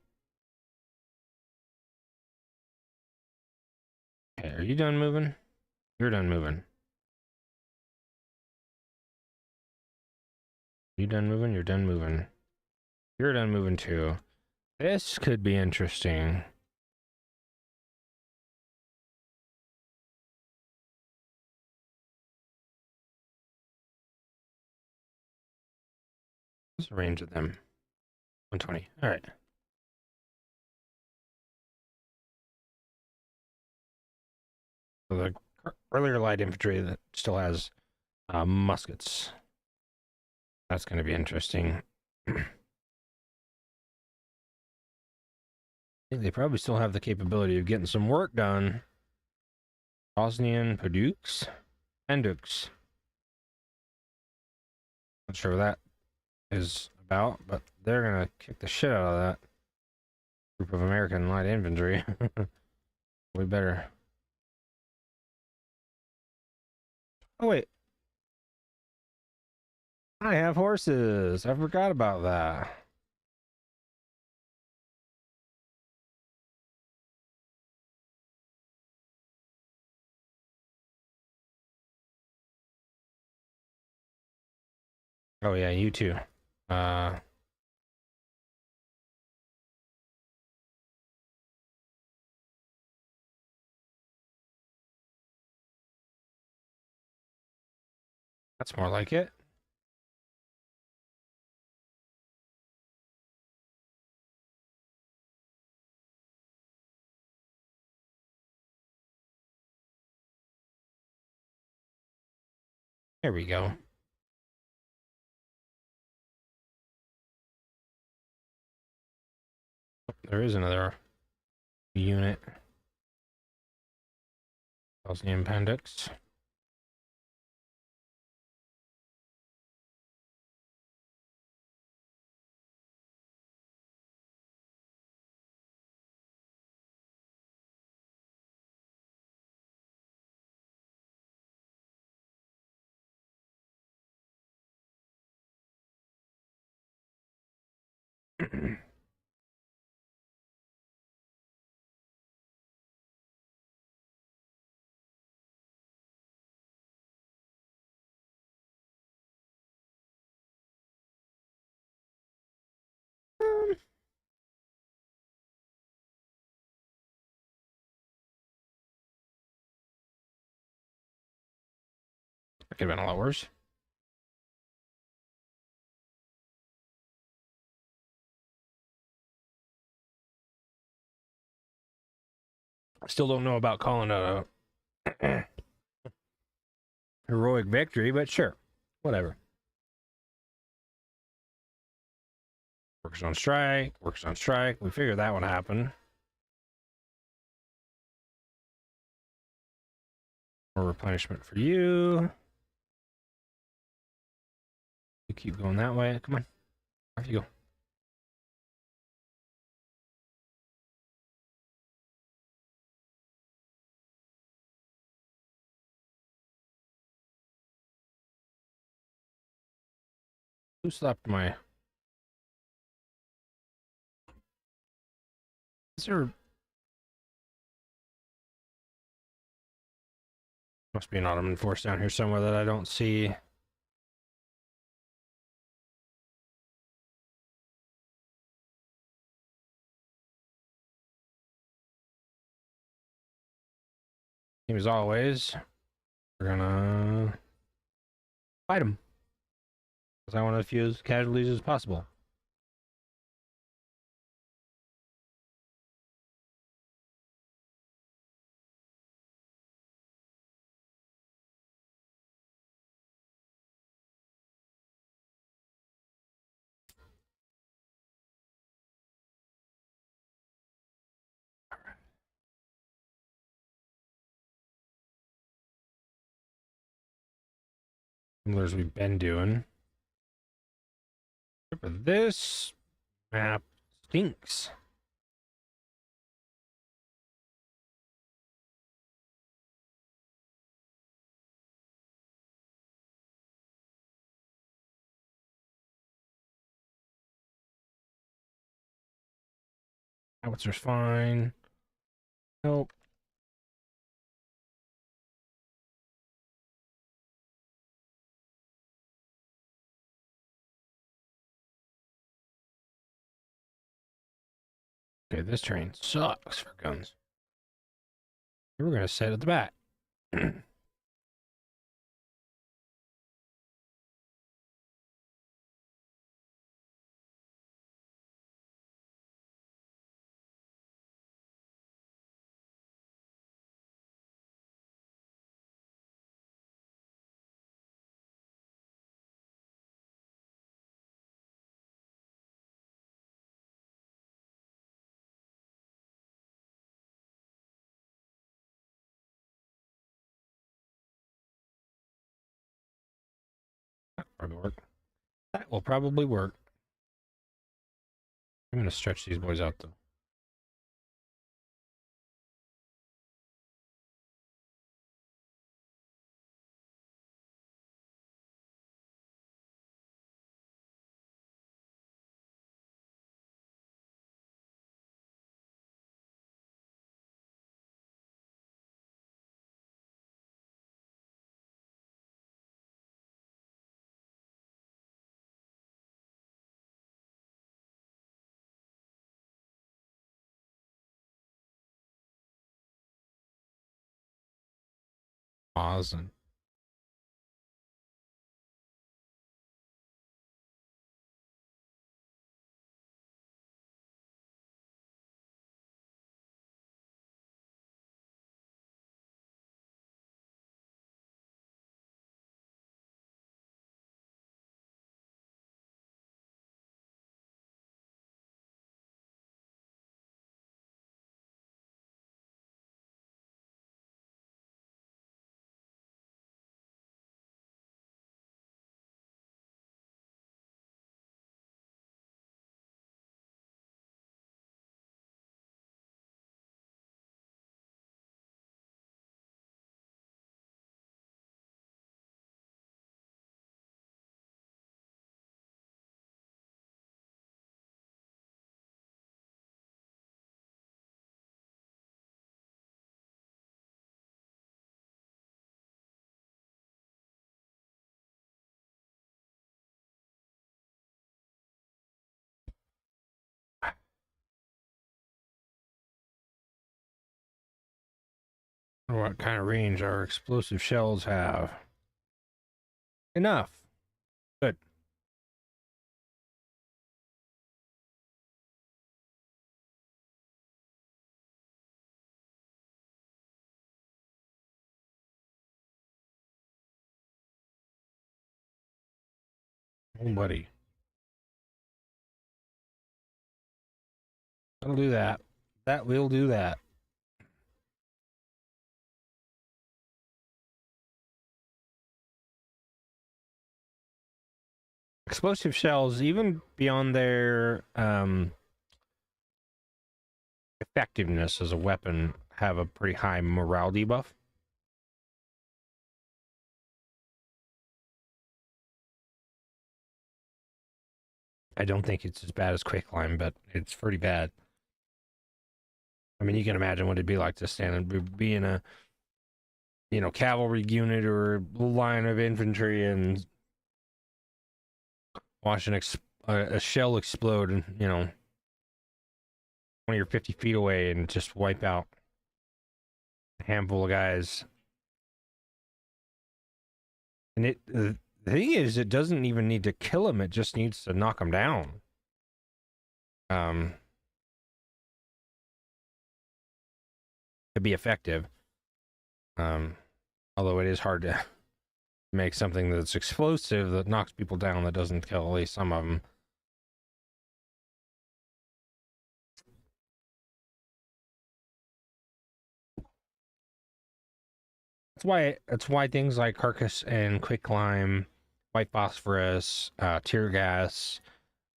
Okay, are you done moving? You're done moving. You done moving? You're done moving. You're done moving too. This could be interesting. What's the range of them? 120. All right. So the earlier light infantry that still has muskets. That's going to be interesting. I think they probably still have the capability of getting some work done. Bosnian Padukes and Dukes. Not sure what that is about, but they're going to kick the shit out of that group of American light infantry. Way better. Oh, wait. I have horses. I forgot about that. Oh, yeah, you too. That's more like it. There we go. There is another unit. How's the appendix? That could have been a lot worse. I still don't know about calling a heroic victory, but sure. Whatever. Works on strike. Works on strike. We figured that would happen. More replenishment for you. You keep going that way. Come on. Off you go. Who slapped my... Is there... Must be an Ottoman force down here somewhere that I don't see. Same as always. We're gonna fight him. Because I want as few casualties as possible. Similar as we've been doing. But this map stinks. Howitzer's fine. Nope. Okay, this terrain sucks for guns. We're gonna set at the back. Probably work. That will probably work. I'm gonna stretch these boys out though. Pause and What kind of range our explosive shells have? Enough. Good. Oh, buddy. That'll do that. That will do that. Explosive shells, even beyond their effectiveness as a weapon, have a pretty high morale debuff. I don't think it's as bad as quicklime, but it's pretty bad. I mean, you can imagine what it'd be like to stand and be in a, cavalry unit or line of infantry and watch a shell explode and, 20 or 50 feet away and just wipe out a handful of guys. And the thing is, it doesn't even need to kill them, it just needs to knock them down. To be effective. Although it is hard to make something that's explosive that knocks people down that doesn't kill at least some of them. That's why things like Carcass and Quicklime, White Phosphorus, Tear Gas,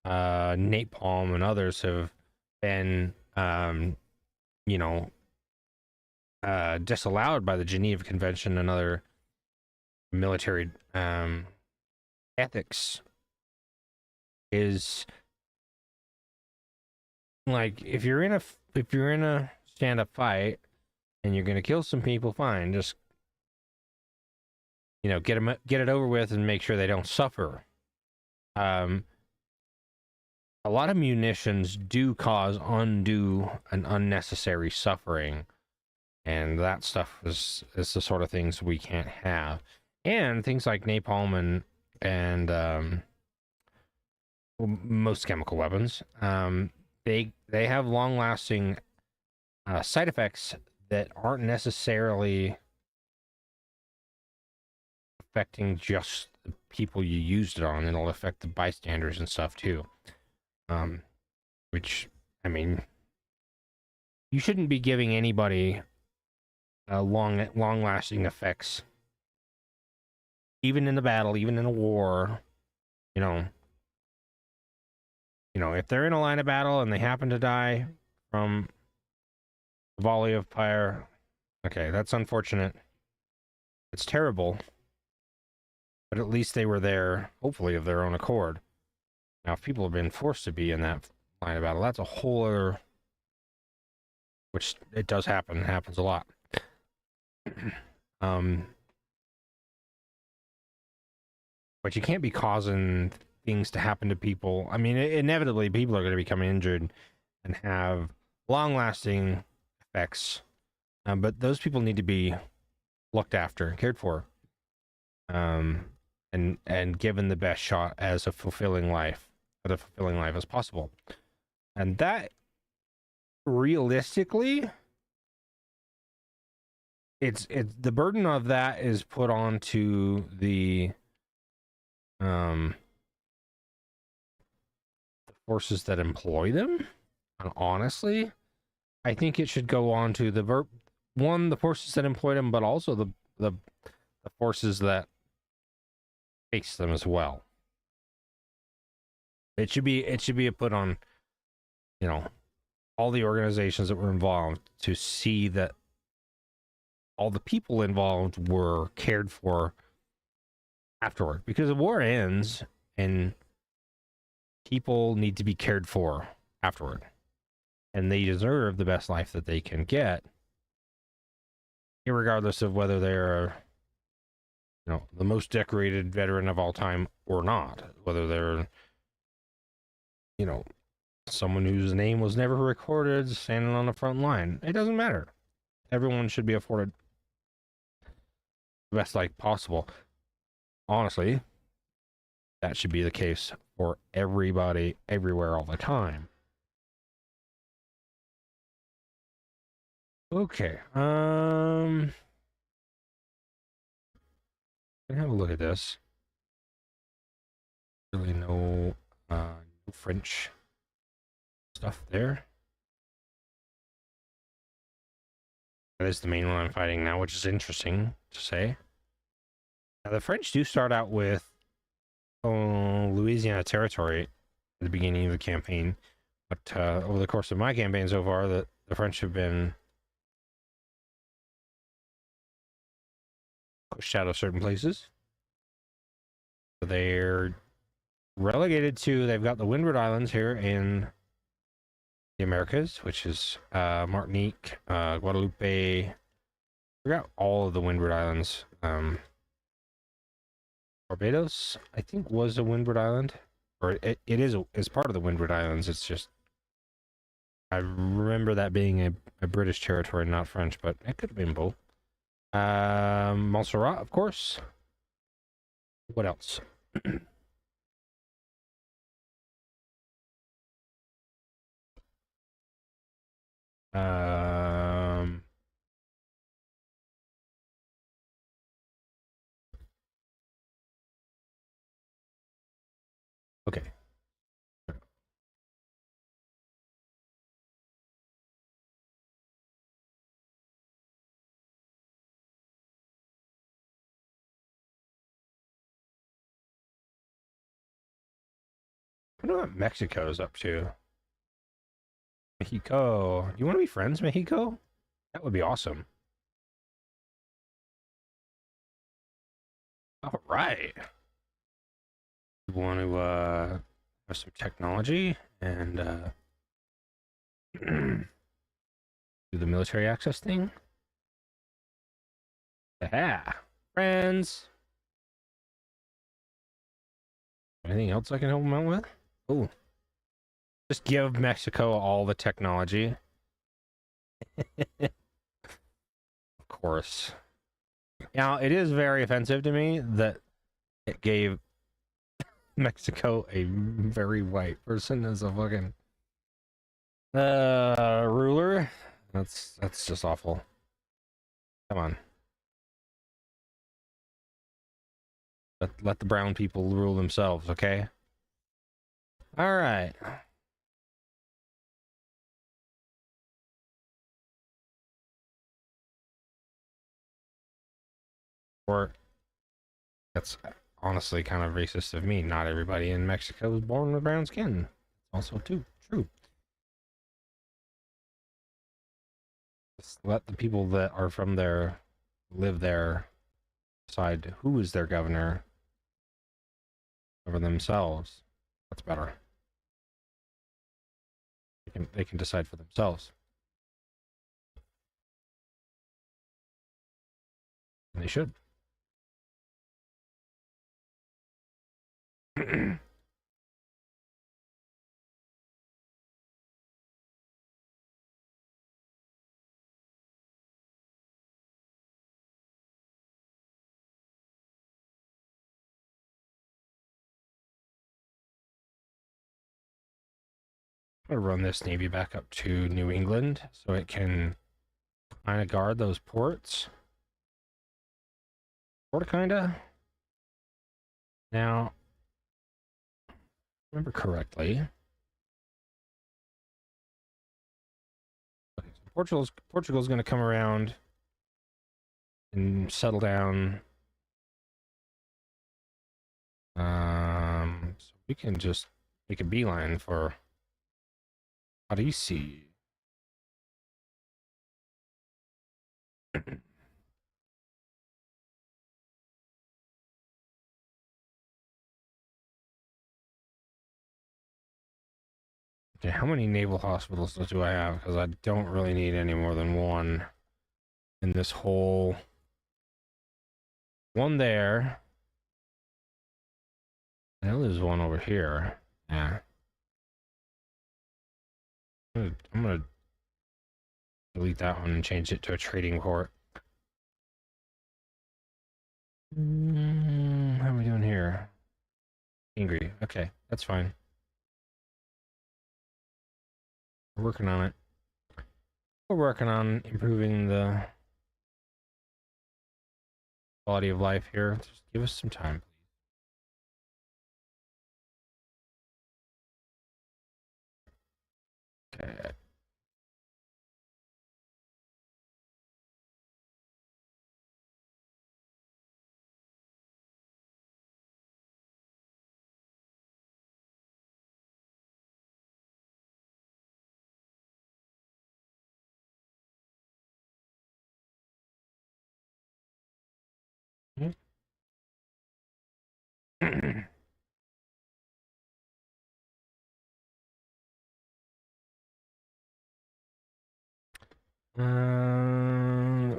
Napalm, and others have been, disallowed by the Geneva Convention and other military ethics. Is like if you're in a stand-up fight and you're gonna kill some people, fine, just get it over with and make sure they don't suffer. A lot of munitions do cause undue and unnecessary suffering, and that stuff is the sort of things we can't have. And things like napalm and most chemical weapons, they have long-lasting side effects that aren't necessarily affecting just the people you used it on. It'll affect the bystanders and stuff too. Which, I mean, you shouldn't be giving anybody long-lasting effects, even in the battle, even in a war. If they're in a line of battle and they happen to die from a volley of fire, okay, that's unfortunate. It's terrible. But at least they were there, hopefully of their own accord. Now, if people have been forced to be in that line of battle, that's a whole other... Which, it does happen. It happens a lot. But you can't be causing things to happen to people. I mean, inevitably, people are going to become injured and have long-lasting effects. But those people need to be looked after and cared for. And given the best shot as a fulfilling life as possible. And that, realistically, it's the burden of that is put onto the forces that employ them. And honestly, I think it should go on to the forces that employ them, but also the forces that face them as well. It should be put on, all the organizations that were involved to see that all the people involved were cared for afterward, because the war ends and people need to be cared for afterward, and they deserve the best life that they can get, regardless of whether they're the most decorated veteran of all time or not, whether they're someone whose name was never recorded standing on the front line. It doesn't matter. Everyone should be afforded best like possible. Honestly, that should be the case for everybody, everywhere, all the time. Okay. Can have a look at this. Really no French stuff there. That is the main one I'm fighting now, which is interesting to say. Now, the French do start out with Louisiana Territory at the beginning of the campaign, but over the course of my campaign so far, the French have been pushed out of certain places. So they're relegated to, they've got the Windward Islands here in the Americas, which is Martinique, Guadeloupe. I forgot all of the Windward Islands. Barbados, I think, was a Windward Island, or it is part of the Windward Islands. It's just I remember that being a British territory, not French, but it could have been both. Montserrat, of course. What else? um, okay. I wonder what Mexico's up to. Mexico. You want to be friends, Mexico? That would be awesome. All right. You want to have some technology and do the military access thing? Yeah. Friends. Anything else I can help them out with? Oh. Just give Mexico all the technology. Of course. Now, it is very offensive to me that it gave Mexico a very white person as a fucking ruler. That's just awful. Come on. Let the brown people rule themselves, okay? All right. Or that's honestly kind of racist of me. Not everybody in Mexico was born with brown skin. Also, too true. Just let the people that are from there live there decide who is their governor over themselves. That's better. They can decide for themselves. And they should. I'm gonna run this navy back up to New England so it can kind of guard those ports. Sort of, kinda. Now, remember correctly. Okay, so Portugal's going to come around and settle down. So we can just make a beeline for Parisi. Okay, how many naval hospitals do I have? Because I don't really need any more than one in this whole... One there. I know there's one over here. Yeah. I'm gonna delete that one and change it to a trading port. How are we doing here? Angry. Okay, that's fine. We're working on it. We're working on improving the quality of life here. Just give us some time, please. Okay.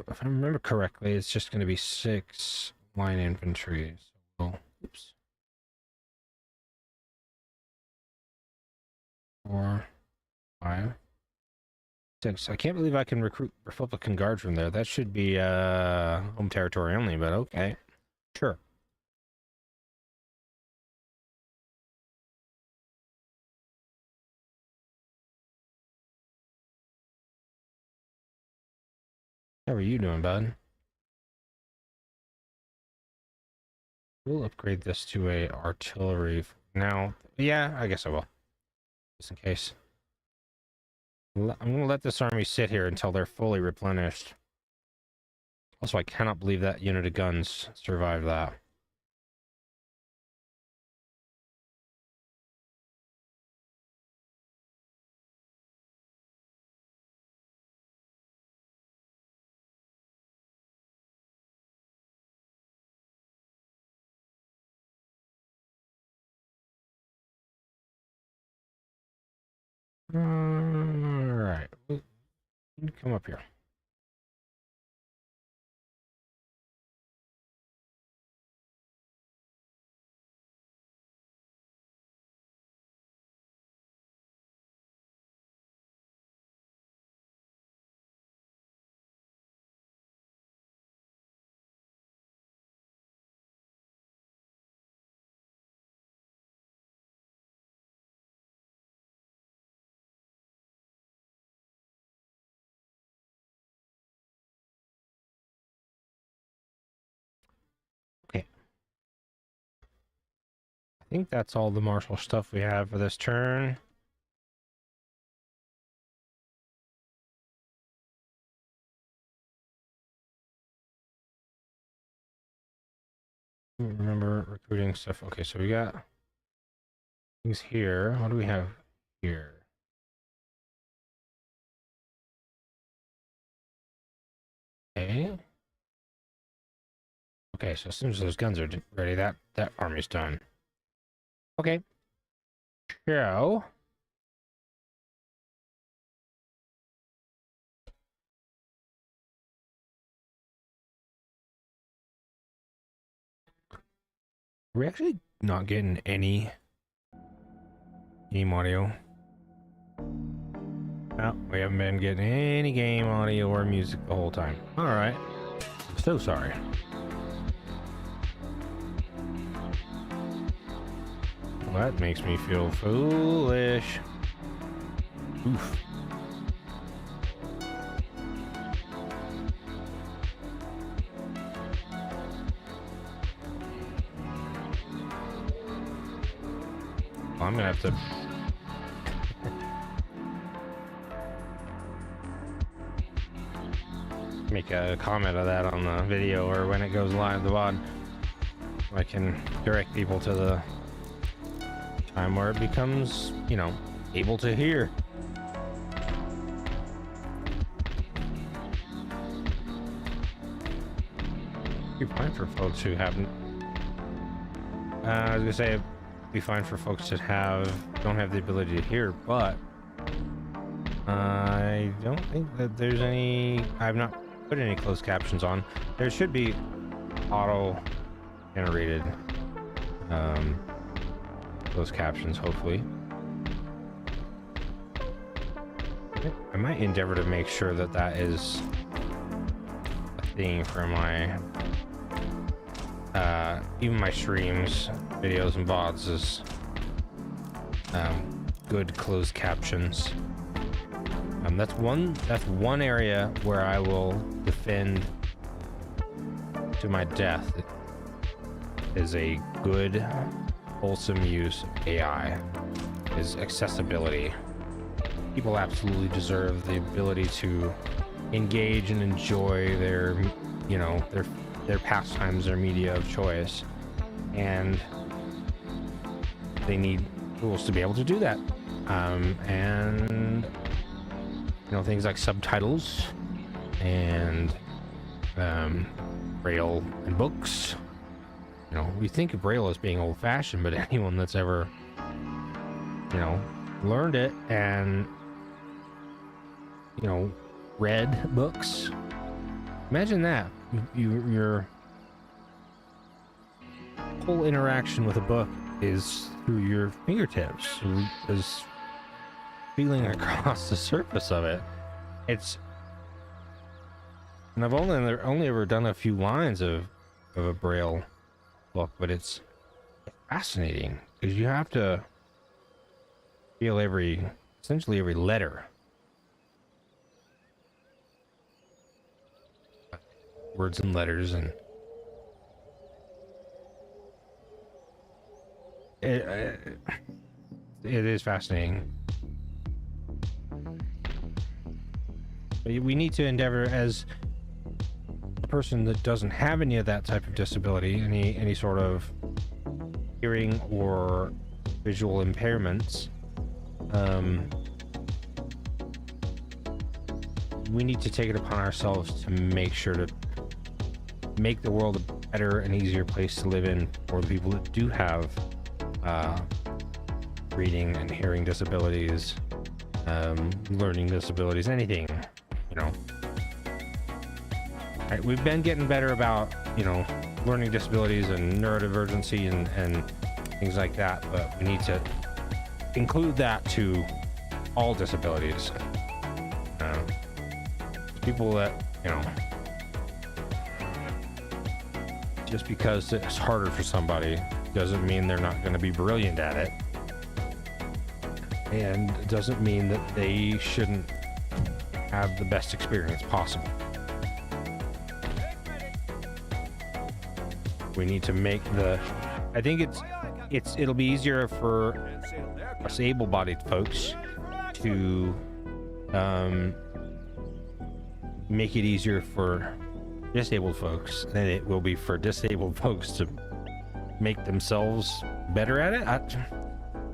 If I remember correctly, it's just going to be 6 line infantry. So, oops. 4, 5, 6. I can't believe I can recruit Republican Guard from there. That should be home territory only, but okay. Sure. How are you doing, bud? We'll upgrade this to a artillery now. Yeah, I guess I will. Just in case. I'm going to let this army sit here until they're fully replenished. Also, I cannot believe that unit of guns survived that. Alright. Come up here. Okay. I think that's all the martial stuff we have for this turn. Remember recruiting stuff. Okay, so we got things here. What do we have here? Okay. Okay, so as soon as those guns are ready, that army's done. Okay. So we're actually not getting any game audio. No, we haven't been getting any game audio or music the whole time. Alright. I'm so sorry. Well, that makes me feel foolish. Oof. Well, I'm gonna have to make a comment of that on the video or when it goes live, the VOD. I can direct people to the time where it becomes, you know, able to hear. It'd be fine for folks who haven't. I was gonna say it'd be fine for folks that don't have the ability to hear, but I don't think that there's any. I've not put any closed captions on. There should be auto-generated closed captions, hopefully. I might endeavor to make sure that is a thing for my even my streams, videos, and VODs is good closed captions. That's one area where I will defend to my death, is a good, wholesome use of AI, is accessibility. People absolutely deserve the ability to engage and enjoy their, you know, their pastimes, their media of choice, and they need tools to be able to do that. And you know, things like subtitles and Braille and books. You know, we think of Braille as being old-fashioned, but anyone that's ever, you know, learned it and, you know, read books, imagine that. Your whole interaction with a book is through your fingertips, is feeling across the surface of it. And I've only ever done a few lines of a Braille book, but it's fascinating because you have to feel essentially every letter. Words and letters, and it is fascinating. We need to endeavor, as a person that doesn't have any of that type of disability, any sort of hearing or visual impairments, we need to take it upon ourselves to make sure to make the world a better and easier place to live in for the people that do have reading and hearing disabilities, learning disabilities, anything, you know. Right, we've been getting better about, you know, learning disabilities and neurodivergency and things like that, but we need to include that to all disabilities. People that, you know, just because it's harder for somebody doesn't mean they're not going to be brilliant at it, and doesn't mean that they shouldn't have the best experience possible. We need to make I think it'll be easier for us able-bodied folks to make it easier for disabled folks than it will be for disabled folks to make themselves better at it,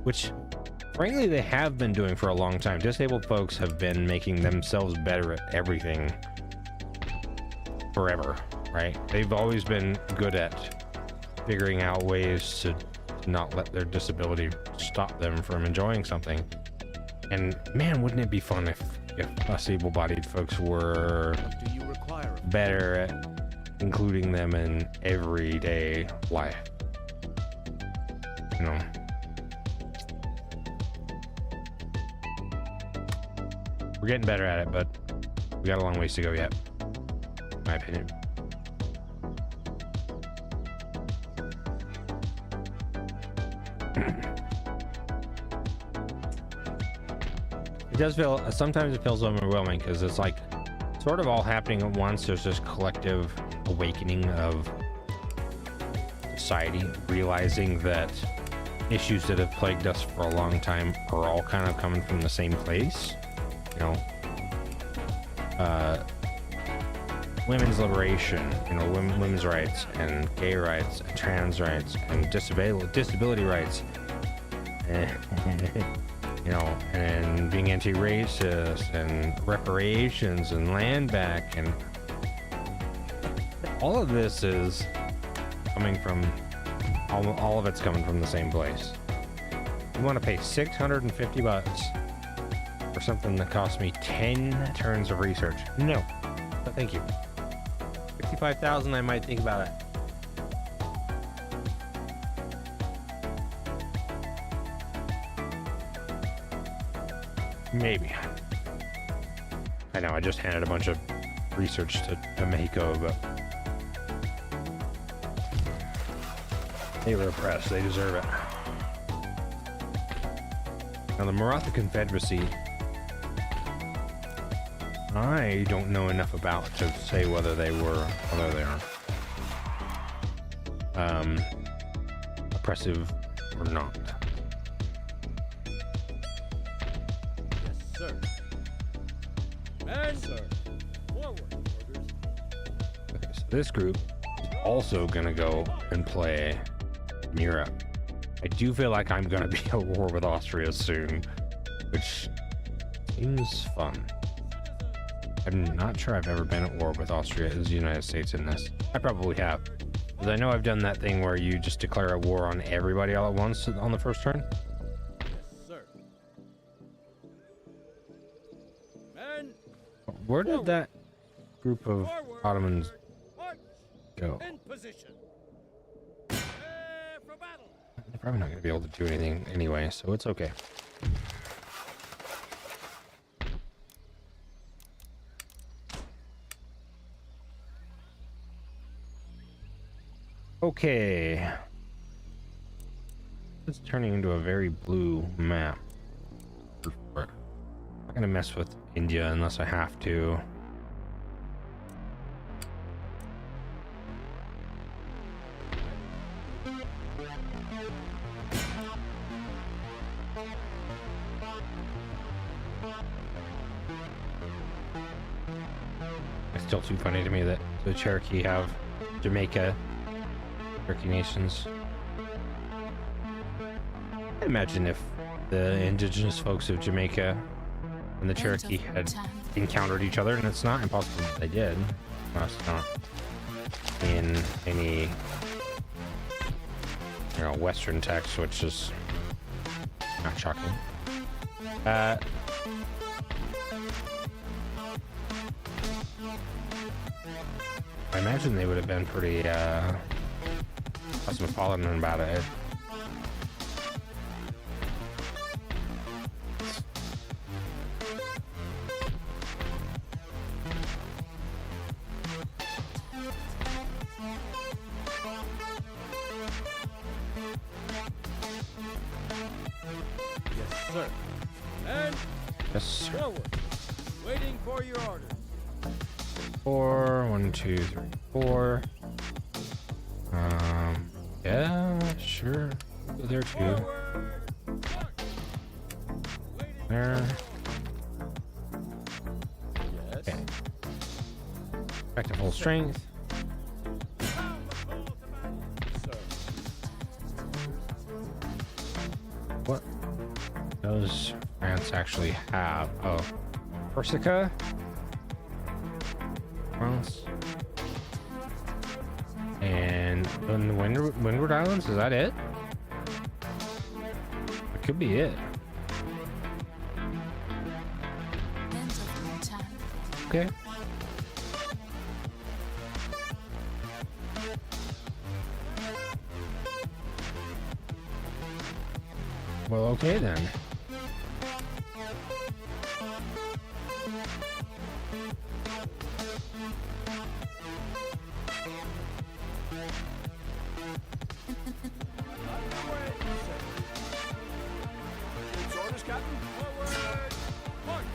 which frankly they have been doing for a long time. Disabled folks have been making themselves better at everything forever, right? They've always been good at figuring out ways to not let their disability stop them from enjoying something. And man, wouldn't it be fun if us able-bodied folks were better at including them in everyday life, you know. We're getting better at it, but we got a long ways to go yet, in my opinion. It does feel, sometimes it feels overwhelming because it's like sort of all happening at once. There's this collective awakening of society, realizing that issues that have plagued us for a long time are all kind of coming from the same place. You know, women's liberation, you know, women's rights and gay rights and trans rights and disability rights. You know, and being anti-racist and reparations and land back, and all of this is coming from, all of it's coming from the same place. You want to pay $650 for something that cost me 10 turns of research? No, but thank you. $55,000, I might think about it. Maybe. I know I just handed a bunch of research to Mexico, but They were oppressed. They deserve it. Now the Maratha Confederacy, I don't know enough about to say whether they are oppressive or not. Yes, sir. And sir. Forward orders. Okay, so this group is also gonna go and play in Europe. I do feel like I'm gonna be at war with Austria soon, which seems fun. I'm not sure I've ever been at war with Austria as the United States in this. I probably have. Because I know I've done that thing where you just declare a war on everybody all at once on the first turn. Yes, sir. Men, Where did that group of forward. Ottomans March. go? In position. Prepare for battle. They're probably not going to be able to do anything anyway, so it's okay. Okay. It's turning into a very blue map. I'm not gonna mess with India unless I have to. It's still too funny to me that the Cherokee have Jamaica. Cherokee nations. I imagine if the indigenous folks of Jamaica and the Cherokee had encountered each other, and it's not impossible that they did. Well, it's not in any, Western text, which is not shocking. I imagine they would have been pretty cosmopolitan about it. Yes, sir. And Yes, sir. forward. Waiting for your orders. 4, 1, 2, 3, 4. Yeah, sure. Go there too. Forward. March. Waiting. There. Yes. Okay. Back to full strength. Sound the call to battle. Sir. What does France actually have? Oh, Corsica? France. And the Windward Islands, is that it? It could be it. Okay. Well, okay then. Orders, Captain. Forward. March.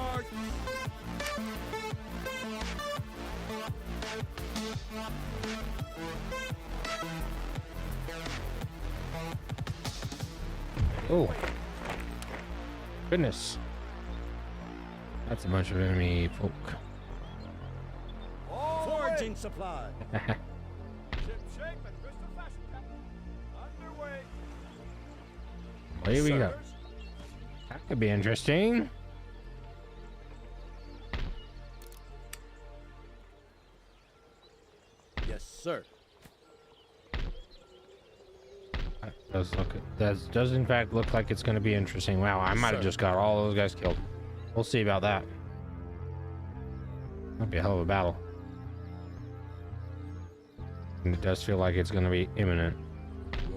March. Oh. Goodness. That's a bunch of enemy folk. Foraging supply. Ship shape and crystal fashion, Captain. Underway. Away we go. Sirs. That could be interesting. Yes, sir. That does in fact look like it's going to be interesting. Wow, I might have Sir. just got all those guys killed. We'll see about that. That'll be a hell of a battle. And it does feel like it's going to be imminent.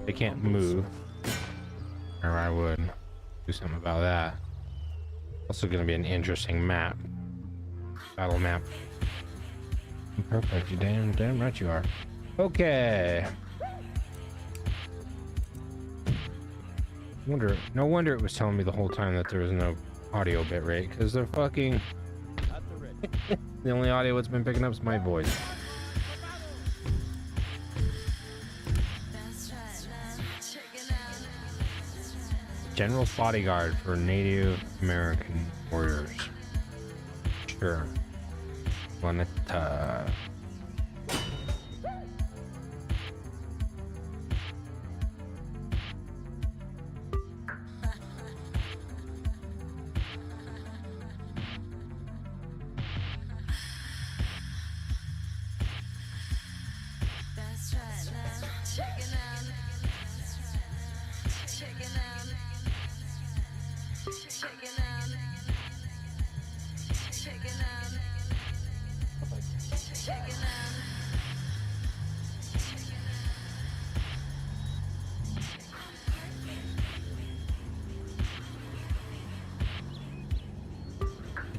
They can't move. Or I would do something about that. Also going to be an interesting map. Battle map. Perfect. You damn right you are. Okay. No wonder it was telling me the whole time that there was no audio bitrate, because the fucking At the ready. the only audio it's been picking up is my voice. General's bodyguard for Native American warriors. Sure. Planeta.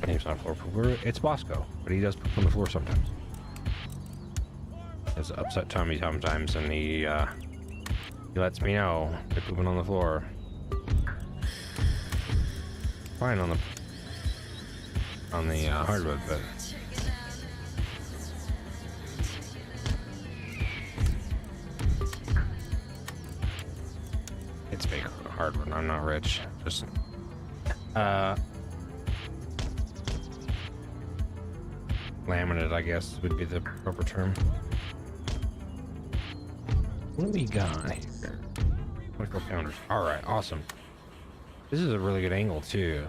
Name's not floor pooper. It's Bosco, but he does poop on the floor sometimes. It's upset tummy sometimes, and he lets me know they're pooping on the floor. Fine on the hardwood, but it's fake hardwood. I'm not rich. Just laminate, I guess, would be the proper term. What do we got here? 24 pounders. All right, awesome. This is a really good angle too.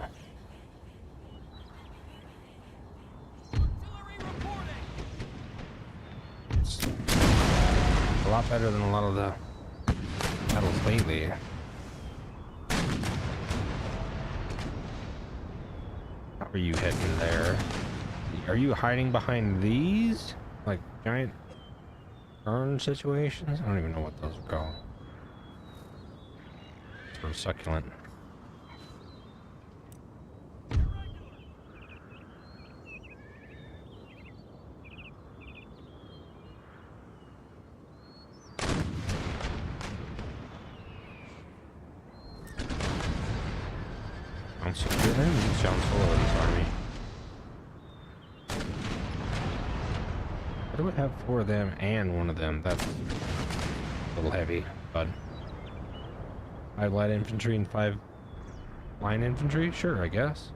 It's a lot better than a lot of the battles lately. How are you heading there? Are you hiding behind these? Like giant urn situations? I don't even know what those are called. Sort of succulent. I'm secure them. You sound full of this army. I would have 4 of them and 1 of them. That's a little heavy, bud. 5 light infantry and 5 line infantry? Sure, I guess.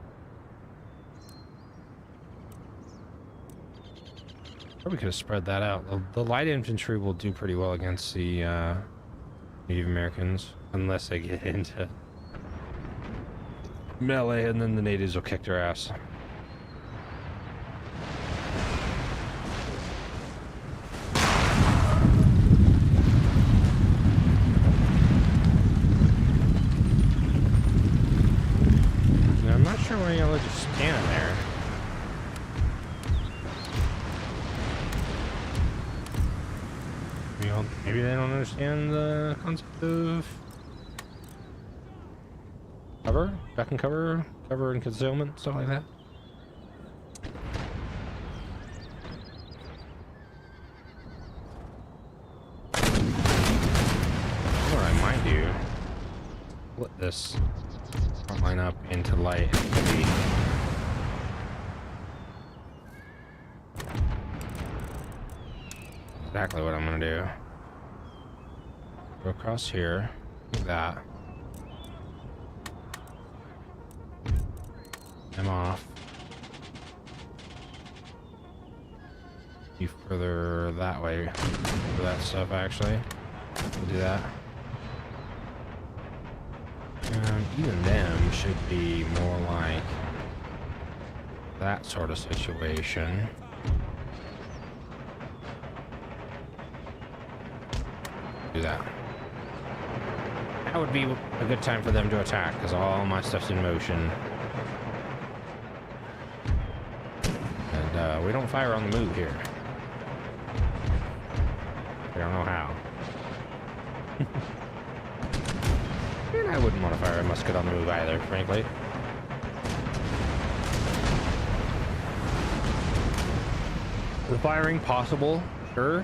Probably could have spread that out. The light infantry will do pretty well against the Native Americans, unless they get into melee, and then the natives will kick their ass. I'm not sure why y'all are just standing there. Maybe they don't understand the concept of cover, back and cover, cover and concealment, stuff like that. What I might do, split this front line up into light and heavy. Exactly what I'm gonna do. Go across here, like that. I'm off. Be further that way for that stuff, actually. We'll do that. Even them should be more like that sort of situation. Do that. That would be a good time for them to attack, because all my stuff's in motion. And we don't fire on the move here. I don't know how. And I wouldn't want to fire a musket on the move either, frankly. The firing possible, sure.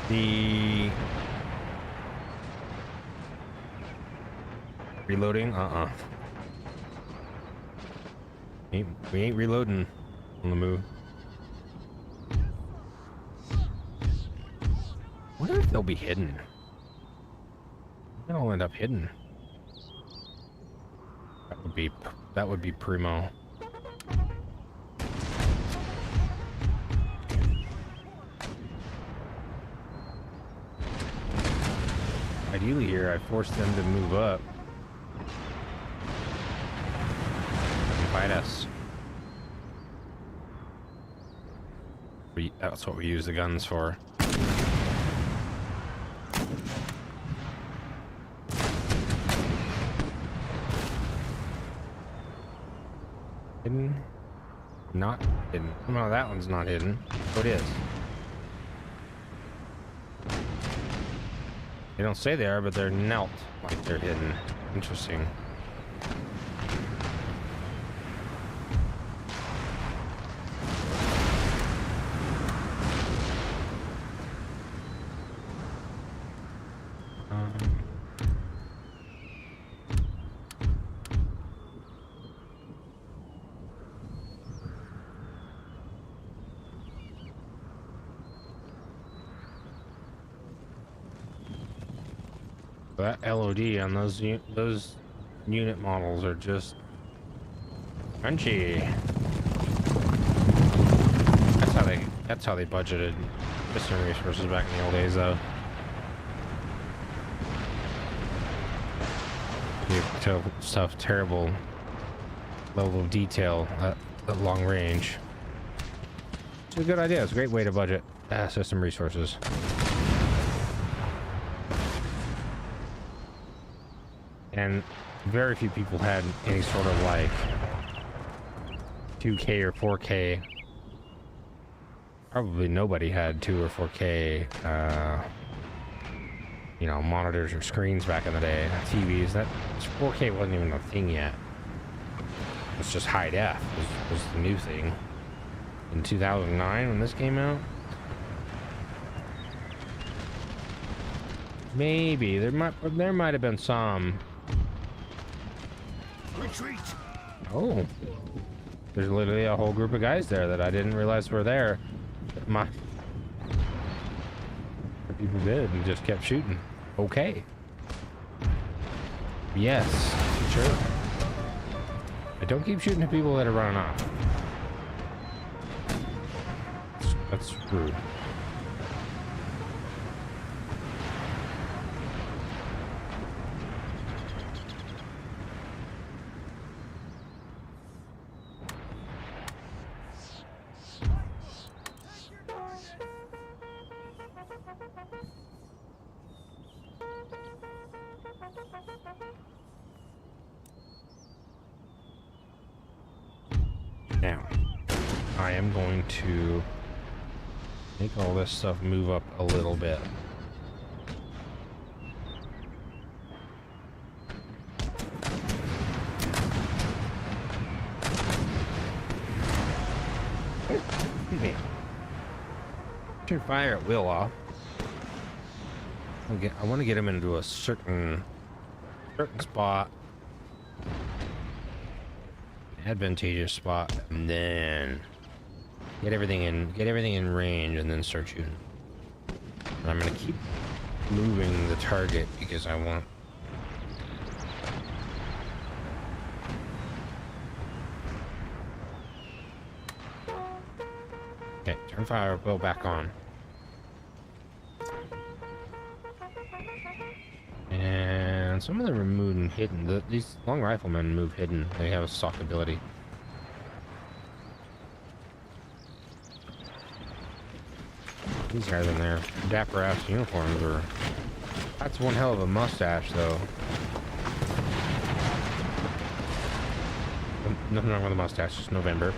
The reloading, we ain't reloading on the move. Wonder if they'll be hidden. They'll end up hidden. That would be primo. Ideally here, I forced them to move up and fight us. That's what we use the guns for. Hidden? Not hidden. No, that one's not hidden. Oh, it is. They don't say they are, but they're knelt like they're hidden. Interesting. That LOD on those unit models are just crunchy. That's how they budgeted system resources back in the old days, though. You tell stuff terrible level of detail at long range. It's a good idea. It's a great way to budget system resources. And very few people had any sort of like 2K or 4K. Probably nobody had 2 or 4K, you know, monitors or screens back in the day. TVs, that 4K wasn't even a thing yet. It's just high def was the new thing. In 2009 when this came out. Maybe there might have been some. Retreat. Oh, there's literally a whole group of guys there that I didn't realize were there. People did and just kept shooting. Okay. Yes, sure. But don't keep shooting at people that are running off. That's rude. Now, I am going to make all this stuff move up a little bit. Excuse me. Turn fire at will off. I want to get him into a certain spot. Advantageous spot, and then get everything in range, and then start shooting. And I'm gonna keep moving the target because I want. Okay, turn fire bow back on. And some of them are moving hidden. These long riflemen move hidden. They have a stock ability. These guys in their dapper ass uniforms are. That's one hell of a mustache, though. Nothing wrong with the mustache, just November.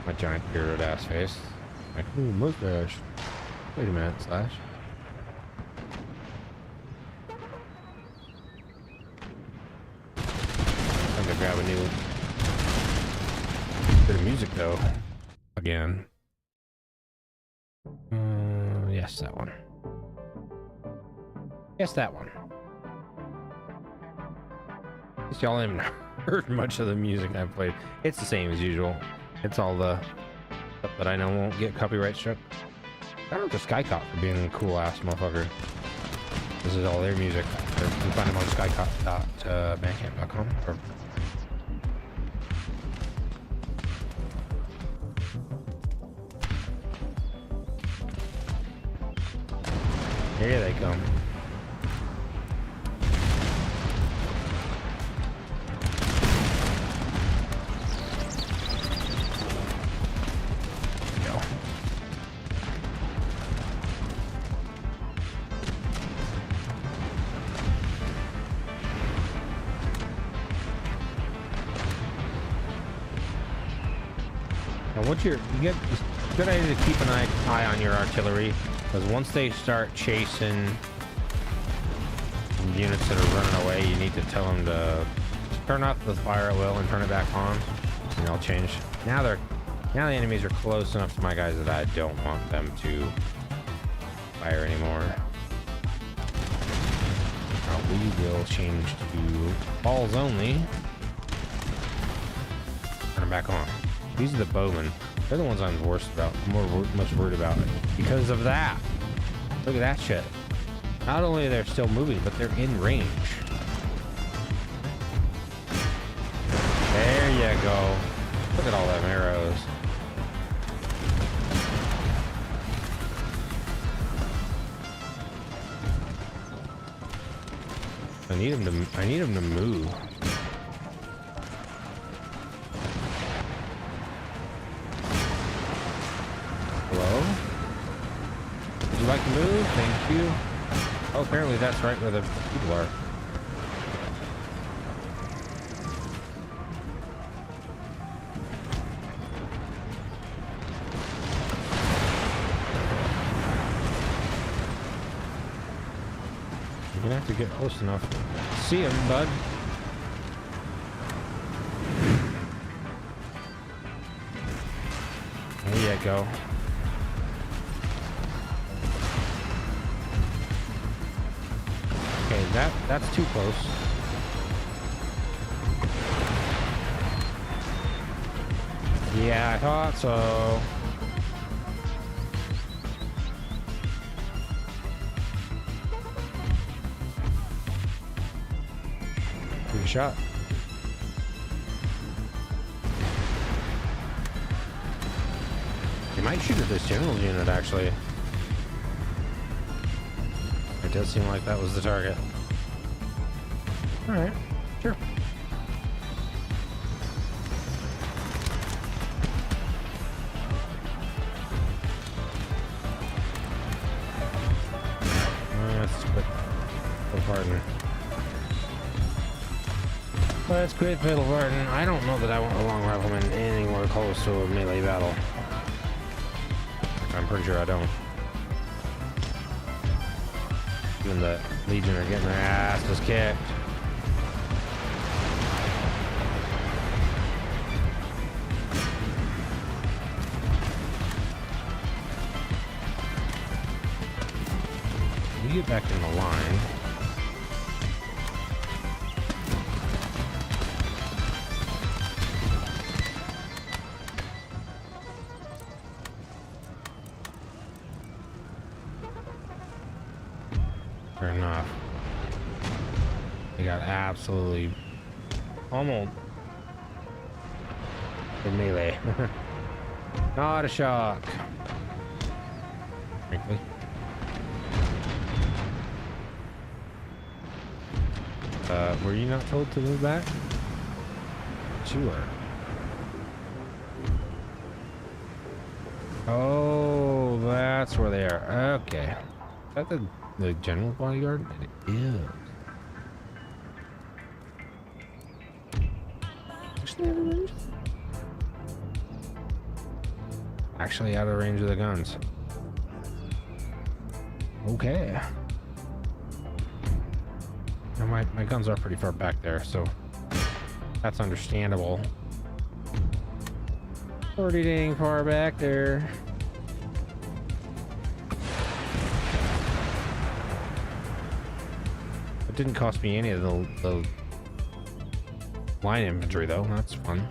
My giant bearded ass face. Like, ooh, mustache. Wait a minute, Slash. Grab a new bit of music though. Again. Yes, that one. Yes, that one. Guess y'all haven't heard much of the music I've played. It's the same as usual. It's all the stuff that I know won't get copyright struck. Shout out to Skycop for being a cool ass motherfucker. This is all their music. You can find them on skycop.bandcamp.com. Here they come. Go. Now, what you get, it's a good idea to keep an eye on your artillery. Because once they start chasing units that are running away, you need to tell them to turn off the fire at will and turn it back on, and they'll change. Now the enemies are close enough to my guys that I don't want them to fire anymore. We will change to balls only. Turn them back on. These are the bowmen. They're the ones I'm most worried about because of that. Look at that shit. Not only are they still moving, but they're in range. There you go. Look at all them arrows. I need them to move. Hello? Would you like to move? Thank you. Oh, apparently that's right where the people are. You're gonna have to get close enough. See him, bud. There you go. Okay, that's too close. Yeah, I thought so. Good shot. You might shoot at this general unit, actually. It does seem like that was the target. Alright, sure. Let's quit. Pardon. Let's quit Fiddle Barton. I don't know that I want a long rifleman anywhere close to a melee battle. I'm pretty sure I don't. Even the Legion are getting their asses kicked. You get back in the line. Fair enough. They got absolutely pummeled in melee. Not a shock. Frankly. Were you not told to move back? You were. Oh, that's where they are. Okay. Is that the general bodyguard? It is. Actually out of range of the guns. Okay. Now my guns are pretty far back there, so that's understandable. Pretty dang far back there. didn't cost me any of the line inventory though. That's fun.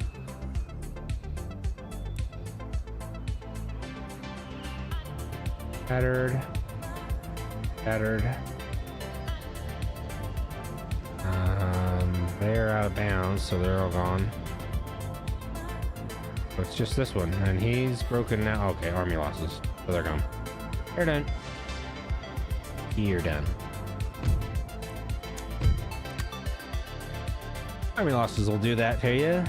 Battered. They're out of bounds, so they're all gone. So it's just this one, and he's broken now. Okay, army losses, so they're gone. They're done. You're done. Army losses will do that to you.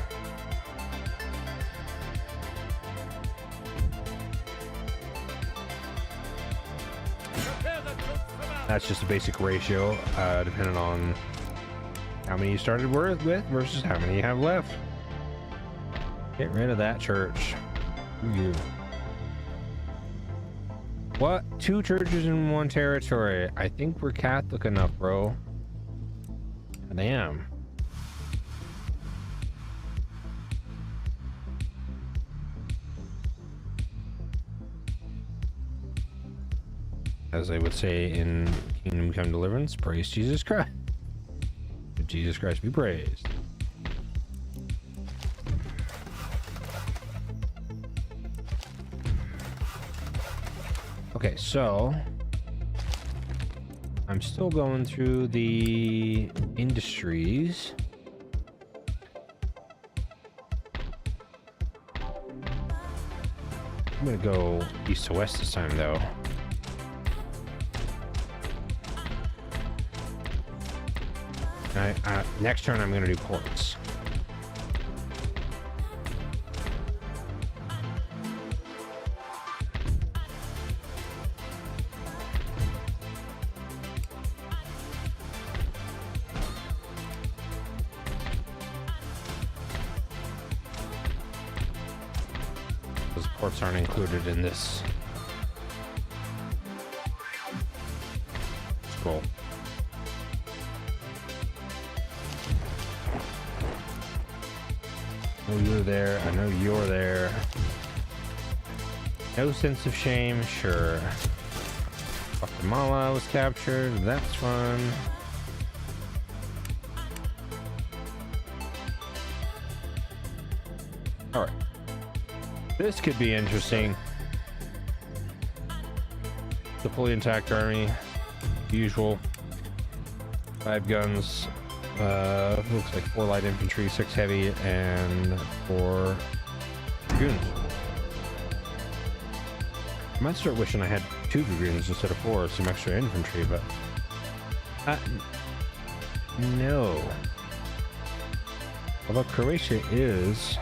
Prepare the troops for battle. That's just a basic ratio, depending on how many you started with versus how many you have left. Get rid of that church. You. What? 2 churches in 1 territory. I think we're Catholic enough, bro. Damn. As they would say in Kingdom Come Deliverance, praise Jesus Christ. But Jesus Christ be praised. Okay, so I'm still going through the industries. I'm gonna go east to west this time though. Next turn I'm gonna do ports. Those ports aren't included in this scroll. I know you're there. I know you're there. No sense of shame, sure. Guatemala was captured. That's fun. All right. This could be interesting. The fully intact army, usual. 5 guns. Looks like 4 light infantry, 6 heavy, and 4 dragoons. I might start wishing I had 2 dragoons instead of 4, some extra infantry, but no. Although Croatia is,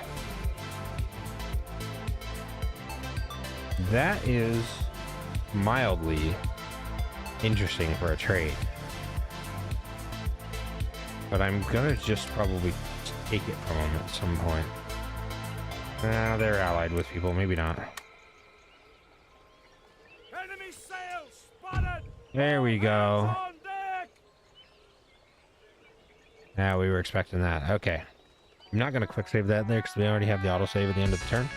that is mildly interesting for a trade. But I'm gonna just probably take it from them at some point. They're allied with people, maybe not. Enemy sails spotted. There we go. On deck. Yeah, we were expecting that. Okay. I'm not gonna quick save that there because we already have the autosave at the end of the turn.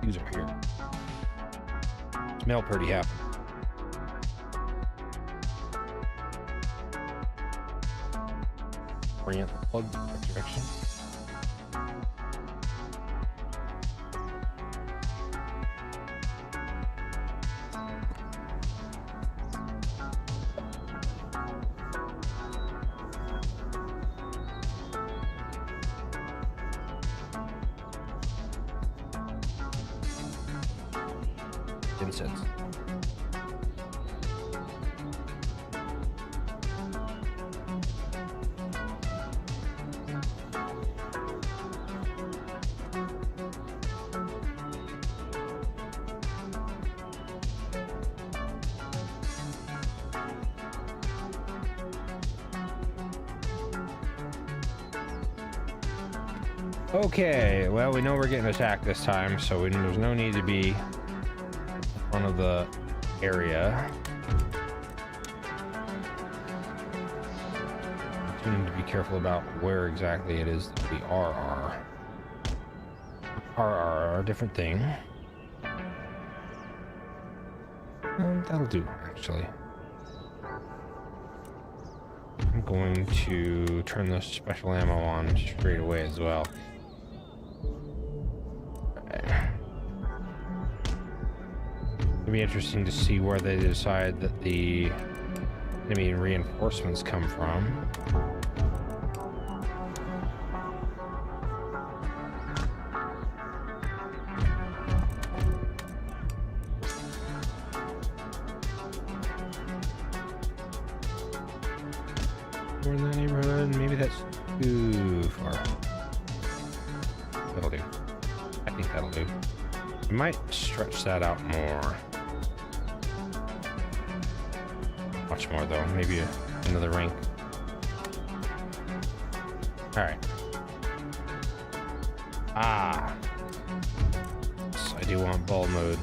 These are here. Smell pretty happy. Orient the plug in that direction. Incense. Okay, well, we know we're getting attacked this time, so there's no need to be in front of the area. We need to be careful about where exactly it is that we are. RR, a different thing. That'll do, actually. I'm going to turn the special ammo on straight away as well. It'll be interesting to see where they decide that the enemy reinforcements come from. We're in that neighborhood. Maybe that's too far. That'll do. I think that'll do. We might stretch that out more. Much more though. Maybe another rank. All right. Ah. So I do want ball mode.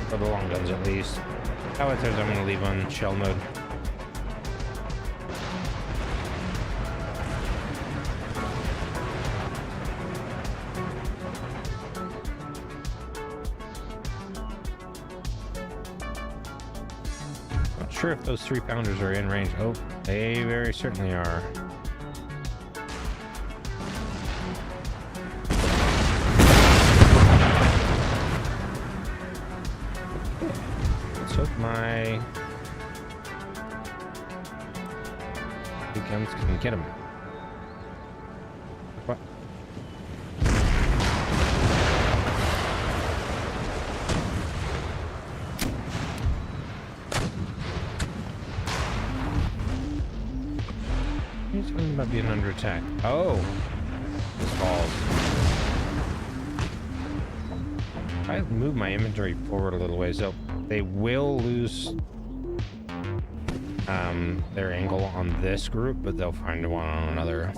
For the long guns at least. However, I'm going to leave on shell mode. Not sure if those 3-pounders are in range. Oh, they very certainly are. My big guns can get him. What? He's talking about being under attack. Oh, this falls. If I move my inventory forward a little ways, they will lose their angle on this group, but they'll find one on another.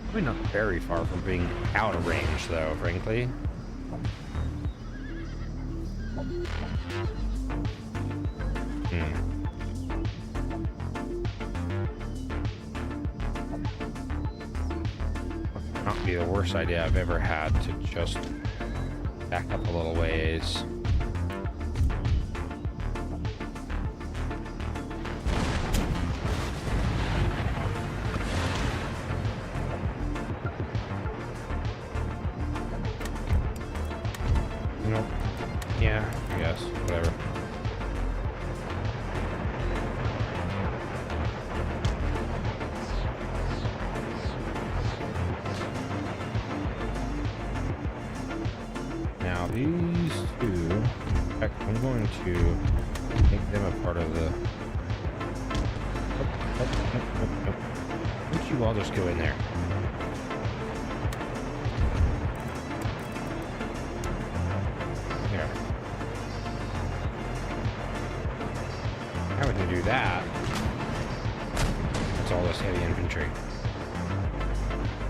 Probably not very far from being out of range, though, frankly. Not be the worst idea I've ever had to just back up a little ways. Nope. Yeah, I guess. Whatever. Now these two, in fact, I'm going to make them a part of the... Nope. Why don't you all just go in there? Here. How would you do that? That's all this heavy infantry.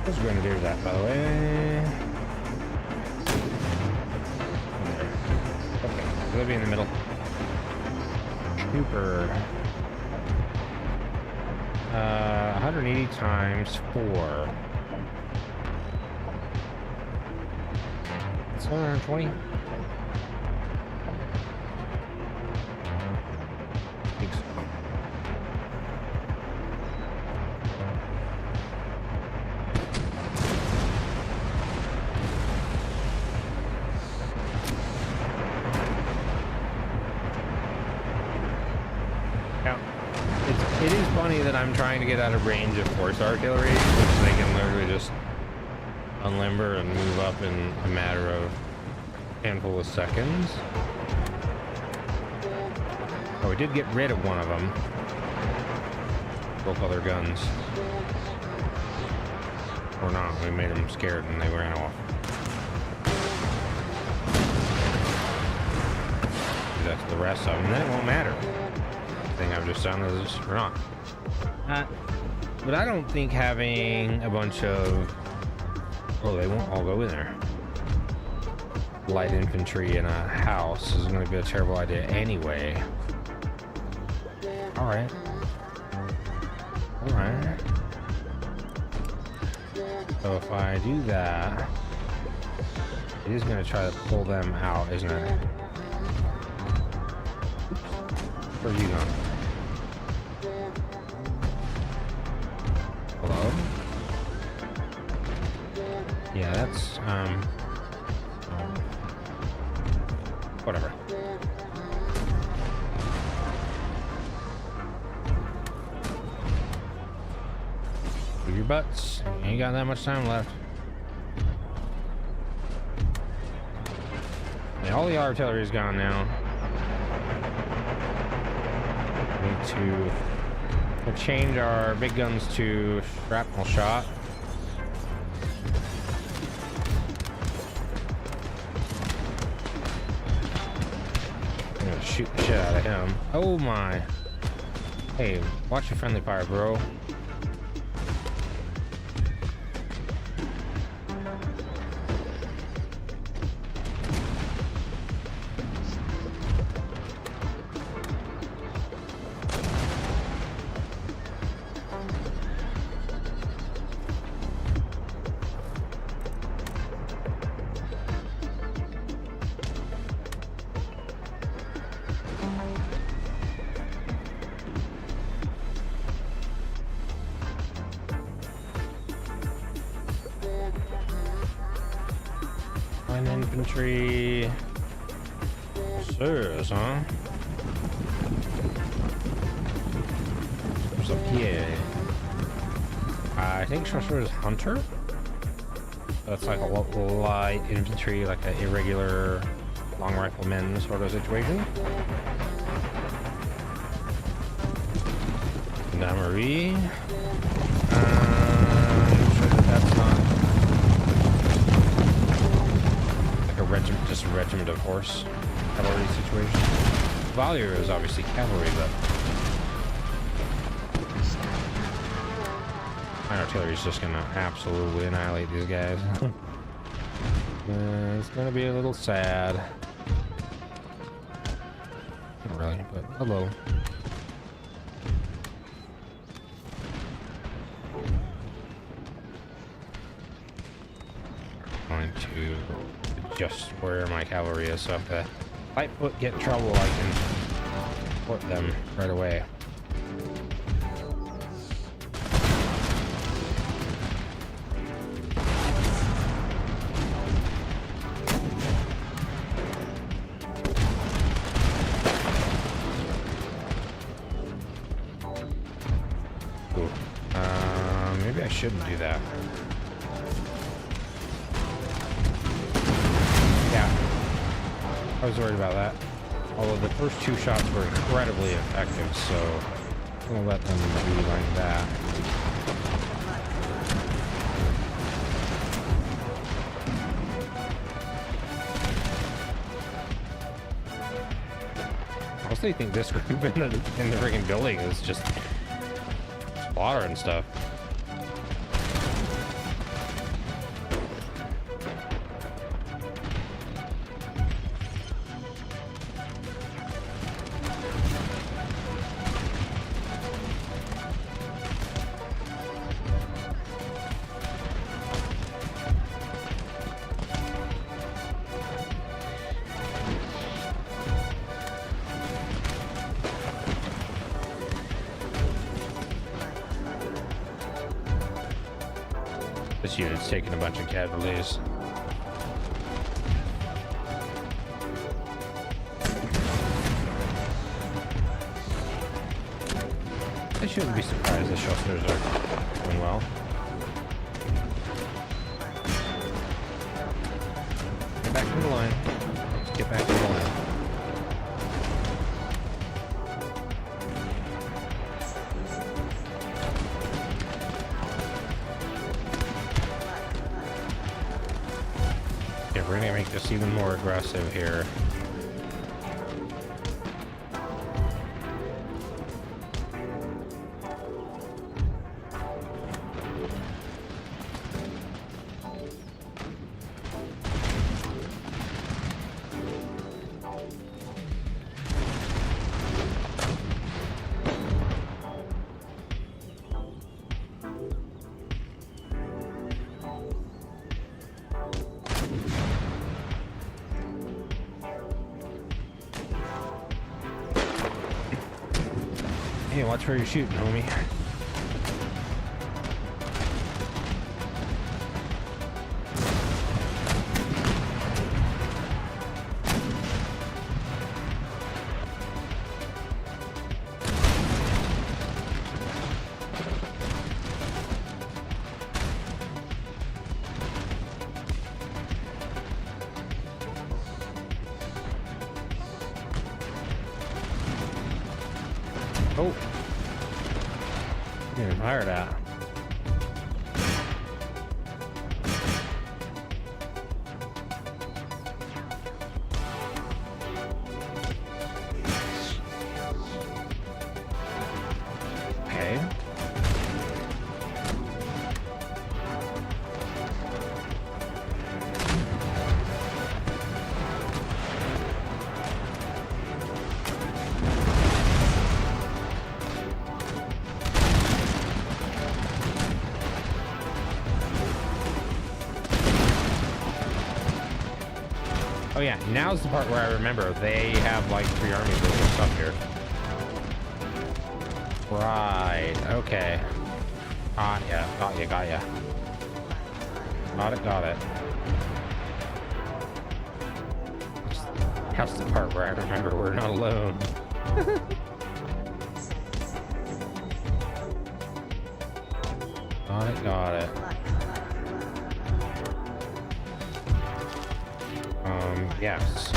Who's going to do that, by the way? They'll be in the middle. Trooper. 180 times 4. 720. I think so. It is funny that I'm trying to get out of range of force artillery, which they can literally just unlimber and move up in a matter of a handful of seconds. Oh, we did get rid of one of them. Both other guns. Or not, we made them scared and they ran off. Do that to the rest of them, and then it won't matter. Thing I've just done is or not. But I don't think having a bunch of Oh, they won't all go in there. Light infantry in a house is going to be a terrible idea anyway. Alright. Alright. So if I do that, it is going to try to pull them out, isn't it? Where are you going? Hello? Yeah, that's, whatever. Move your butts. You ain't got that much time left. Yeah, all the artillery is gone now. We need to change our big guns to shrapnel shot. I'm gonna shoot the shit out of him. Oh my. Hey, watch your friendly fire, bro. Infantry. Sirs, huh? What's up here? I think Shusher is Hunter. That's like a light infantry, like an irregular long rifleman sort of situation. Damery. I'm sure that's not. Regiment, just a regiment of horse cavalry situation. Valier is obviously cavalry, but my artillery is just gonna absolutely annihilate these guys. It's gonna be a little sad. Not really, but hello. Going to just where my cavalry is, so if the light foot get in trouble, I can support them right away. Ooh. Maybe I shouldn't do that. I was worried about that. Although the first two shots were incredibly effective, so I'm gonna let them be like that. I mostly think this group in the freaking building is just slaughter and stuff. This unit's taking a bunch of casualties. I shouldn't be surprised the shelters are doing well. Get back in the line. Let's get back in the line. Yeah, we're gonna make this even more aggressive here. Hey, watch where you're shooting, homie. Oh. Getting fired at. Okay. Oh yeah, now's the part where I remember they have like 3 armies worth of stuff here. Right, okay. Got ya. Got it. That's the part where I remember we're not alone. Got it. Yes.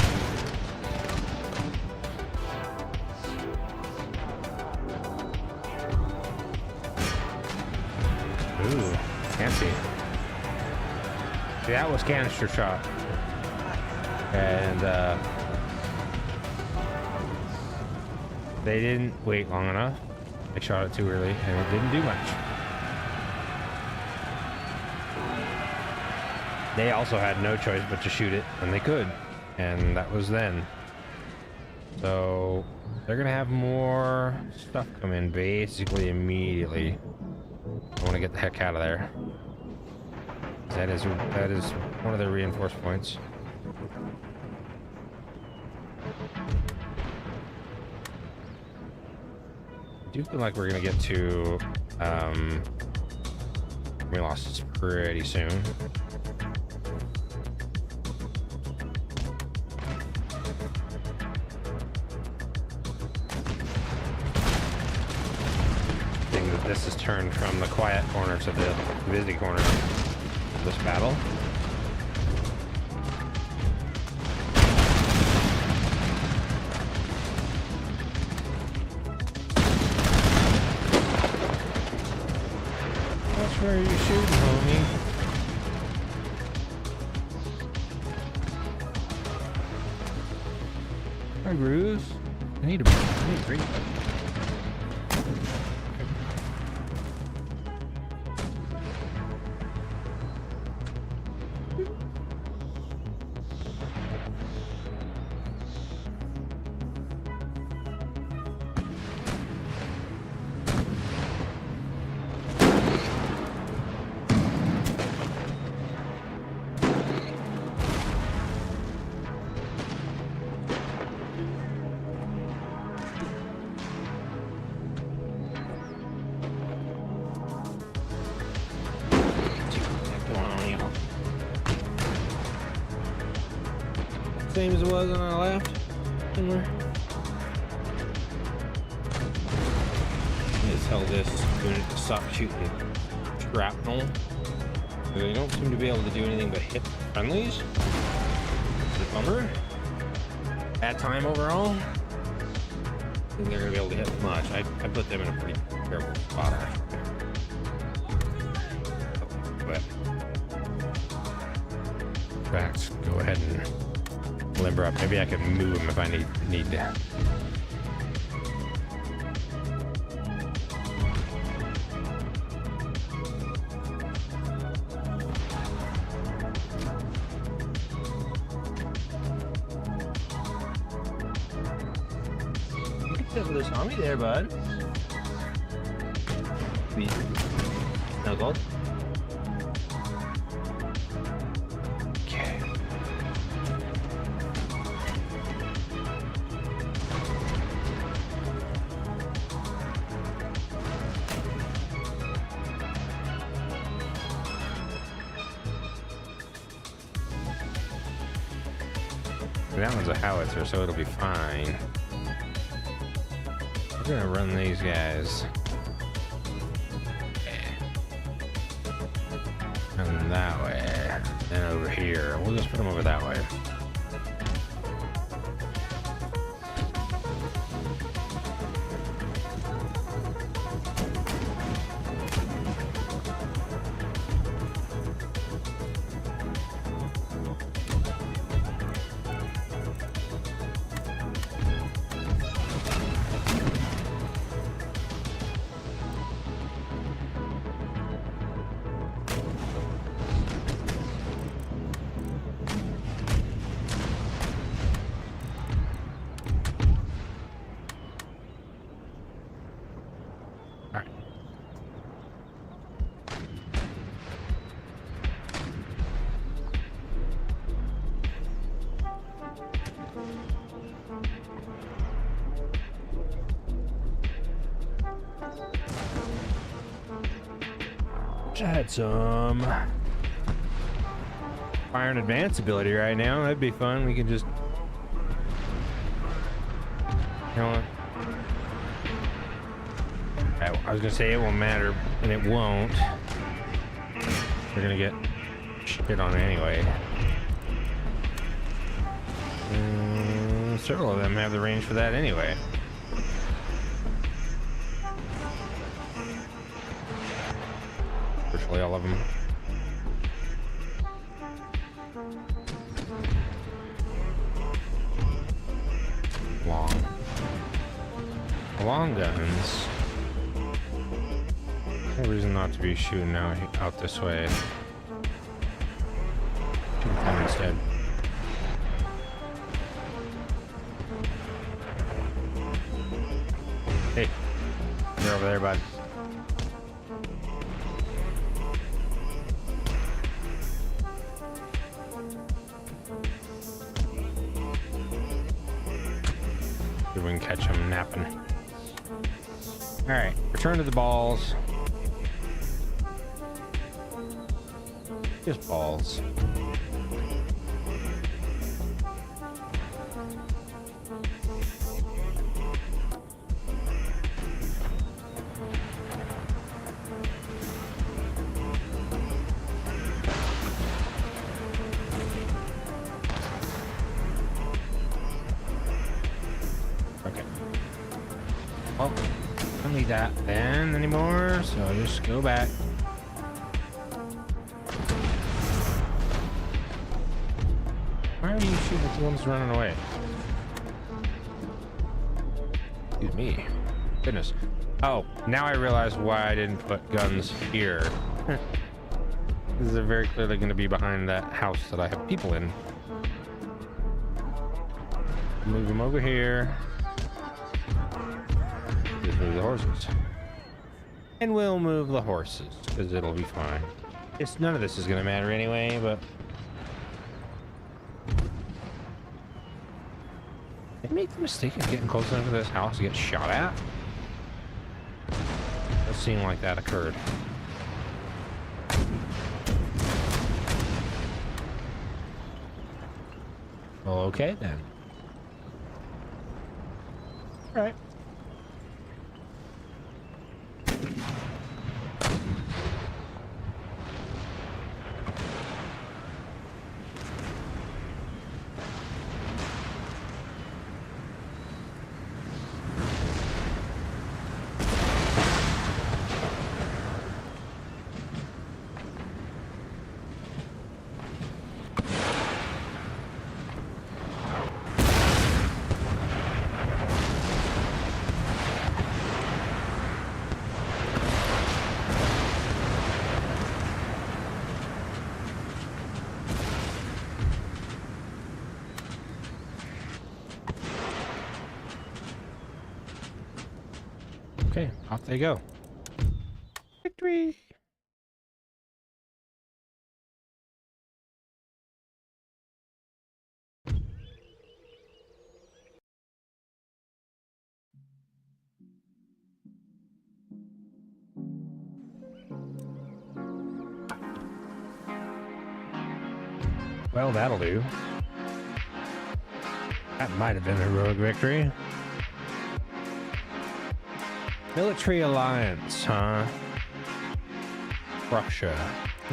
Ooh, fancy. See, that was canister shot. And, they didn't wait long enough. They shot it too early, and it didn't do much. They also had no choice but to shoot it when they could, and that was then. So they're gonna have more stuff come in basically immediately. I want to get the heck out of there. That is one of their reinforced points. I do feel like we're gonna get to we lost this pretty soon. This has turned from the quiet corner to the busy corner of this battle. That's where you're shooting, homie. Hi, Bruce. I need a break. Same as it was on our left. Similar. Just tell this unit to stop shooting shrapnel. They don't seem to be able to do anything but hit friendlies. It's a bummer. Bad time overall. I think they're gonna be able to hit much. I put them in a pretty terrible spot actually. But in fact, go ahead and limber up. Maybe I can move him if I need to. You can sit with this army there, bud. No gold. That one's a howitzer, so it'll be fine. We're gonna run these guys. And that way. And over here. We'll just put them over that way. I had some fire and advance ability right now. That'd be fun. We could just, you know what? I was gonna say it won't matter, and it won't. We're gonna get shit on anyway. Several of them have the range for that anyway. Virtually all of them. Long guns. No reason not to be shooting out this way. Shoot them instead. Hey, you're over there, bud. See if we can catch him napping. All right, return to the balls. Just balls. Okay. Well, don't need that then anymore, so just go back. Why are you shooting at the ones running away? Excuse me. Goodness. Oh, now I realize why I didn't put guns here. These are very clearly going to be behind that house that I have people in. Move them over here. Just move the horses. And we'll move the horses, because it'll be fine. None of this is going to matter anyway, but... Did I make the mistake of getting close enough to this house to get shot at? It seemed like that occurred. Well, okay then. All right. Okay, off they go. Victory! Well, that'll do. That might have been a heroic victory. Military alliance, huh? Russia.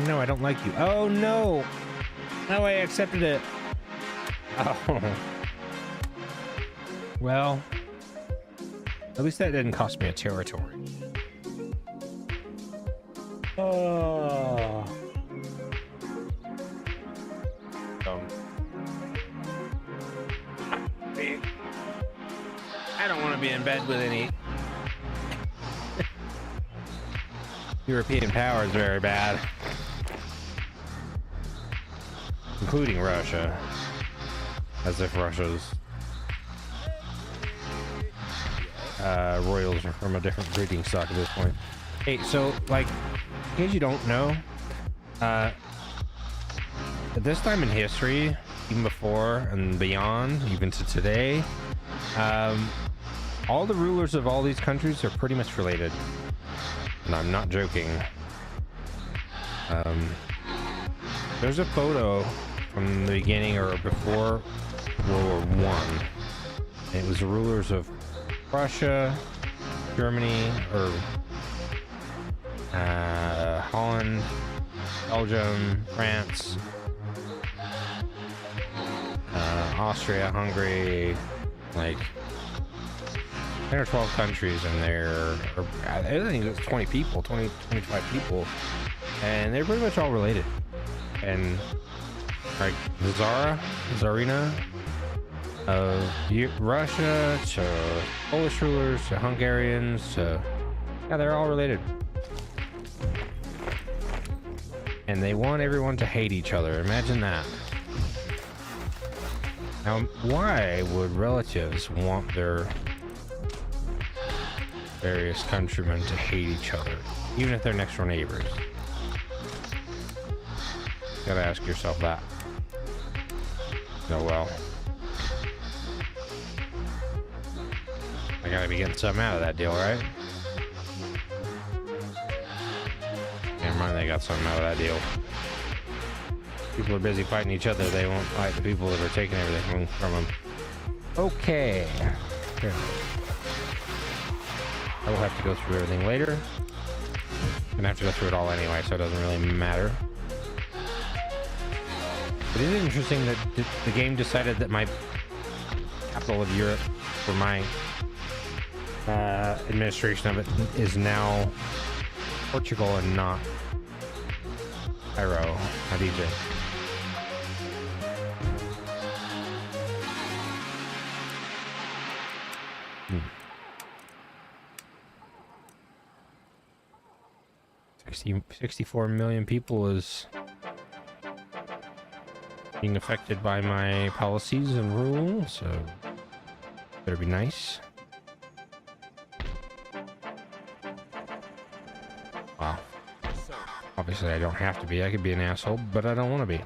No, I don't like you. Oh no! No, I accepted it. Oh. Well, at least that didn't cost me a territory. Oh. I don't want to be in bed with any European powers very bad, including Russia, as if Russia's royals are from a different breeding stock at this point. Hey, so like, in case you don't know, at this time in history, even before and beyond, even to today, all the rulers of all these countries are pretty much related. And I'm not joking. There's a photo from the beginning or before World War One. It was the rulers of Russia, Germany, or Holland, Belgium, France, Austria, Hungary, like 10 or 12 countries in there. I think it's 20 people, 20, 25 people, and they're pretty much all related. And like the Tsarina of Russia to Polish rulers to Hungarians to, yeah, they're all related. And they want everyone to hate each other. Imagine that. Now, why would relatives want their various countrymen to hate each other, even if they're next door neighbors? Gotta ask yourself that. Oh well. I gotta be getting something out of that deal, right? Never mind, they got something out of that deal. People are busy fighting each other. They won't fight the people that are taking everything from them. Okay. Here. I will have to go through everything later. I'm gonna have to go through it all anyway, so it doesn't really matter. But it is interesting that the game decided that my capital of Europe for my administration of it is now Portugal and not Cairo, not Egypt. Hmm. 64 million people is being affected by my policies and rules, so better be nice. Wow. Obviously I don't have to be. I could be an asshole, but I don't want to be.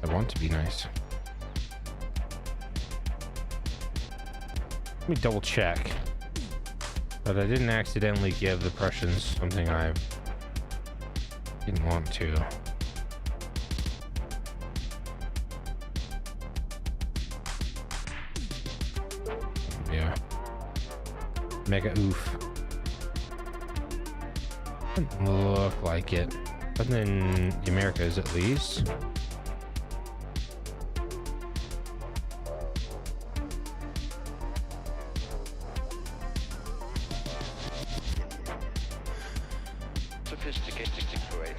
I want to be nice. Let me double check that I didn't accidentally give the Prussians something I didn't want to. Yeah. Mega oof. Doesn't look like it. But then the Americas at least. Sophisticated, great.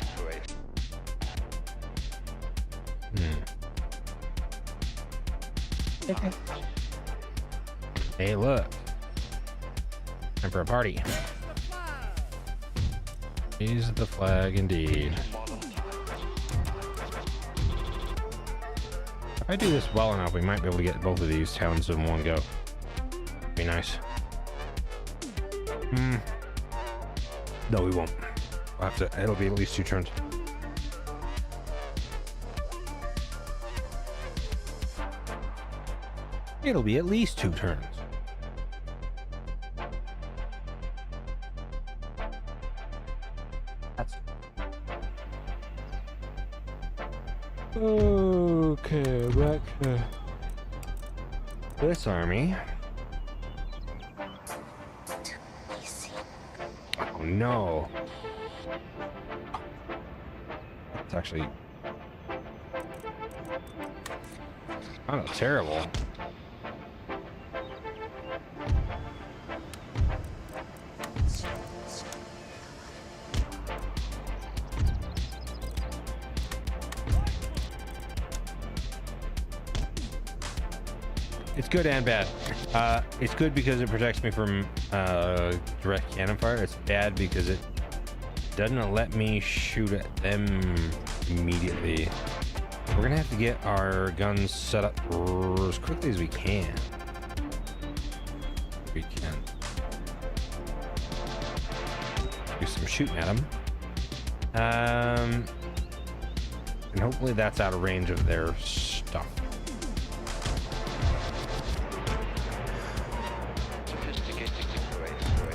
Okay. Hey, look. Time for a party. Raise the flag, indeed. If I do this well enough, we might be able to get both of these towns in one go. Be nice. No, we won't. We'll have to. It'll be at least 2 turns. It'll be at least 2 turns. That's Okay, back to this army. Oh no. It's actually kind of terrible. It's good and bad. It's good because it protects me from direct cannon fire. It's bad because it doesn't let me shoot at them immediately. We're gonna have to get our guns set up as quickly as we can. We can do some shooting at them. And hopefully that's out of range of their stuff.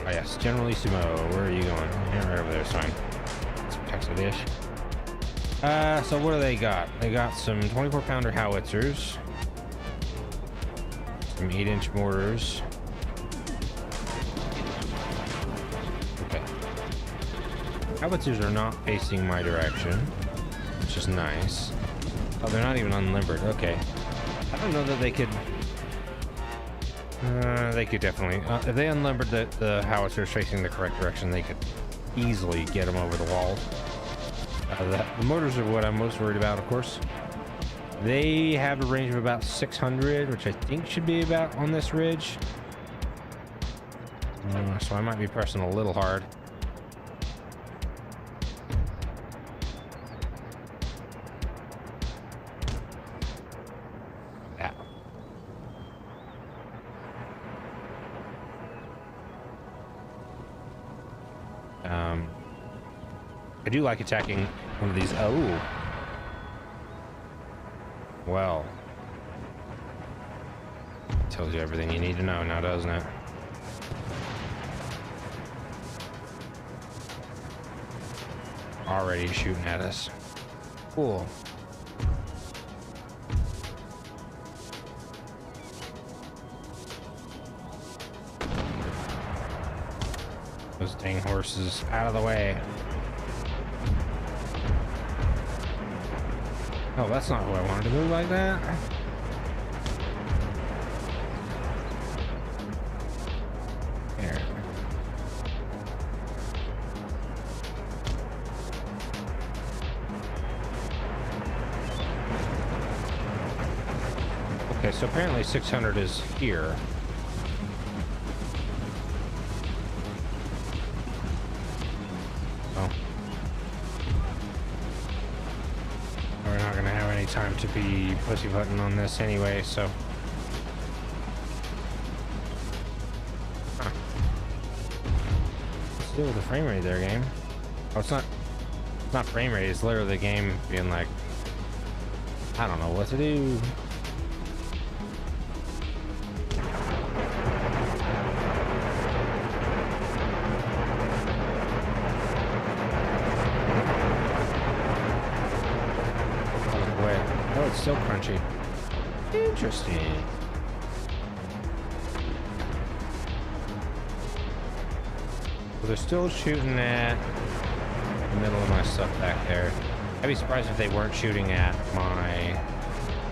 Oh yes, Generalissimo, where are you going? Yeah, right over there, it's fine. Let's protect the dish. So what do they got? They got some 24-pounder howitzers, some 8-inch mortars. Okay. Howitzers are not facing my direction, which is nice. Oh, they're not even unlimbered. Okay. I don't know that they could... they could definitely... if they unlimbered the howitzers facing the correct direction, they could easily get them over the wall. The mortars are what I'm most worried about, of course. They have a range of about 600, which I think should be about on this ridge. So I might be pressing a little hard. That. I do like attacking one of these. Oh. Well. Tells you everything you need to know now, doesn't it? Already shooting at us. Cool. Those dang horses out of the way. Oh, that's not who I wanted to move like that. There. Okay, so apparently 600 is here. Time to be pussyfooting on this anyway, so what's the deal with the frame rate there, game? Oh, it's not frame rate, it's literally the game being like, I don't know what to do. Oh, it's still crunchy. Interesting. So they're still shooting at the middle of my stuff back there. I'd be surprised if they weren't shooting at my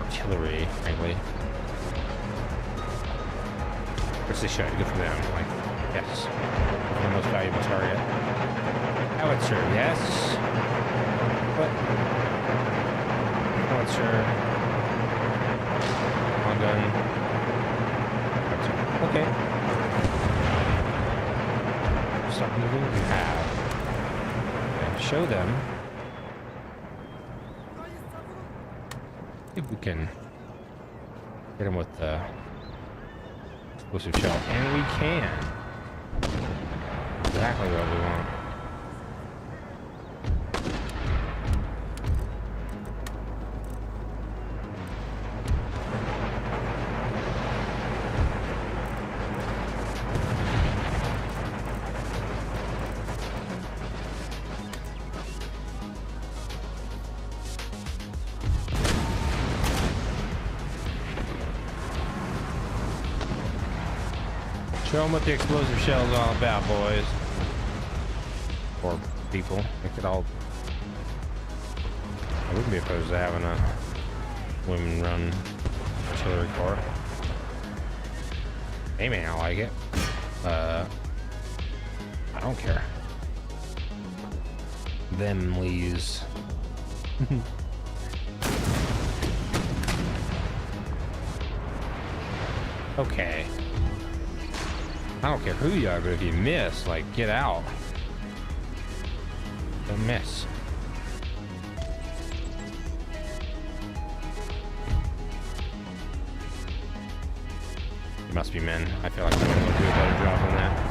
artillery, frankly. Which they should. Good for them. Like, yes. The most valuable target. Howitzer, yes. But sure. On gun. Okay. Stop moving. We have. Okay. Show them. If we can hit them with the explosive shell, and we can. Exactly what we want. Show them what the explosive shell is all about, boys. Or people. They could all... I wouldn't be opposed to having a women-run artillery corps. They may not like it. I don't care. Them leaves. Okay. I don't care who you are, but if you miss, like, get out. Don't miss. It must be men. I feel like someone will do a better job than that.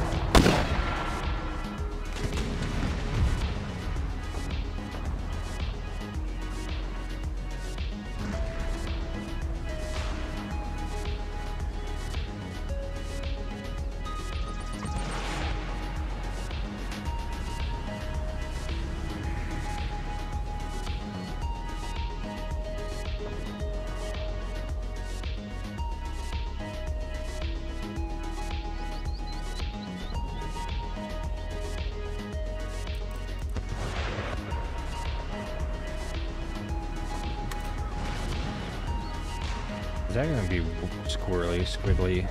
Is that gonna be squirrely, squiggly?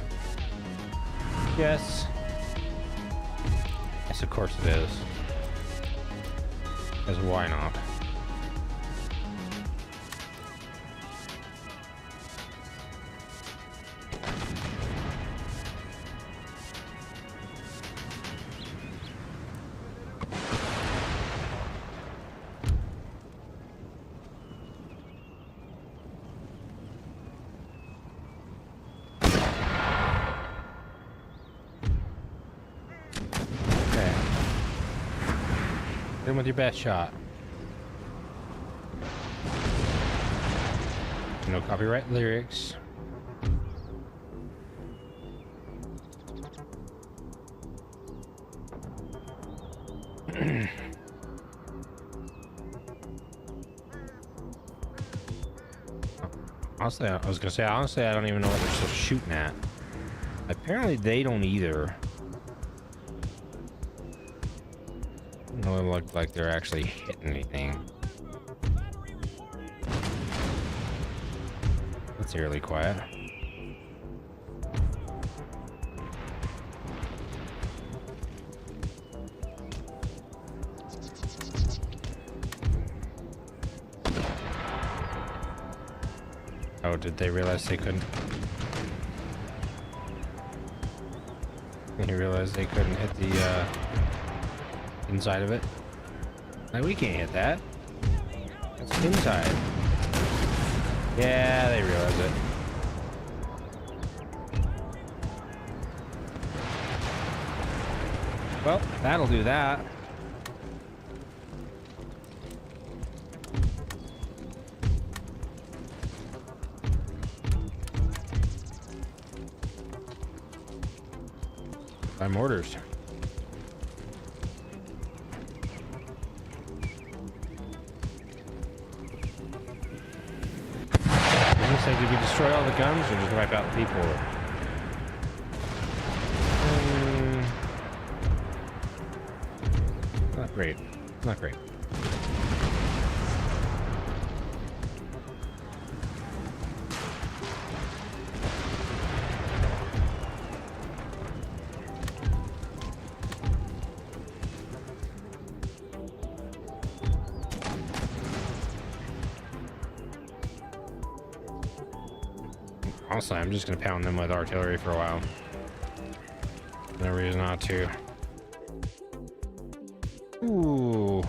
Yes. Yes, of course it is. Because why not? Hit him with your best shot. No copyright lyrics. Honestly, I was gonna say, honestly, I don't even know what they're still shooting at. Apparently, they don't either. Doesn't look like they're actually hitting anything. That's eerily quiet. Oh, did they realize they couldn't? They realized they couldn't hit the inside of it. Like, we can't hit that. That's inside. Yeah, they realize it. Well, that'll do that. By mortars. Did we destroy all the guns or just wipe out the people? Not great. Not great. Honestly, I'm just gonna pound them with artillery for a while. No reason not to. Ooh.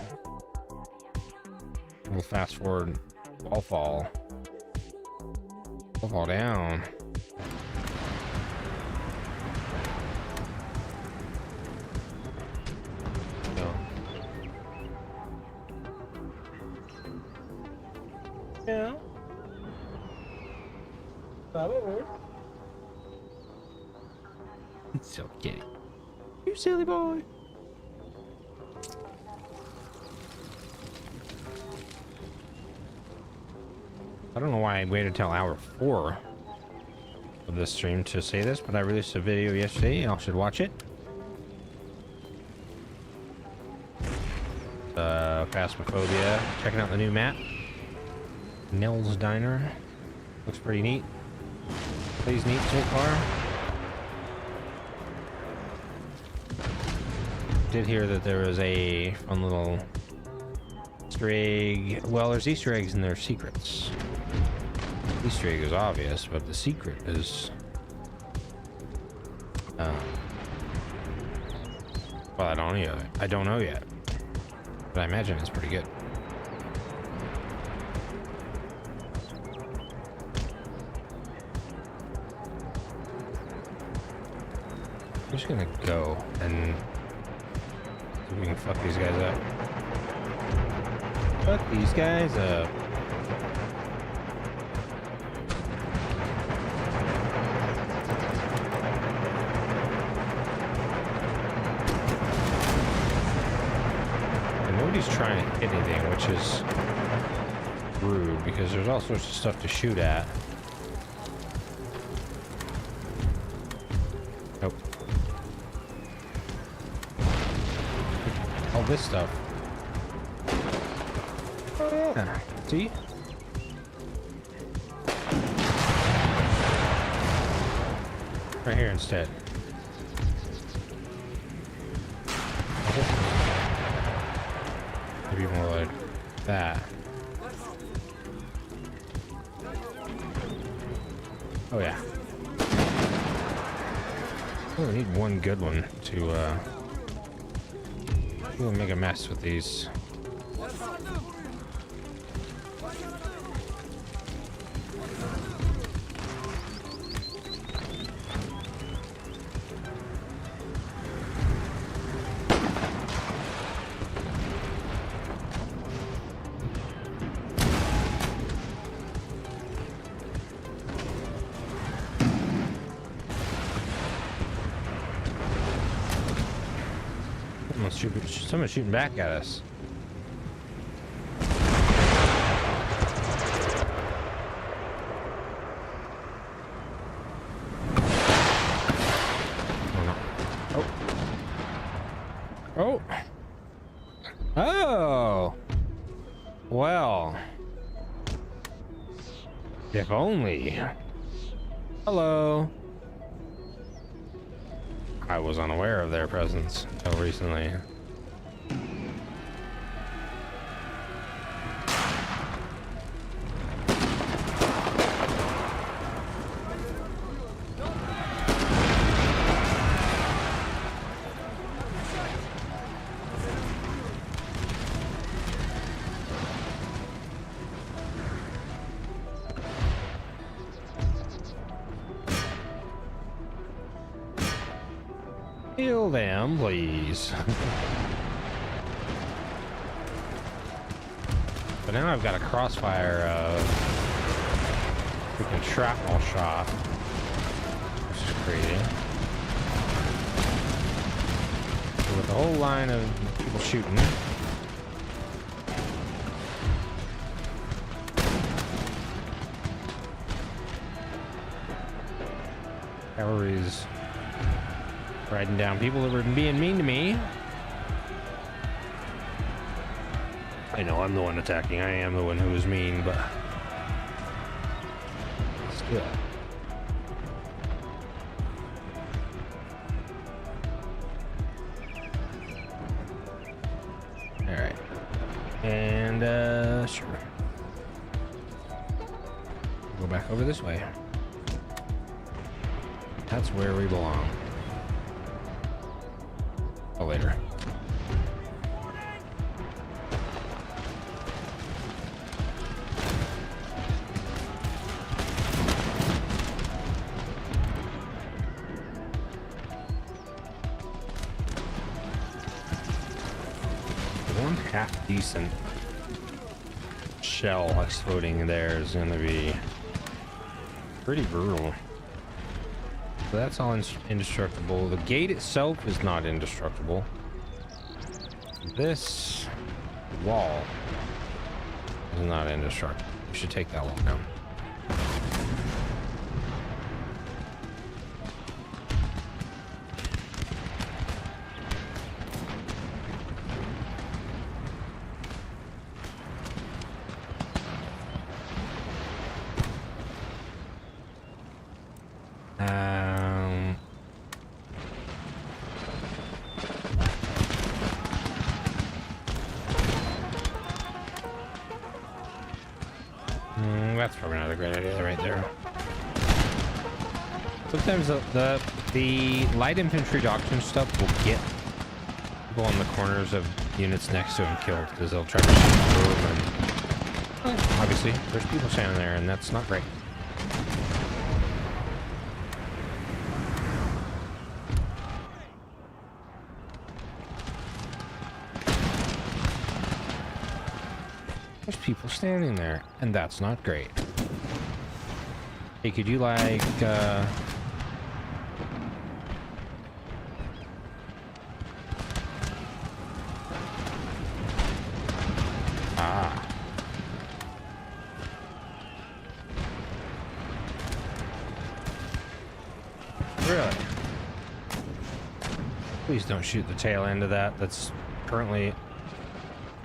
We'll fast forward. Ball fall. Ball fall down. No. Yeah. So kidding. You silly boy. I don't know why I waited till hour 4 of this stream to say this, but I released a video yesterday. Y'all should watch it. Phasmophobia. Checking out the new map. Nell's Diner. Looks pretty neat. Plays neat so far. Did hear that there was a fun little Easter egg. Well, there's Easter eggs and there's secrets. Easter egg is obvious, but the secret is well, I don't know yet, but I imagine it's pretty good. I'm just gonna go and see if we can fuck these guys up. Fuck these guys up. And nobody's trying to hit anything, which is rude because there's all sorts of stuff to shoot at. Nope. All this stuff. Oh yeah, see? Right here instead. Maybe more like that. Oh yeah. Oh, we need one good one to we'll make a mess with these. Someone's shooting back at us. Oh. Oh. Oh. Well. If only. Hello. I was unaware of their presence until recently. Kill them, please. But now I've got a crossfire freaking shrapnel shot, which is crazy. So with a whole line of people shooting. Cavalry's riding down people that were being mean to me. I know I'm the one attacking. I am the one who was mean, but still. All right, and sure. Go back over this way. That's where we belong. Oh, later. One half decent shell exploding there is going to be pretty brutal. So that's all indestructible. The gate itself is not indestructible. This wall is not indestructible. We should take that wall down. Sometimes the light infantry doctrine stuff will get people on the corners of units next to him killed because they'll try to shoot through them, and obviously there's people standing there, and that's not great. There's people standing there, and that's not great. Hey, could you like Really? Please don't shoot the tail end of that. That's currently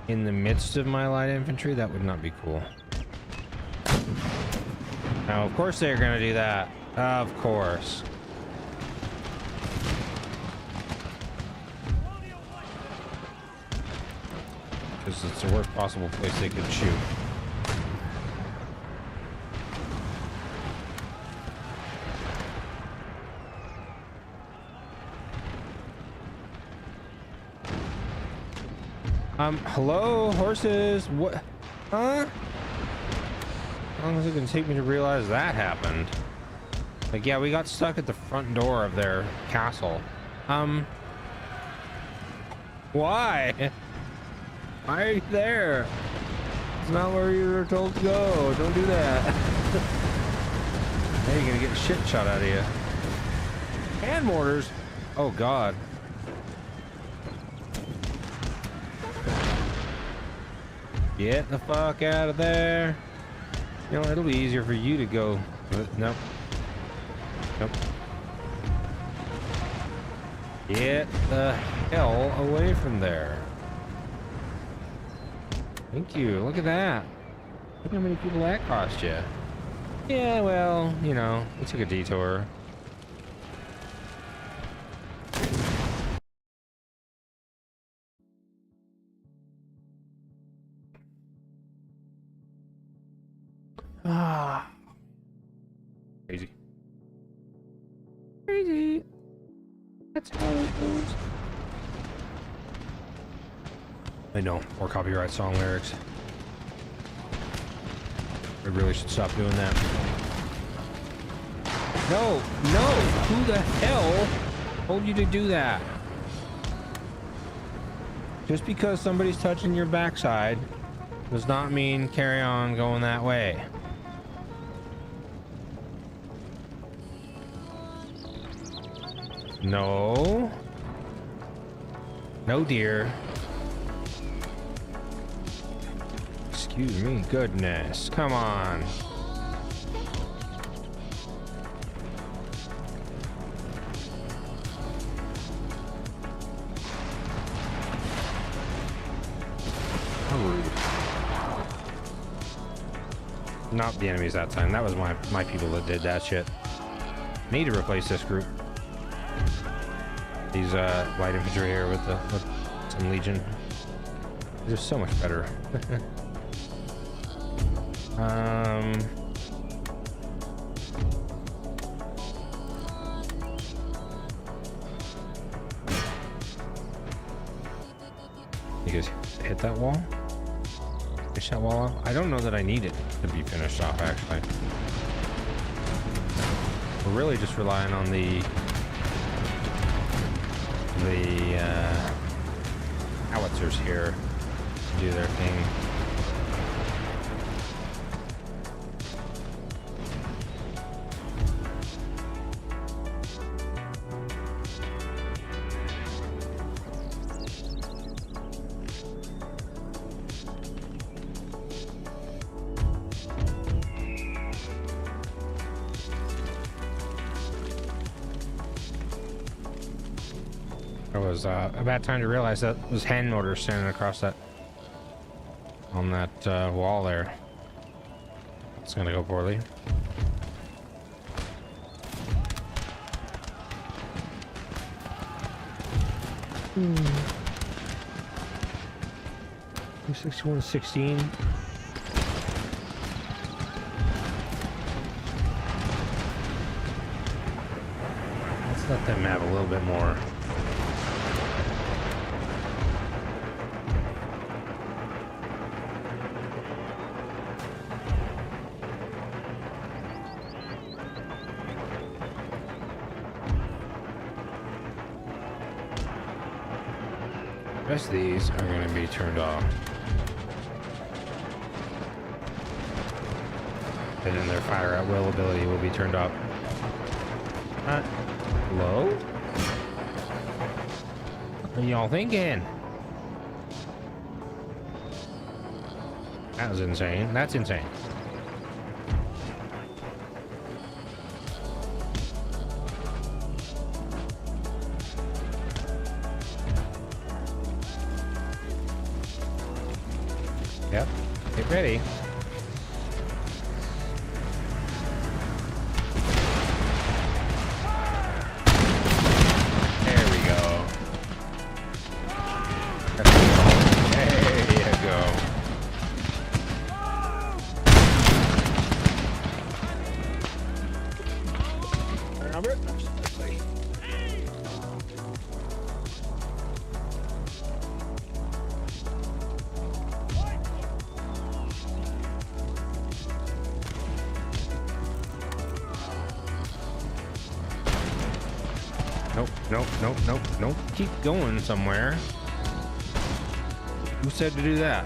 in the midst of my light infantry. That would not be cool. Now, of course they're gonna do that. Of course. Because it's the worst possible place they could shoot. Hello, horses? What? Huh? How long is it gonna take me to realize that happened? Like, yeah, we got stuck at the front door of their castle. Why? Why are you there? It's not where you were told to go. Don't do that. Now you're gonna get the shit shot out of you. Hand mortars? Oh, God. Get the fuck out of there. You know, it'll be easier for you to go. Nope. Nope. Get the hell away from there. Thank you. Look at that. Look how many people that cost you. Yeah, well, you know, we took a detour. Ah. Crazy. Crazy. That's how it goes. I know, more copyright song lyrics. I really should stop doing that. No, no, who the hell told you to do that? Just because somebody's touching your backside does not mean carry on going that way. No. No, dear. Excuse me, goodness. Come on. How rude. Not the enemies that time. That was my people that did that shit. Need to replace this group. These light infantry here with some legion. They're so much better. You guys hit that wall? Finish that wall off? I don't know that I need it to be finished off, actually. We're really just relying on the howitzers here to do their thing. It was a bad time to realize that was hand mortars standing across that on that wall there. It's gonna go poorly. Hmm. 61-16. let them have a little bit more. The rest of these are going to be turned off. And then their fire at will ability will be turned off. Hello? What are y'all thinking? That was insane. That's insane. Yep. Get ready. There we go. There you go. Remember? Nope. Keep going somewhere. Who said to do that?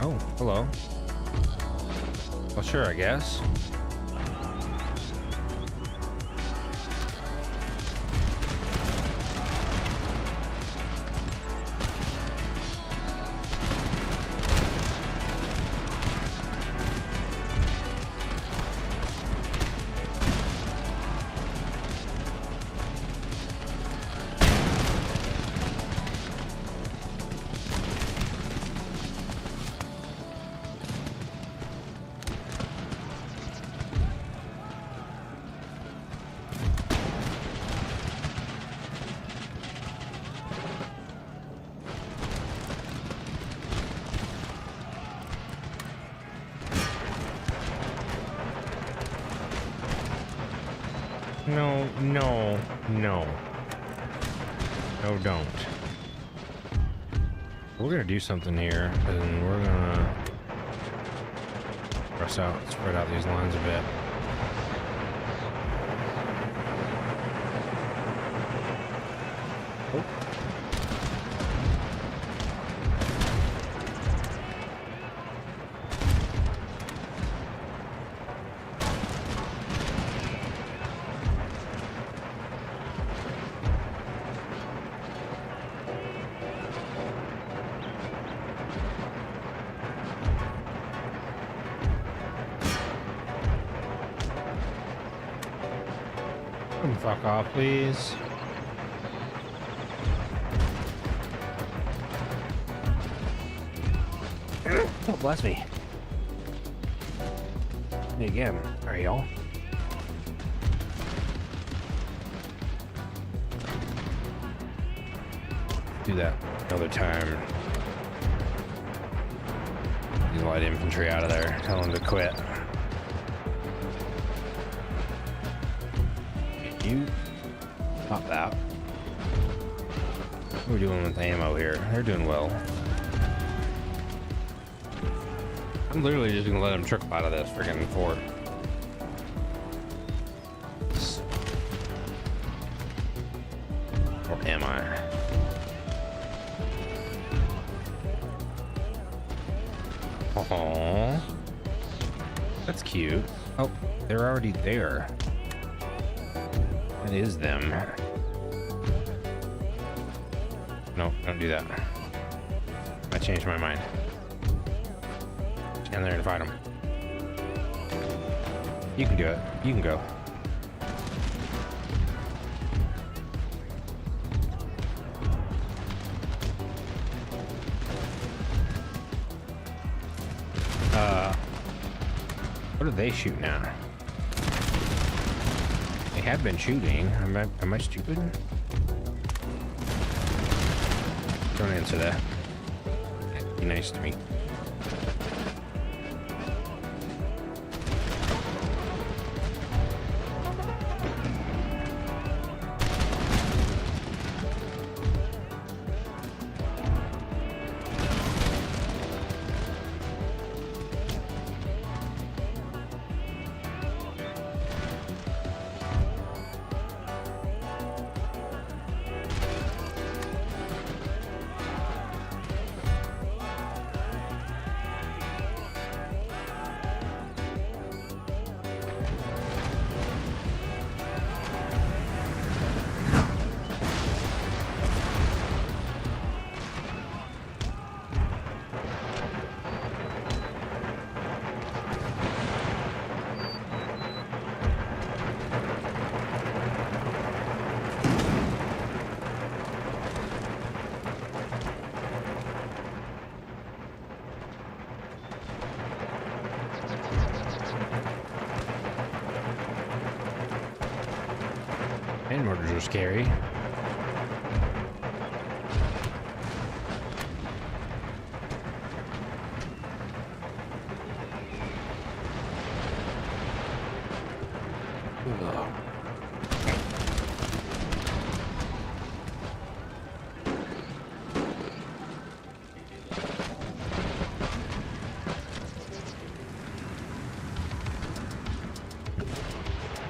Oh, hello. Well, sure, I guess. No, don't. We're gonna do something here, and we're gonna spread out these lines a bit. Oh. Fuck off, please. Oh, bless me. Me again. All right, y'all. Do that another time. Get light infantry out of there. Tell them to quit. You pop that. What are we doing with the ammo here? They're doing well. I'm literally just gonna let them trickle out of this freaking fort. Or am I? Aww. That's cute. Oh, they're already there. That is them. No, don't do that. I changed my mind. Stand there and fight them. You can do it. You can go. What are they shooting at? They have been shooting. Am I stupid? Don't answer that. Be nice to me. Train motors are scary. Ugh.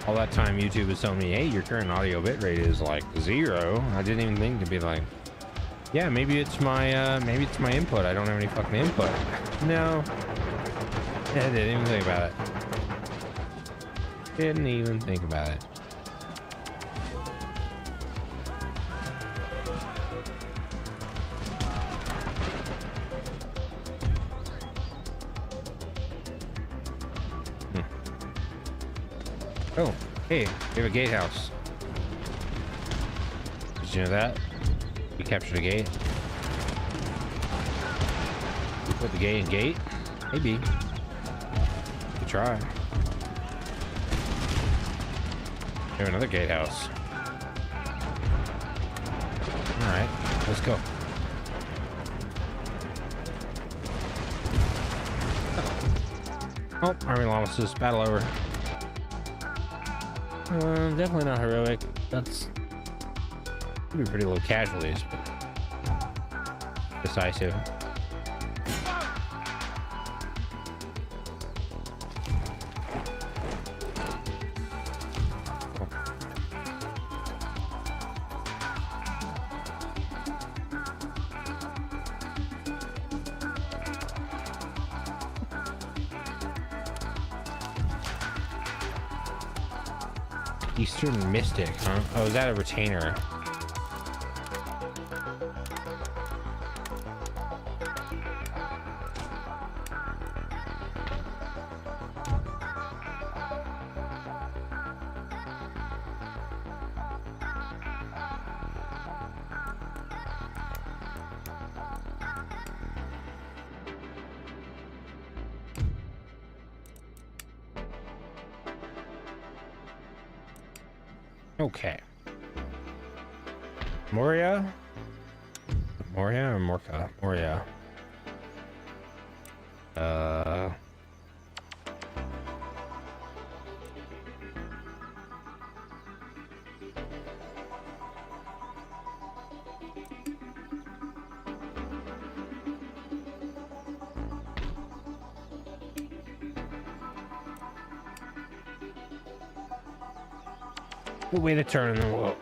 All that time YouTube was telling me, hey, your current audio bitrate is like 0. I didn't even think to be like, yeah, maybe it's my input. I don't have any fucking input. No. I didn't even think about it. Didn't even think about it. Oh, hey, we have a gatehouse. Did you know that? We captured a gate. We put the gate in gate? Maybe. We try. We have another gatehouse. Alright, let's go. Oh, Army Llamas, battle over. Definitely not heroic. That's could be pretty low casualties, but decisive. Eastern Mystic, huh? Oh, is that a retainer? Okay. Moria? Moria or Morka? Moria. We'll wait a turn and then we'll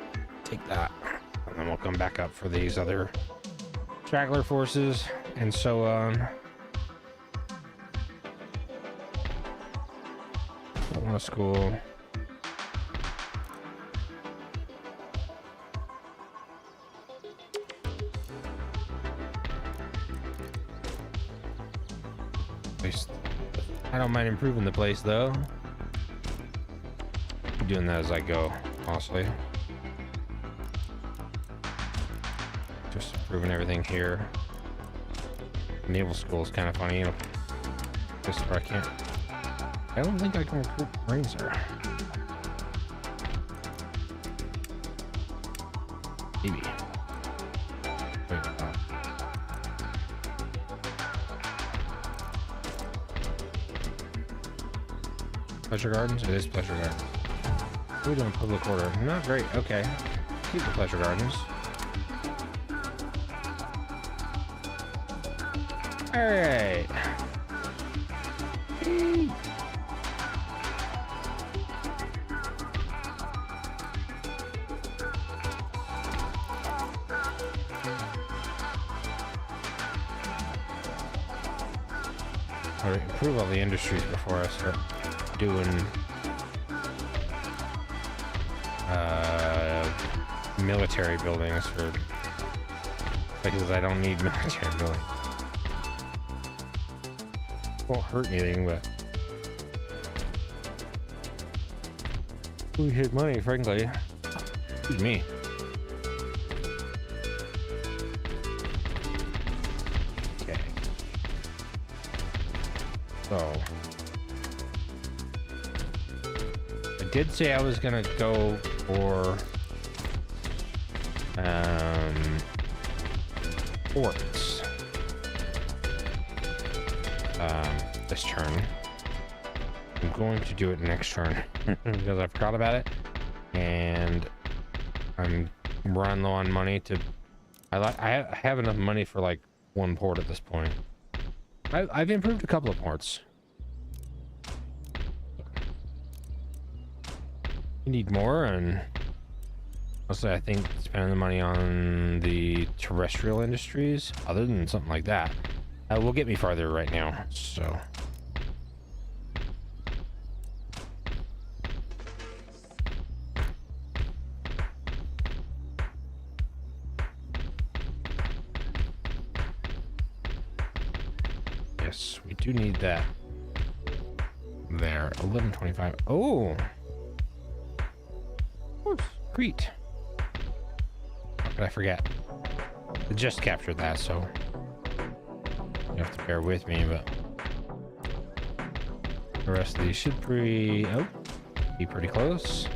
take that. And then we'll come back up for these other straggler forces and so on. Don't want a school. I don't mind improving the place though. I'm doing that as I go, honestly. Just improving everything here. Naval school is kind of funny. Just where I can't. I don't think I can recruit Marines there. Maybe. Wait, Pleasure Gardens? It is Pleasure Gardens. What are we doing? Public order. Not great. Okay. Keep the Pleasure Gardens. Alright. Alright, improve all the industries before I start doing military buildings for because I don't need military buildings. Won't hurt anything, but we hit money, frankly. Excuse me. Okay. So I did say I was gonna go for Ports. This turn. I'm going to do it next turn because I forgot about it, and I'm running low on money to. I have enough money for like one port at this point. I've improved a couple of ports. You need more, and honestly, I think spending the money on the terrestrial industries, other than something like that, will get me farther right now. So. Yes, we do need that. There, 1125. Oh, of course, Crete. How could I forget? I just captured that, so you have to bear with me. But the rest of these should be pretty close.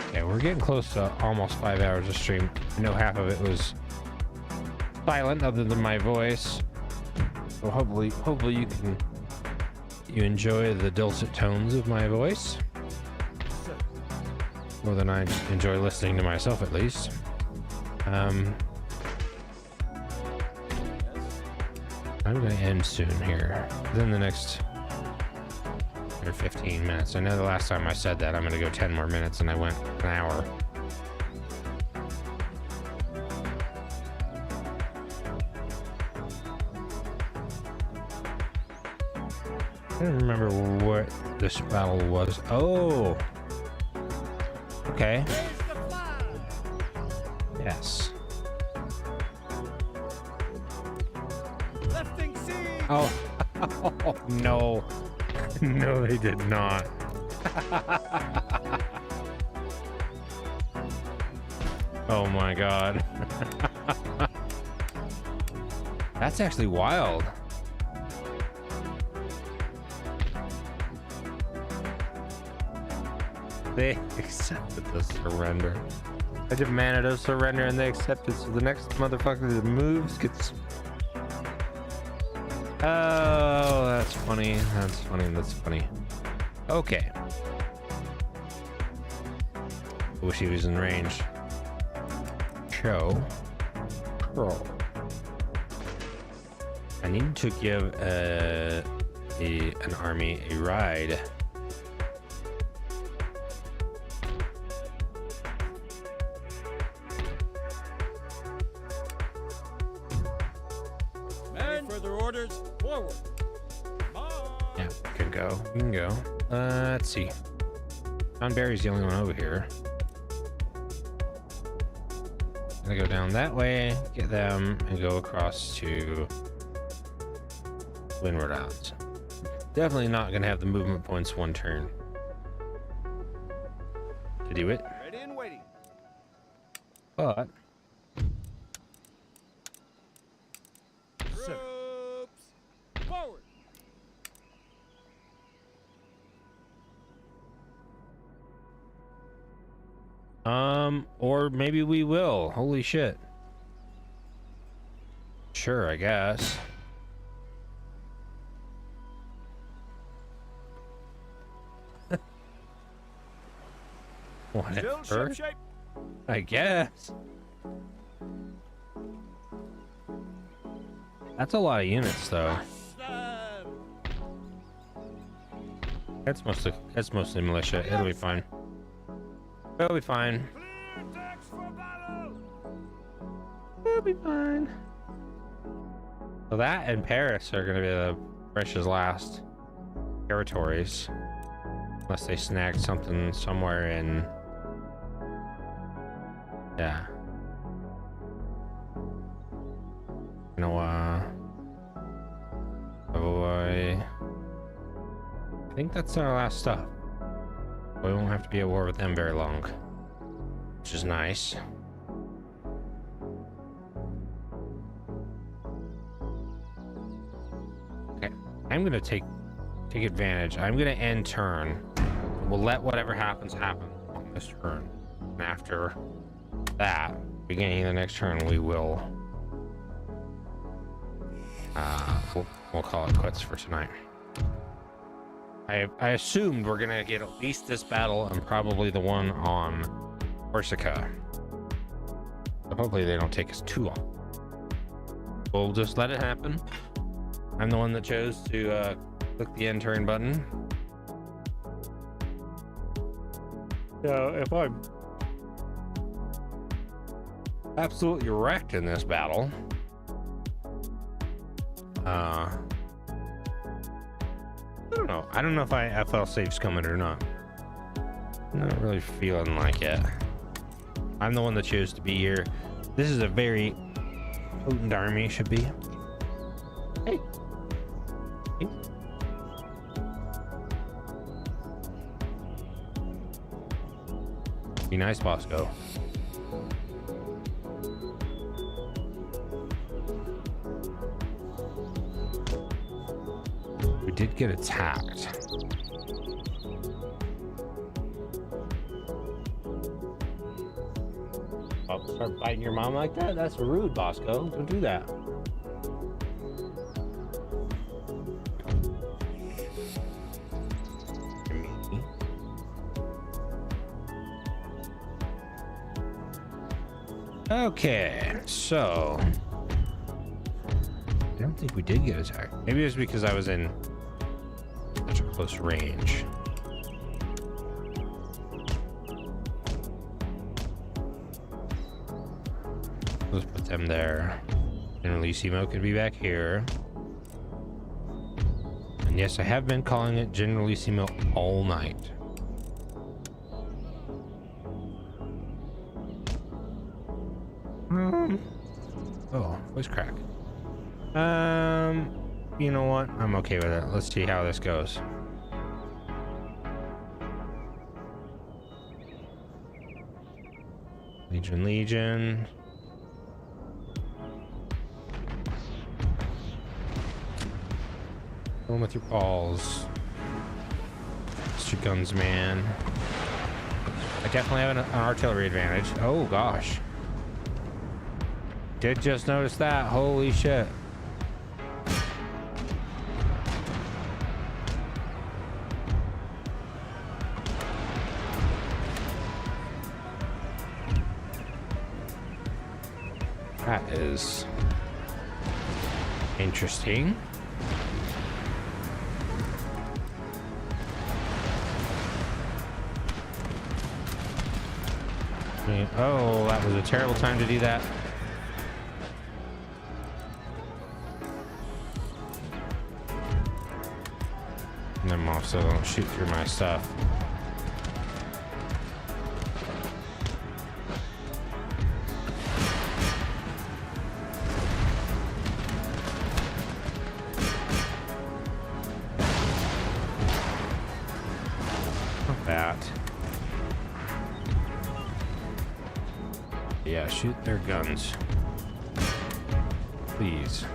Okay, we're getting close to almost 5 hours of stream. I know half of it was silent other than my voice. So hopefully you enjoy the dulcet tones of my voice. More than I enjoy listening to myself, at least. I'm gonna end soon here. Within the next 15 minutes. I know the last time I said that I'm gonna go 10 more minutes and I went an hour. I don't remember what this battle was. Oh, okay. Yes. Oh, oh no. No, they did not. Oh my god. That's actually wild. They accepted the surrender. I demanded a surrender and they accepted, so the next motherfucker that moves gets... Oh, that's funny. That's funny. That's funny. Okay. Wish he was in range. Show. Curl. I need to give an army a ride. Further orders, forward. Yeah, we can go. We can go. Let's see. John Barry's the only one over here. Gonna go down that way, get them, and go across to Windward Islands. Definitely not gonna have the movement points one turn to do it. Ready and waiting. But Troops, forward. or maybe we will. Holy shit. Sure, I guess. Still Whatever. shipshape. I guess. That's a lot of units, though. Stand. That's mostly militia. It'll be fine. It'll be fine. Clear decks for battle. It'll be fine. So that and Paris are gonna be the Russia's last territories, unless they snag something somewhere in. Yeah. You know, I think that's our last stop. We won't have to be at war with them very long, which is nice. Okay, I'm gonna take take advantage. I'm gonna end turn. We'll let whatever happens happen on this turn. And after that, beginning of the next turn, we will we'll call it quits for tonight. I assumed we're gonna get at least this battle and probably the one on Corsica. So hopefully they don't take us too long. We'll just let it happen. I'm the one that chose to click the end turn button. So if I'm absolutely wrecked in this battle, I don't know. I don't know if FL safe's coming or not. I'm not really feeling like it. I'm the one that chose to be here. This is a very potent army, should be. Hey. Hey. Be nice, Bosco. We did get attacked. Oh, start biting your mom like that? That's rude, Bosco. Don't do that. Okay, so I don't think we did get attacked. Maybe it was because I was in such a close range. Let's put them there. Generalissimo could be back here. And yes, I have been calling it Generalissimo all night. Oh, voice crack. You know what? I'm okay with it. Let's see how this goes. Legion. Going with your balls. It's your guns, man. I definitely have an artillery advantage. Oh, gosh. Did just notice that. Holy shit. That is interesting. Oh, that was a terrible time to do that. And I'm off so don't shoot through my stuff. Not that. Yeah, shoot their guns. Please.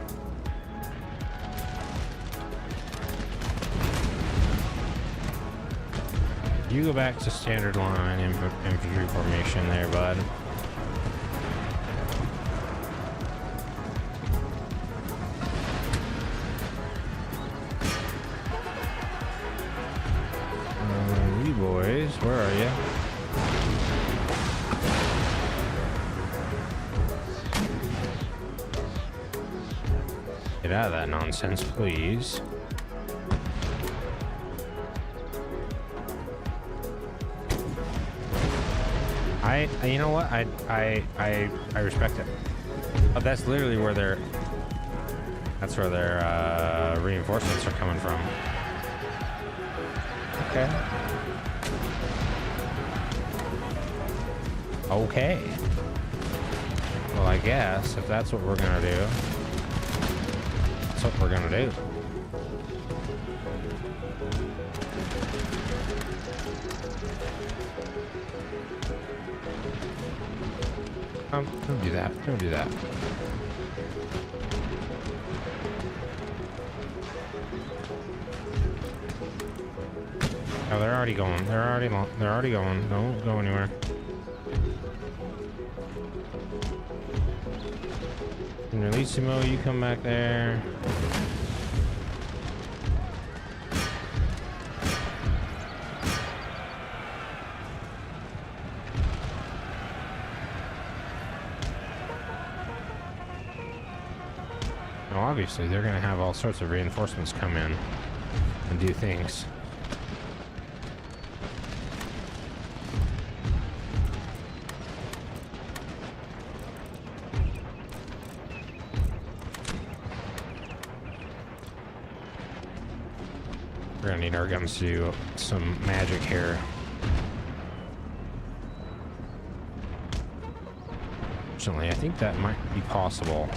You go back to standard line infantry formation there, bud. You boys, where are you? Get out of that nonsense, please. You know what? I respect it. Oh, that's literally where their reinforcements are coming from. Okay. Okay. Well, I guess if that's what we're gonna do, that's what we're gonna do. Don't do that. Don't do that. Oh, they're already going. They're already going. Don't go anywhere. And Releasimo, you come back there. Now, obviously, they're going to have all sorts of reinforcements come in and do things. We're gonna need our guns to do some magic here. Fortunately, I think that might be possible.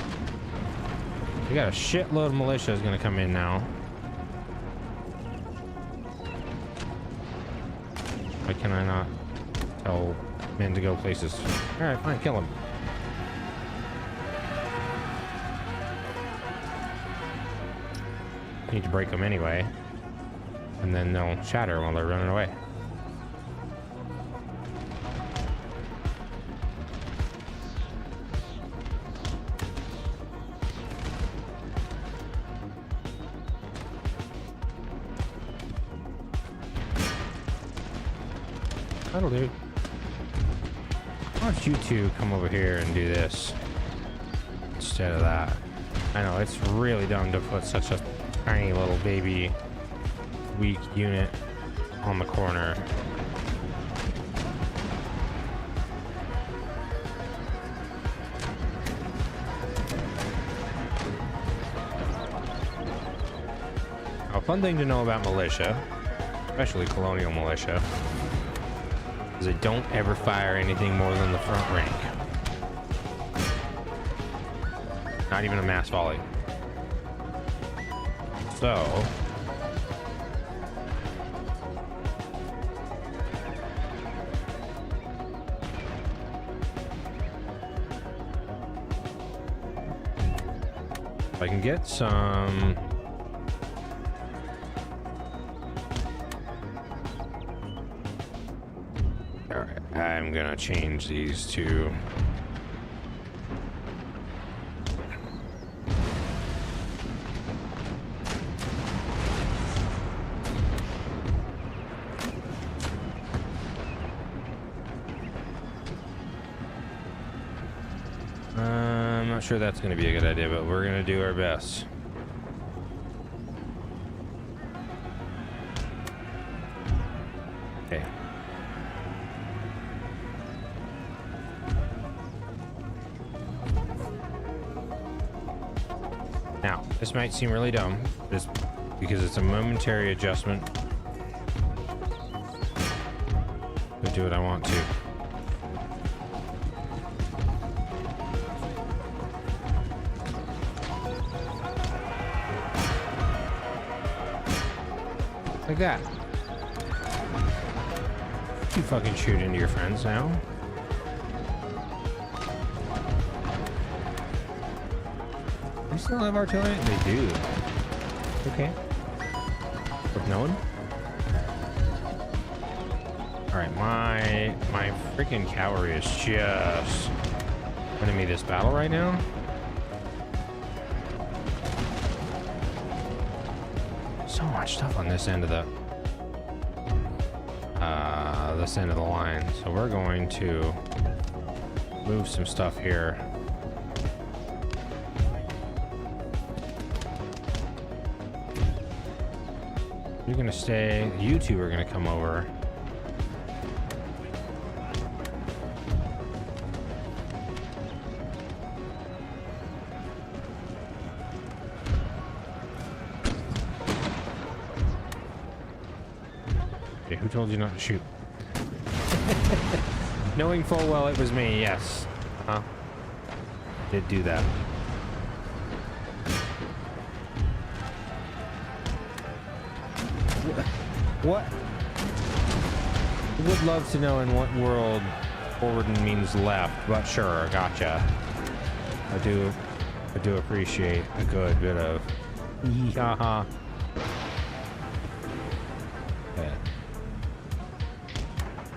We got a shitload of militia is gonna come in now. Why can I not tell men to go places? Alright, fine, kill them. Need to break them anyway. And then they'll shatter while they're running away. That'll do. Why don't you two come over here and do this instead of that? I know, it's really dumb to put such a tiny little baby weak unit on the corner. A fun thing to know about militia, especially colonial militia, is they don't ever fire anything more than the front rank. Not even a mass volley. So if I can get some alright, I'm gonna change these to I'm not sure that's going to be a good idea, but we're going to do our best. Okay. Now, this might seem really dumb, just because it's a momentary adjustment. I'll do what I want to. Like that. You fucking shoot into your friends now. They still have artillery? They do. Okay. Worth knowing. Alright, my freaking cavalry is just winning me this battle right now. So much stuff on this end of the line, so we're going to move some stuff here. You're gonna stay. You two are gonna come over. Who told you not to shoot? Knowing full well it was me, yes. Huh? Did do that. What? Would love to know in what world forward means left, but sure, gotcha. I do appreciate a good bit of haha. Yeah.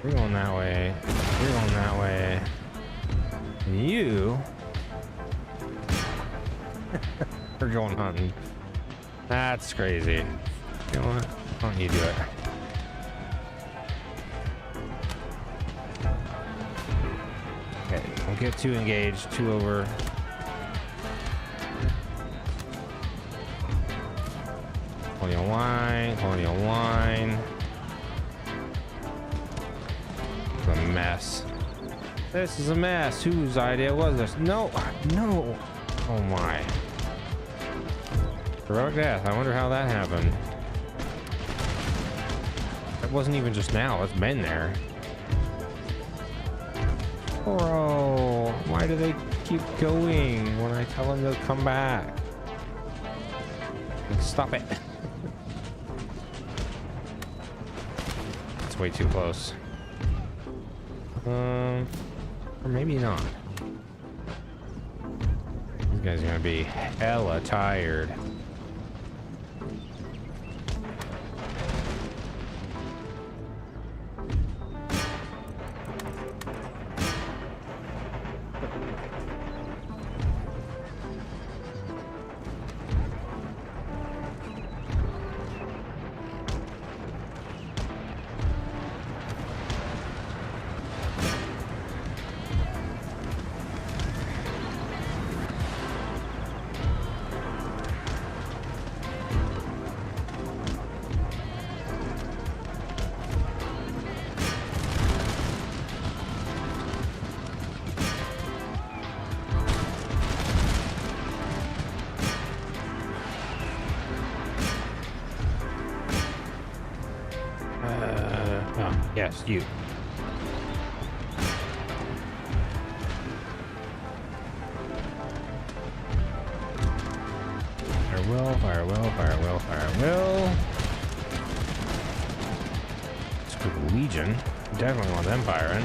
We're going that way. We're going that way. And you are going hunting. That's crazy. You know what? Why don't you do it? Okay, don't get too engaged, too over. Colonial wine, colonial wine. It's a mess. This is a mess. Whose idea was this? No, no. Oh my. Heroic death. I wonder how that happened. It wasn't even just now. It's been there. Bro, why do they keep going when I tell them to come back? Stop it. It's way too close. Or maybe not. These guys are gonna be hella tired. Yes, you. Farewell, farewell, farewell, farewell. Screw the Legion. Definitely want them firing.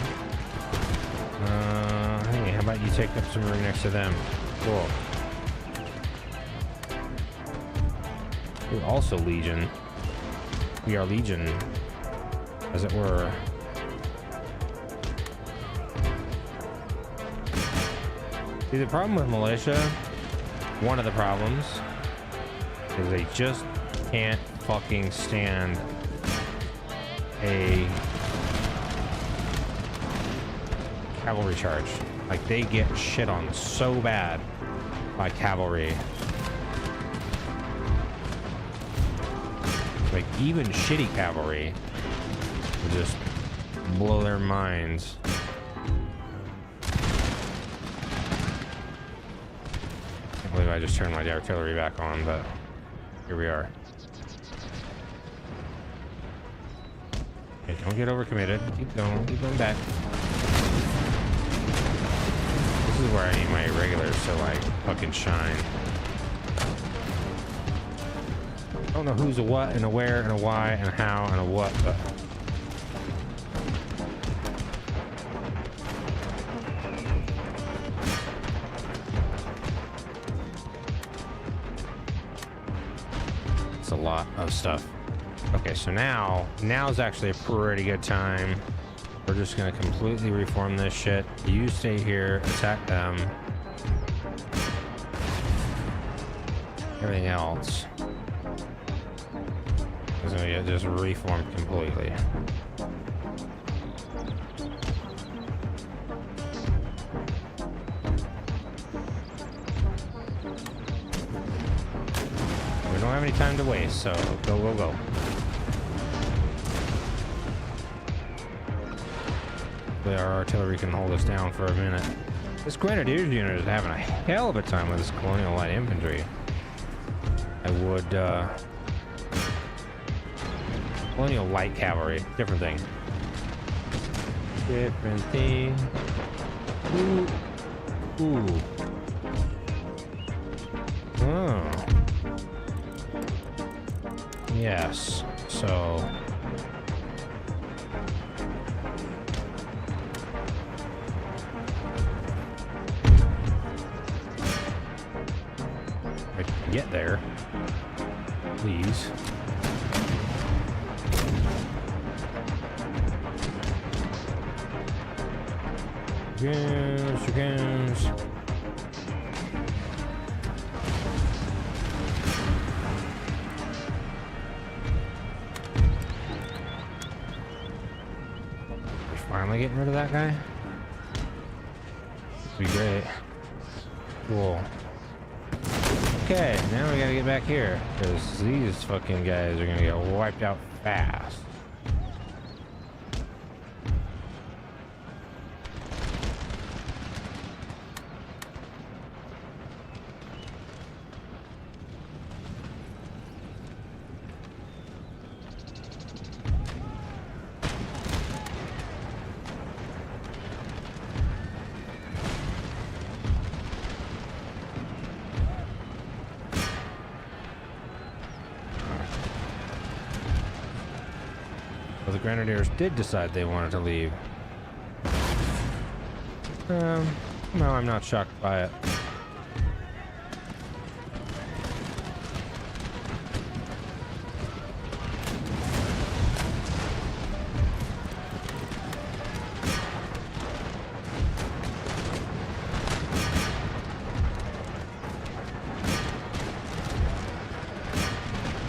Hey, how about you take up some room next to them? Cool. We're also Legion. We are Legion, as it were. See, the problem with militia, one of the problems, is they just can't fucking stand a cavalry charge. Like, they get shit on so bad by cavalry. Like, even shitty cavalry will just blow their minds. I believe I just turned my artillery back on, but here we are. Okay, don't get overcommitted. Keep going back. This is where I need my irregulars to like fucking shine. I don't know who's a what and a where and a why and a how and a what, but it's a lot of stuff. Okay, so now's actually a pretty good time. We're just gonna completely reform this shit. You stay here, attack them. Everything else is gonna get just reformed completely. We don't have any time to waste, so go, go, go. Our artillery can hold us down for a minute. This Grenadiers unit is having a hell of a time with this Colonial Light Infantry. I would, Colonial Light Cavalry, different thing. Different thing. Ooh. Ooh. Oh. Yes, so... get there, please. Chickens. We're finally getting rid of that guy. Be great. Cool. Okay, now we gotta get back here because these fucking guys are gonna get wiped out fast. Well, the Grenadiers did decide they wanted to leave. No, I'm not shocked by it.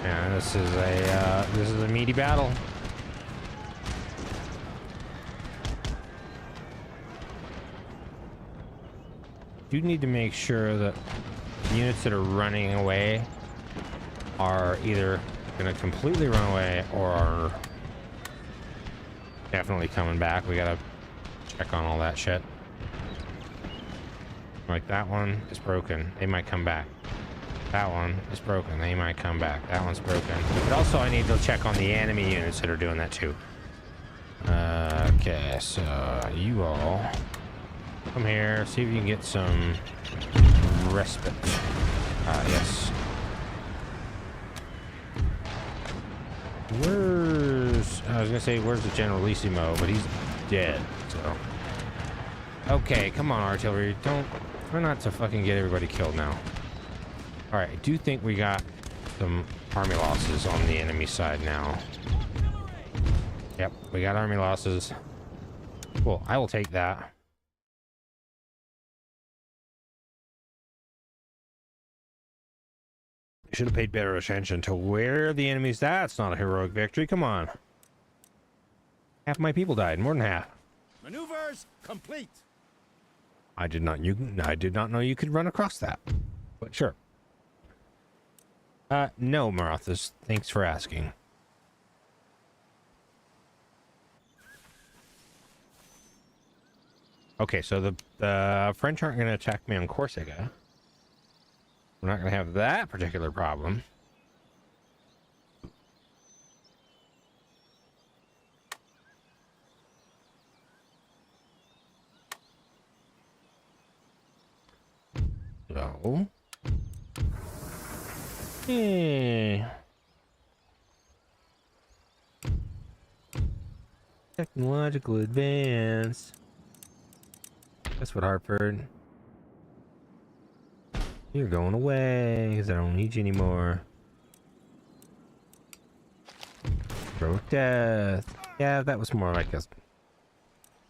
Yeah, this is a meaty battle. You need to make sure that units that are running away are either going to completely run away or are definitely coming back. We gotta check on all that shit. Like that one is broken. They might come back. That one is broken. They might come back. That one's broken. But also I need to check on the enemy units that are doing that too. Okay, so you all come here, see if you can get some respite. Yes. I was gonna say, where's the Generalissimo, but he's dead, so. Okay, come on, artillery. Try not to fucking get everybody killed now. Alright, I do think we got some army losses on the enemy side now. Yep, we got army losses. Cool, I will take that. Should have paid better attention to where the enemy's at. It's not a heroic victory. Come on. Half my people died. More than half. Maneuvers complete. I did not know you could run across that. But sure. No, Marathas. Thanks for asking. Okay, so the French aren't going to attack me on Corsica. We're not going to have that particular problem. So. Hey. Technological advance. That's what Hartford. You're going away because I don't need you anymore. Heroic death. Yeah, that was more like a.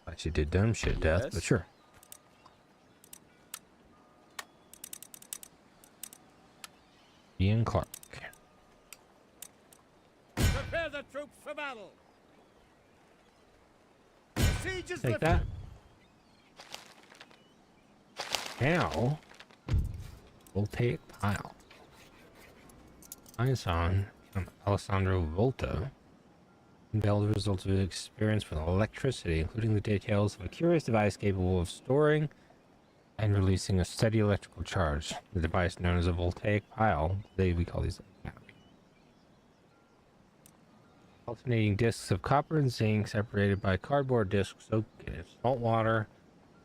Actually, did dumb shit death, Yes. but sure. Ian Clark. Prepare the troops for battle. The siege is Take lifted. that. Now, voltaic pile. Ison from Alessandro Volta unveiled the results of his experience with electricity, including the details of a curious device capable of storing and releasing a steady electrical charge. The device known as a voltaic pile. We call these batteries. Alternating discs of copper and zinc separated by cardboard discs soaked in salt water.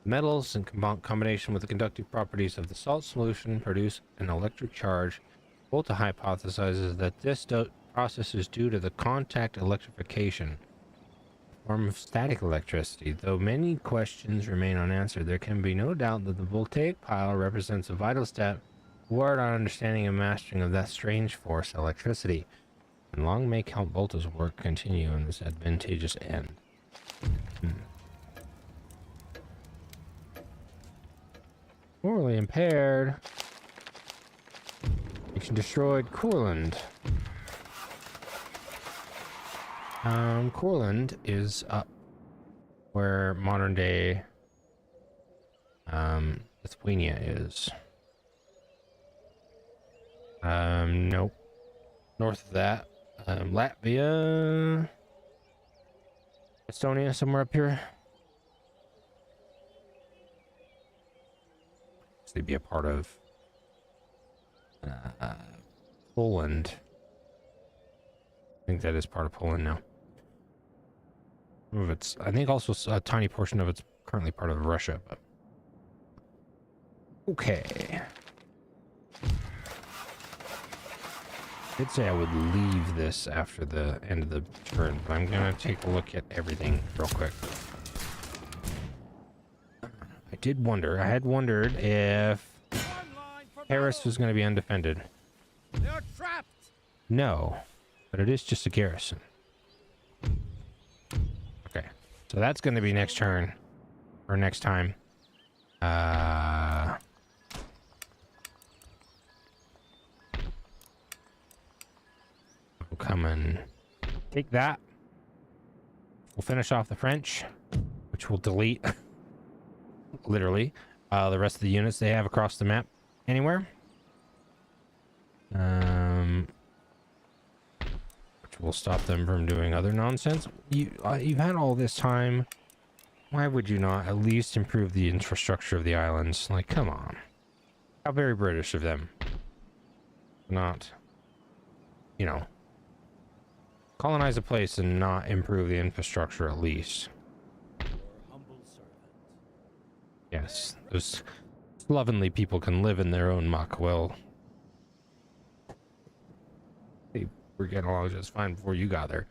Metals in combination with the conductive properties of the salt solution produce an electric charge. Volta hypothesizes that this process is due to the contact electrification, a form of static electricity. Though many questions remain unanswered, there can be no doubt that the voltaic pile represents a vital step toward our understanding and mastering of that strange force, electricity. And long may Count Volta's work continue in this advantageous end. Morally impaired. Nation destroyed Courland. Courland is up where modern day Lithuania is. Nope. North of that, Latvia, Estonia, somewhere up here. So they'd be a part of Poland. I think that is part of Poland now. Some of it's, I think also a tiny portion of it's currently part of Russia, but okay. I'd say I would leave this after the end of the turn, but I'm gonna take a look at everything real quick. I had wondered if Paris was gonna be undefended. They're trapped. No, but it is just a garrison. Okay, so that's gonna be next turn, or next time. We'll come and take that. We'll finish off the French, which will delete, literally, the rest of the units they have across the map anywhere. Which will stop them from doing other nonsense. You've had all this time. Why would you not at least improve the infrastructure of the islands? Like, come on. How very British of them. Not, you know, colonize a place and not improve the infrastructure at least. Your humble servant. Yes, those slovenly people can live in their own muck. Well, they were getting along just fine before you got there.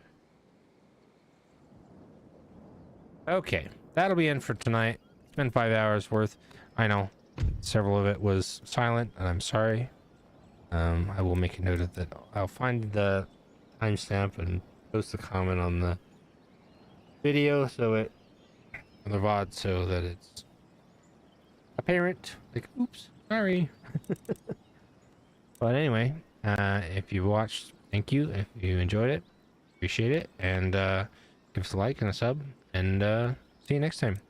Okay, that'll be it for tonight. It's been 5 hours worth. I know several of it was silent, and I'm sorry. I will make a note of that. I'll find the timestamp and post a comment on the video so it, on the VOD, so that it's apparent. Like, oops, sorry. But anyway, if you watched, thank you. If you enjoyed it, appreciate it, and give us a like and a sub, and see you next time.